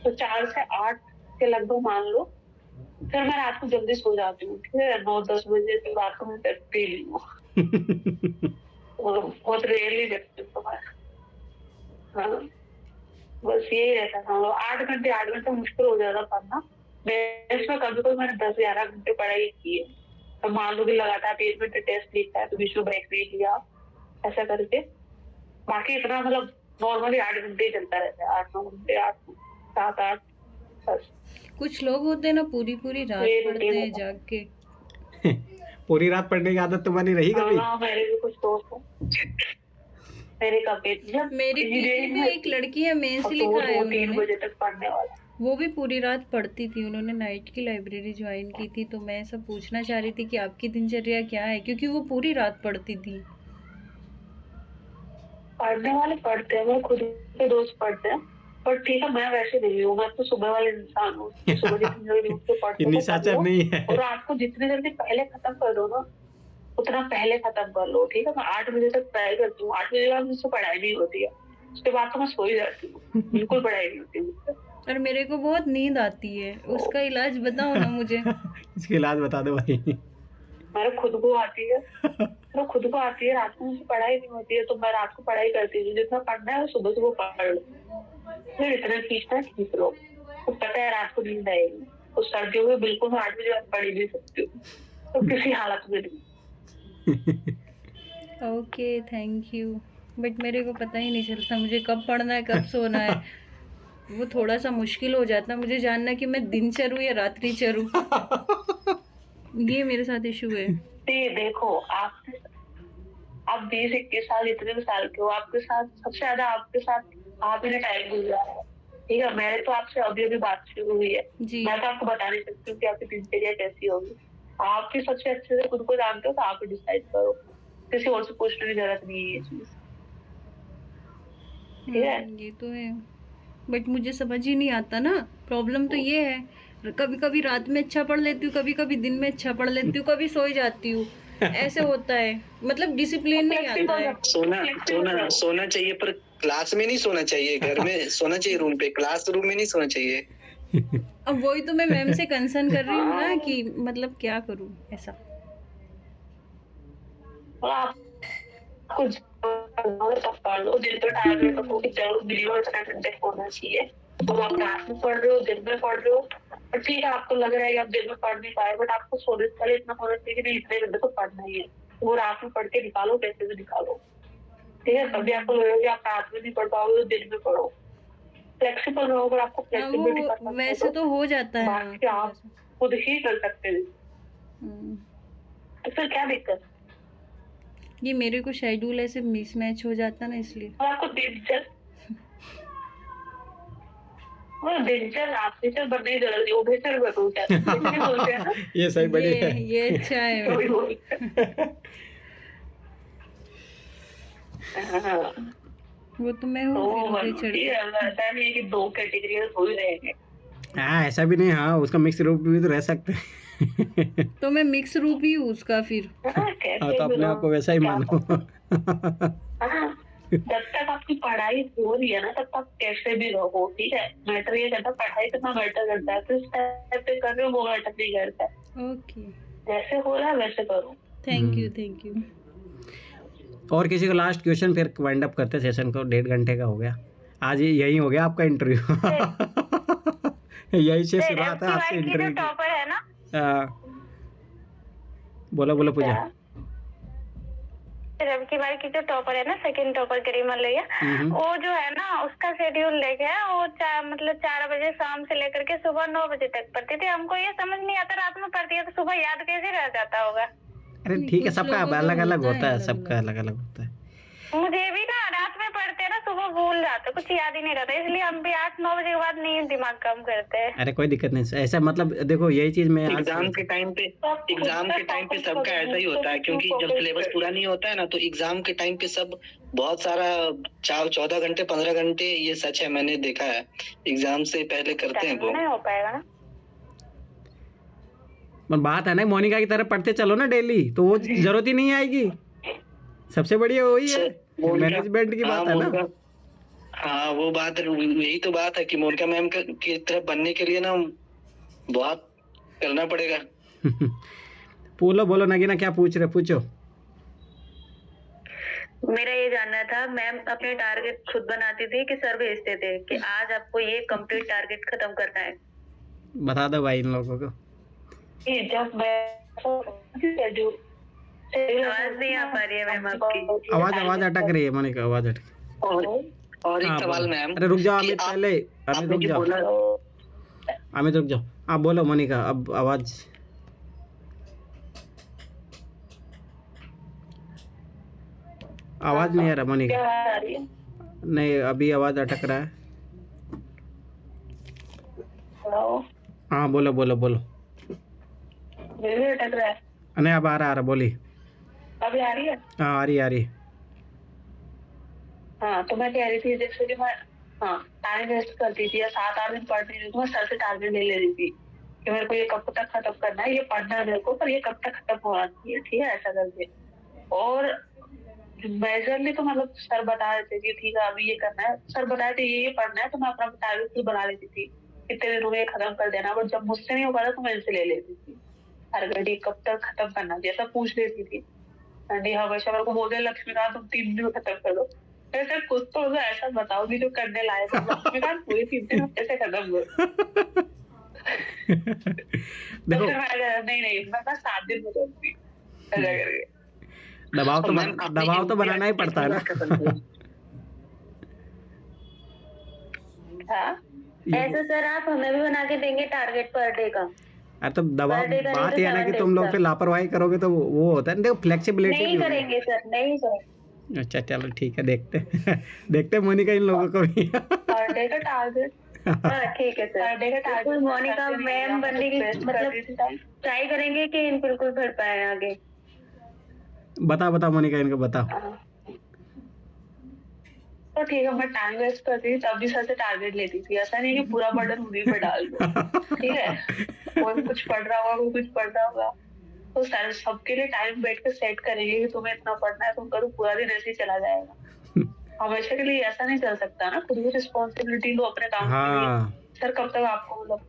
तो 4 से 8 के लगभग मान लो, फिर मैं रात को जल्दी सो जाती हूँ, ठीक है। 9-10 बजे के बाद तो मैं जगती नहीं हूँ। बहुत रेयरली जगती हूँ मैं। हाँ, बस यही रहता था। 8 घंटे मुश्किल हो जाता पढ़ना। इसमें कभी कभी मैंने 10-11 घंटे पढ़ाई की है। तो मान लो कि लगातार 3 घंटे टेस्ट लिखता है तो बीच में ब्रेक नहीं लिया, ऐसा करके। बाकी इतना मतलब नॉर्मली 8 घंटे ही चलता रहता है, 8-9 घंटे, 7-8 बस। कुछ लोग होते हैं ना, पूरी रात पढ़ते हैं जाग के। पूरी रात पढ़ने की आदत तुम्हारी रही कभी? हाँ, मेरे भी कुछ दोस्त हैं, मेरे कभी मेरी पीजी में एक लड़की है, मेंस लिखा है 3 बजे तक पढ़ने वाला। वो भी पूरी रात पढ़ती थी, उन्होंने नाइट की लाइब्रेरी ज्वाइन की थी, तो मैं सब पूछना चाह रही थी कि आपकी दिनचर्या क्या है, क्योंकि वो पूरी रात पढ़ती थी। पढ़ने वाले पढ़ते हैं, वो खुद के दोस्त पढ़ते हैं, पर ठीक है मैं वैसे नहीं हूँ, मैं तो सुबह वाले इंसान हूँ। सुबह जितनी जल्दी उठ के पढ़ते हो निशाचर नहीं है। और रात को जितनी जल्दी पहले खत्म कर दो ना उतना पहले खत्म कर लो, ठीक है। मैं 8 बजे तक पढ़ाई करती हूँ, 8 बजे बाद मुझसे पढ़ाई नहीं होती है, उसके बाद तो मैं सो ही जाती हूँ, बिल्कुल पढ़ाई नहीं होती मुझसे। और मेरे को बहुत नींद आती है, उसका इलाज बताओ ना मुझे। इसका इलाज बता दो भाई। मेरे खुद को आती है, मेरे खुद को आती है, रात को मुझसे पढ़ाई नहीं होती है तो मैं रात को पढ़ाई करती हूँ। जितना पढ़ना है सुबह सुबह पढ़ लो, फिर इतना खींचना है खींच लो। तो पता है रात को नींद आएगी, तो सर्दियों में बिल्कुल मैं 8 बजे बाद पढ़ ही नहीं सकती हूँ, तो किसी हालत में नहीं। Okay, thank you. बट मेरे को पता ही नहीं चलता मुझे कब पढ़ना है कब सोना है। वो थोड़ा सा मुश्किल हो जाता है मुझे जानना कि मैं दिन चरूँ या रात्रि चरूँ। ये मेरे साथ इशू है। देखो आप 20-21 साल इतने भी साल के हो, आपके साथ सबसे ज्यादा आपके साथ आप ही ने टाइम गुजरा है, ठीक है। मैंने तो आपसे अभी अभी बात शुरू हुई है, मैं तो आपको बता नहीं सकती हूँ कि आपकी दिनचर्या कैसी होगी। आप ही सबसे अच्छे से खुद को जानते हो, तो आप ही डिसाइड करो, किसी और से पूछने की जरूरत नहीं है ये चीज, ठीक है। ये तो है, बट मुझे समझ ही नहीं आता ना, प्रॉब्लम तो ये है। कभी कभी रात में अच्छा पढ़ लेती हूँ, कभी कभी दिन में अच्छा पढ़ लेती हूँ, कभी सो ही जाती हूँ, ऐसे होता है। मतलब डिसिप्लिन नहीं आता है। सोना चाहिए, पर क्लास में नहीं सोना चाहिए, घर में सोना चाहिए, रूम पे, क्लास रूम में नहीं सोना चाहिए। अब वही तो मैं मैम से कंसर्न कर रही हूँ ना कि मतलब क्या करूँ ऐसा। आप कुछ पढ़ लो, दिन तो टारगेट रखो कि चलो मिनिमम कंटेंट होना चाहिए। तो आप रात में पढ़ रहे हो, दिन में पढ़ रहे हो, और ठीक है आपको लग रहा है कि आप दिन में पढ़ नहीं पाए, बट आपको सोने से पहले इतना होना चाहिए कि नहीं इतने घंटे तो पढ़ना ही है, वो रात में पढ़ के निकालो, कैसे भी निकालो, ठीक है। तभी आपको लगेगा कि आप रात में नहीं पढ़ पाओगे तो दिन में पढ़ो, फ्लेक्सिबल रहो। अगर आपको फ्लेक्सिबिलिटी पसंद है वैसे तो हो जाता है, बाकी आप खुद ही कर सकते हैं, तो फिर क्या दिक्कत। ये मेरे को शेड्यूल ऐसे मिसमैच हो जाता ना, इसलिए आपको दिनचर्या आपसे चल बनने की जरूरत है, वो बेहतर बोलते हैं ना। ये सही बढ़िया है, ये अच्छा है। वो तो मैं हूँ, ऐसा नहीं है कि 2 कैटेगरी हो ही रहेंगे। हाँ ऐसा भी नहीं, हाँ उसका मिक्स रूप भी तो रह सकते हैं। तो मैं मिक्स रूप ही हूँ उसका फिर। हाँ तो अपने आप को वैसा ही मानो। जब तक आपकी पढ़ाई हो रही है ना तब तक कैसे भी रहो, ठीक है। मैटर ये करता पढ़ाई कितना मैटर करता है, किस टाइप पे कर रहे हो वो मैटर नहीं करता है। ओके, जैसे हो रहा है वैसे करो। Thank you. और किसी को लास्ट क्वेश्चन, फिर वाइंड अप करते सेशन को, 1.5 घंटे का हो गया आज, यही हो गया आपका इंटरव्यू। यही से शुरुआत है आपसे इंटरव्यू की। टॉपर है ना, बोलो पूजा। रब की बार की जो टॉपर है ना, सेकंड टॉपर करीमा लैया, वो जो है ना उसका शेड्यूल देखे है, वो 4 बजे शाम से लेकर के सुबह 9 बजे तक पढ़ती थी। हमको ये समझ नहीं आता, रात में पढ़ती है तो सुबह याद कैसे रह जाता होगा। अरे ठीक है, सबका अलग अलग होता है, सबका अलग अलग होता है। मुझे भी ना रात में पढ़ते हैं ना, सुबह भूल जाते, कुछ याद ही नहीं रहता, इसलिए हम भी 8-9 बजे के बाद नहीं दिमाग काम करते हैं। अरे कोई दिक्कत नहीं, ऐसा मतलब देखो यही चीज मैं एग्जाम के टाइम पे सबका ऐसा ही होता है, क्योंकि जब सिलेबस पूरा नहीं होता है ना, तो एग्जाम के टाइम पे सब बहुत सारा 14 घंटे 15 घंटे, ये सच है, मैंने देखा है, एग्जाम से पहले करते हैं वो। नहीं हो पाएगा ना, बात है ना मोनिका की तरह पढ़ते चलो ना डेली, तो वो जरूरत ही नहीं आएगी। सबसे बढ़िया वही है, मैनेजमेंट की बात है ना। हाँ वो बात, यही तो बात है कि मोनिका मैम की तरफ बनने के लिए ना बहुत करना पड़ेगा। बोलो नगीना, क्या पूछ रहे, पूछो। मेरा ये जानना था, मैम अपने टारगेट खुद बनाती थी कि सर भेजते थे कि आज आपको ये कंप्लीट टारगेट खत्म करना है? बता दो भाई इन लोगों को। जब मैं आवाज नहीं आ पा रही है मैम आपकी, आवाज अटक रही है मोनिका, आवाज अटक। और एक सवाल मैम, अरे रुक जाओ अमित, पहले अमित रुक जाओ, आप बोलो मोनिका, अब आवाज। आवाज नहीं आ रहा मोनिका, नहीं अभी आवाज अटक रहा है। हेलो। हाँ बोलो बोलो बोलो। मेरे अटक रहा है। नहीं अब आ रहा बोलिए। अभी आ रही है? हाँ आ रही। हाँ तो मैं कह रही थी जैसे कि मैं टाइम वेस्ट करती थी या 7-8 दिन पढ़ नहीं रही थी, मैं सर से टारगेट ले रही थी कि मेरे को ये कब तक खत्म करना है, ये पढ़ना है मेरे को, पर ये कब तक खत्म होना चाहिए, ठीक है ऐसा करके। और मेजरली तो मतलब सर बता रहे थे कि ठीक है अभी ये करना है, सर बताए थे ये पढ़ना है, तो मैं अपना टारगेट बना लेती थी कितने दिनों में ये खत्म कर देना। बट जब मुझसे नहीं हो पाता तो मैं इनसे ले लेती थी टारगेट कब तक खत्म करना, जैसा पूछ लेती थी। हमेशा मेरे को बोलते लक्ष्मीकांत तुम 3 दिन में खत्म कर दो। ऐसा कुछ तो ऐसा बताओगी जो करने लायक हो। लक्ष्मीकांत पूरे 3 दिन में कैसे खत्म करो? देखो नहीं मैं बस 7 दिन में करूंगी ऐसा करके। दबाव तो बनाना ही पड़ता है ना। हाँ ऐसा सर आप हमें भी बना के देंगे टारगेट पर डे का। अरे तो दबाव पर डे का बात नहीं ये तो है ना कि 7 तुम लोग days फिर लापरवाही करोगे तो वो होता है। देखो फ्लेक्सिबिलिटी नहीं करेंगे सर, नहीं करेंगे। अच्छा चलो ठीक है, देखते हैं मोनिका इन लोगों को भी। पर डे का टारगेट ठीक है सर। पर डे का टारगेट मोनिका मैम बनने की मतलब ट्राई करेंगे कि बिल्कुल भर पाए आगे। बता मोनिका इनको बताओ। तो ठीक है मैं टाइम वेस्ट करती थी तब भी सर से टारगेट लेती थी, ऐसा नहीं कि पूरा बर्डन उन्हीं पे डाल दो, ठीक है। कोई कुछ पढ़ रहा होगा, कोई कुछ पढ़ रहा होगा, तो सर सबके लिए टाइम बैठ के सेट करेंगे कि तुम्हें इतना पढ़ना है, तुम करो, पूरा दिन ऐसे ही चला जाएगा। हमेशा के लिए ऐसा नहीं चल सकता ना, खुद भी रिस्पॉन्सिबिलिटी लो अपने काम के लिए। सर कब तक आपको मतलब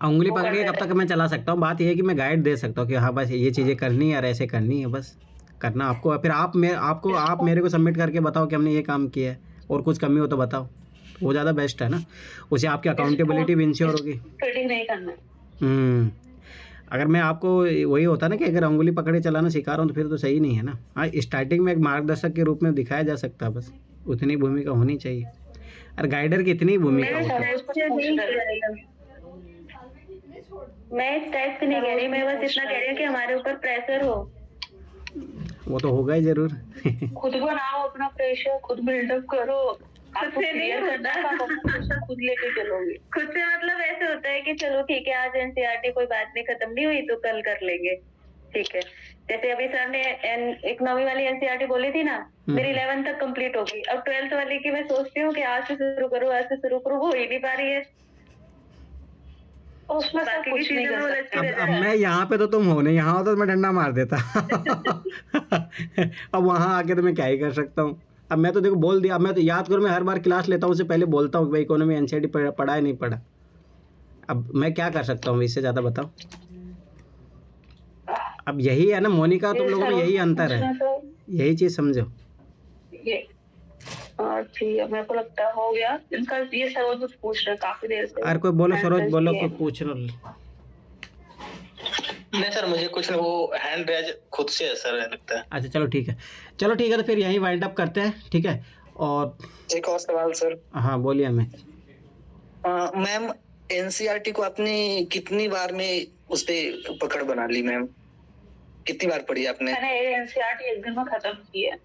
उंगली पकड़ के कब तक मैं चला सकता हूँ? बात यह है कि मैं गाइड दे सकता हूँ कि हाँ बस ये चीज़ें करनी है और ऐसे करनी है, बस करना आपको। फिर आप मेरे को सबमिट करके बताओ कि हमने ये काम किया है और कुछ कमी हो तो बताओ, वो ज़्यादा बेस्ट है ना। उससे आपकी अकाउंटेबिलिटी भी इंश्योर होगी। फिटिंग नहीं करना। अगर मैं आपको वही होता ना कि अगर उंगली पकड़े चलाना सिखा रहा हूँ तो फिर तो सही नहीं है ना। हाँ स्टार्टिंग में एक मार्गदर्शक के रूप में दिखाया जा सकता है, बस उतनी भूमिका होनी चाहिए। और गाइडर की इतनी भूमिका होती है। मैं इस टाइप से नहीं कह रही, मैं बस इतना कह रही हूँ कि हमारे ऊपर प्रेशर हो। वो तो होगा ही जरूर। खुद बनाओ अपना प्रेशर, खुद बिल्डअप करो। खुद से नहीं होता, खुद लेके चलोगे। खुद से मतलब ऐसे होता है कि चलो ठीक है आज एनसीईआरटी कोई बात नहीं खत्म नहीं हुई तो कल कर लेंगे, ठीक है। जैसे अभी सर ने एक 9वीं वाली एनसीईआरटी बोली थी ना, मेरी 11th तक कंप्लीट होगी। अब 12th वाली की मैं सोचती हूँ कि आज से शुरू करूँ, वो ही नहीं पा रही है। उसमें सब कुछ नहीं कर सकते। अब मैं यहाँ पे तो तुम हो नहीं, यहाँ हो तो मैं डंडा मार देता। अब वहाँ आके तो मैं क्या ही कर सकता हूँ। अब मैं तो देखो बोल दिया, अब मैं तो याद करूँ, मैं हर बार क्लास लेता हूँ उससे पहले बोलता हूँ कि भाई इकोनॉमी एनसीईआरटी पढ़ा है नहीं पढ़ा। अब मैं क्या कर सकता हूँ इससे ज़्यादा, बताओ। अब यही है ना मोनिका, तुम लोगों में यही अंतर है, यही चीज़ समझो। ठीक है मेरे को लगता है हो गया इनका। ये सरोज कुछ पूछ रहे काफी देर से। अरे कोई बोलो सरोज, बोलो कोई पूछ लो। नहीं सर मुझे कुछ नहीं, वो हैंड रेज खुद से है सर लगता है। अच्छा चलो ठीक है तो फिर यहीं वाइंड अप करते हैं, ठीक है। और एक और सवाल सर। हाँ बोलिए। मैम एनसीईआरटी को आपने कितनी बार में उस पे पकड़ बना ली मैम? कितनी बार पढ़ी आपने? मैंने एनसीईआरटी एक दिन में खत्म की है,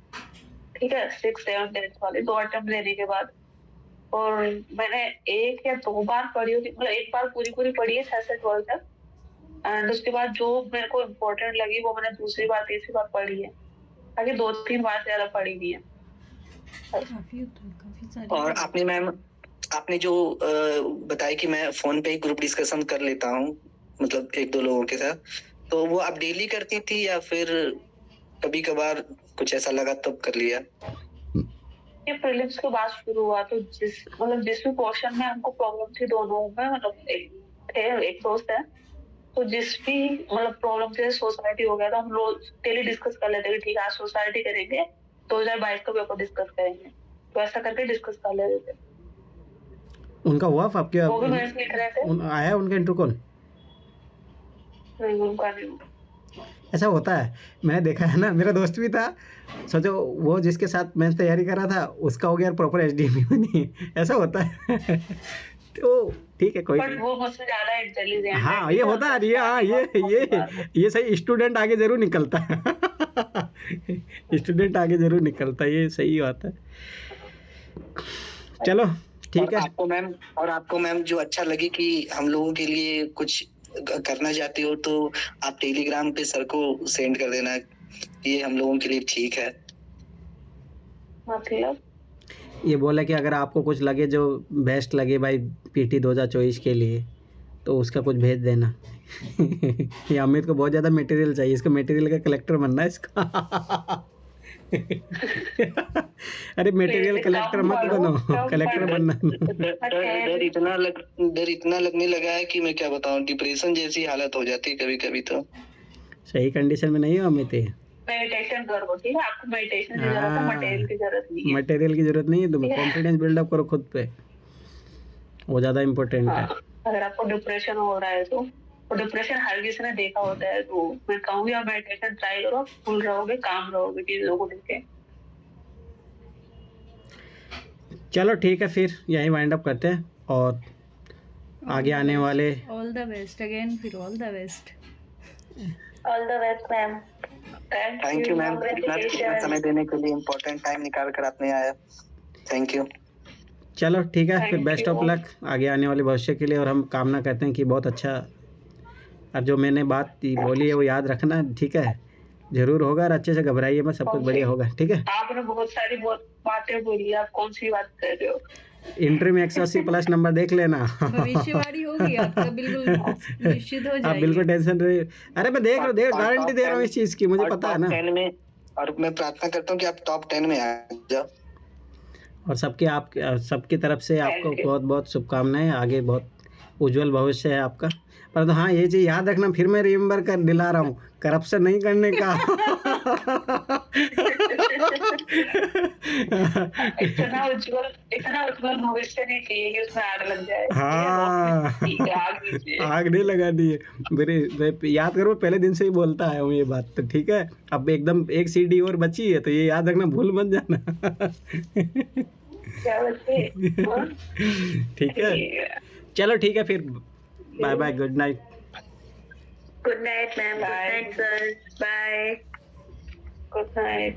ठीक है। 6-7 डेज वाले 2 अटेम्प्ट लेने के बाद। और मैंने 1 या 2 बार पढ़ी होगी, मतलब 1 बार पूरी पढ़ी है 6 से 12 तक। एंड उसके बाद जो मेरे को इम्पोर्टेंट लगी वो मैंने दूसरी बार तीसरी बार पढ़ी है, बाकी 2-3 बार से ज्यादा पढ़ी नहीं है। और आपने मैम आपने जो बताया कि मैं फोन पे ही ग्रुप डिस्कशन कर लेता हूँ, मतलब 1-2 लोगों के साथ, तो वो आप डेली करती थी या फिर कभी कभार कुछ ऐसा लगा तब कर लिया? ये प्रीलिम्स के बाद शुरू हुआ, तो जिस भी क्वेश्चन में हमको प्रॉब्लम थी दोनों में, मतलब एक दोस्त है, तो जिस भी मतलब प्रॉब्लम थी सोसाइटी हो गया, तो हम लोग डेली डिस्कस कर लेते ठीक है आज सोसाइटी करेंगे, 2022 का पेपर डिस्कस करेंगे, तो ऐसा करके डिस्कस कर लेते थे। उनका हुआ आपके वो भी मैथ्स लिख रहे थे। आया उनका इंटरव्यू कॉल? नहीं उनका नहीं। ऐसा होता है, मैंने देखा है ना, मेरा दोस्त भी था, सोचो वो जिसके साथ मैं तैयारी कर रहा था उसका हो गया प्रॉपर एचडीएम नहीं, ऐसा होता है। तो ठीक है कोई नहीं। वो मुझसे ज्यादा इंटेलिजेंट है। हाँ ये होता है, ये सही स्टूडेंट आगे जरूर निकलता है। स्टूडेंट आगे जरूर निकलता है, ये सही बात है। चलो ठीक है। आपको मैम जो अच्छा लगे कि हम लोगों के लिए कुछ करना चाहते हो तो आप टेलीग्राम पे सर को सेंड कर देना, ये हम लोगों के लिए ठीक है। मतलब ये बोला कि अगर आपको कुछ लगे जो बेस्ट लगे भाई पीटी 2024 के लिए तो उसका कुछ भेज देना। ये अमित को बहुत ज़्यादा मटेरियल चाहिए, इसका मटेरियल का कलेक्टर बनना है इसका। अरे मटेरियल कलेक्टर मत बनो, कलेक्टर बनना। डर इतना लगने लगा है कि मैं क्या बताऊं, डिप्रेशन जैसी हालत हो जाती है कभी कभी। तो सही कंडीशन में नहीं हो अमित। मेडिटेशन करो, ठीक है? आपको मेडिटेशन की जरूरत है, मटेरियल की जरूरत नहीं है। मटेरियल की जरूरत नहीं है, तुम कॉन्फिडेंस बिल्डअप करो खुद पे, वो ज़्यादा इम्पोर्टेंट है। अगर आपको डिप्रेशन हो रहा है तो डिप्रेशन हर किसी ने देखा होता है, तो मैं कहूँगी आप मेडिटेशन ट्राई करो, फुल रहोगे, काम रहोगे चीजों को लेके। चलो ठीक है, फिर यहीं वाइंड अप करते हैं और आगे आने वाले ऑल द बेस्ट अगेन, फिर all the best. All the best ma'am. Thank you ma'am, इतना समय देने के लिए, इम्पोर्टेंट टाइम निकाल कर आपने आया, थैंक यू। चलो ठीक है, फिर बेस्ट ऑफ लक आगे आने वाले भविष्य के लिए, और हम कामना करते हैं कि बहुत अच्छा, अब जो मैंने बात बोली है वो याद रखना, ठीक है? जरूर होगा, और अच्छे से घबराइए मत, सब कुछ बढ़िया होगा, ठीक है? आपने बहुत सारी बातें बोली, आप कौन सी बात कर रहे हो? इंटरव्यू में 180 प्लस नंबर देख लेना। भविष्यवाणी होगी आपका, बिल्कुल निश्चित हो आप जाएगी। बिल्कुल टेंशन रहे। अरे मैं देख रहा हूँ, गारंटी दे रहा हूँ इस चीज़ की, मुझे पता है ना। और मैं प्रार्थना करता हूँ कि आप टॉप 10 में आ जाओ। और सबकी तरफ से आपको बहुत बहुत शुभकामनाएं, आगे बहुत उज्जवल भविष्य है आपका। परंतु हाँ, ये चीज़ याद रखना, फिर मैं रिमेम्बर कर दिला रहा हूँ, करप्शन नहीं करने का। इतना उज्जवल भविष्य नहीं चाहिए कि उसमें आग लग जाए। हाँ, आग नहीं लगानी है मेरे, याद करो, पहले दिन से ही बोलता आया हूँ ये बात, तो ठीक है? अब एकदम एक सीडी और बची है, तो ये याद रखना, भूल मत जाना। ठीक है, चलो ठीक है, फिर bye bye, good night. Good night ma'am, good night sir, bye, good night.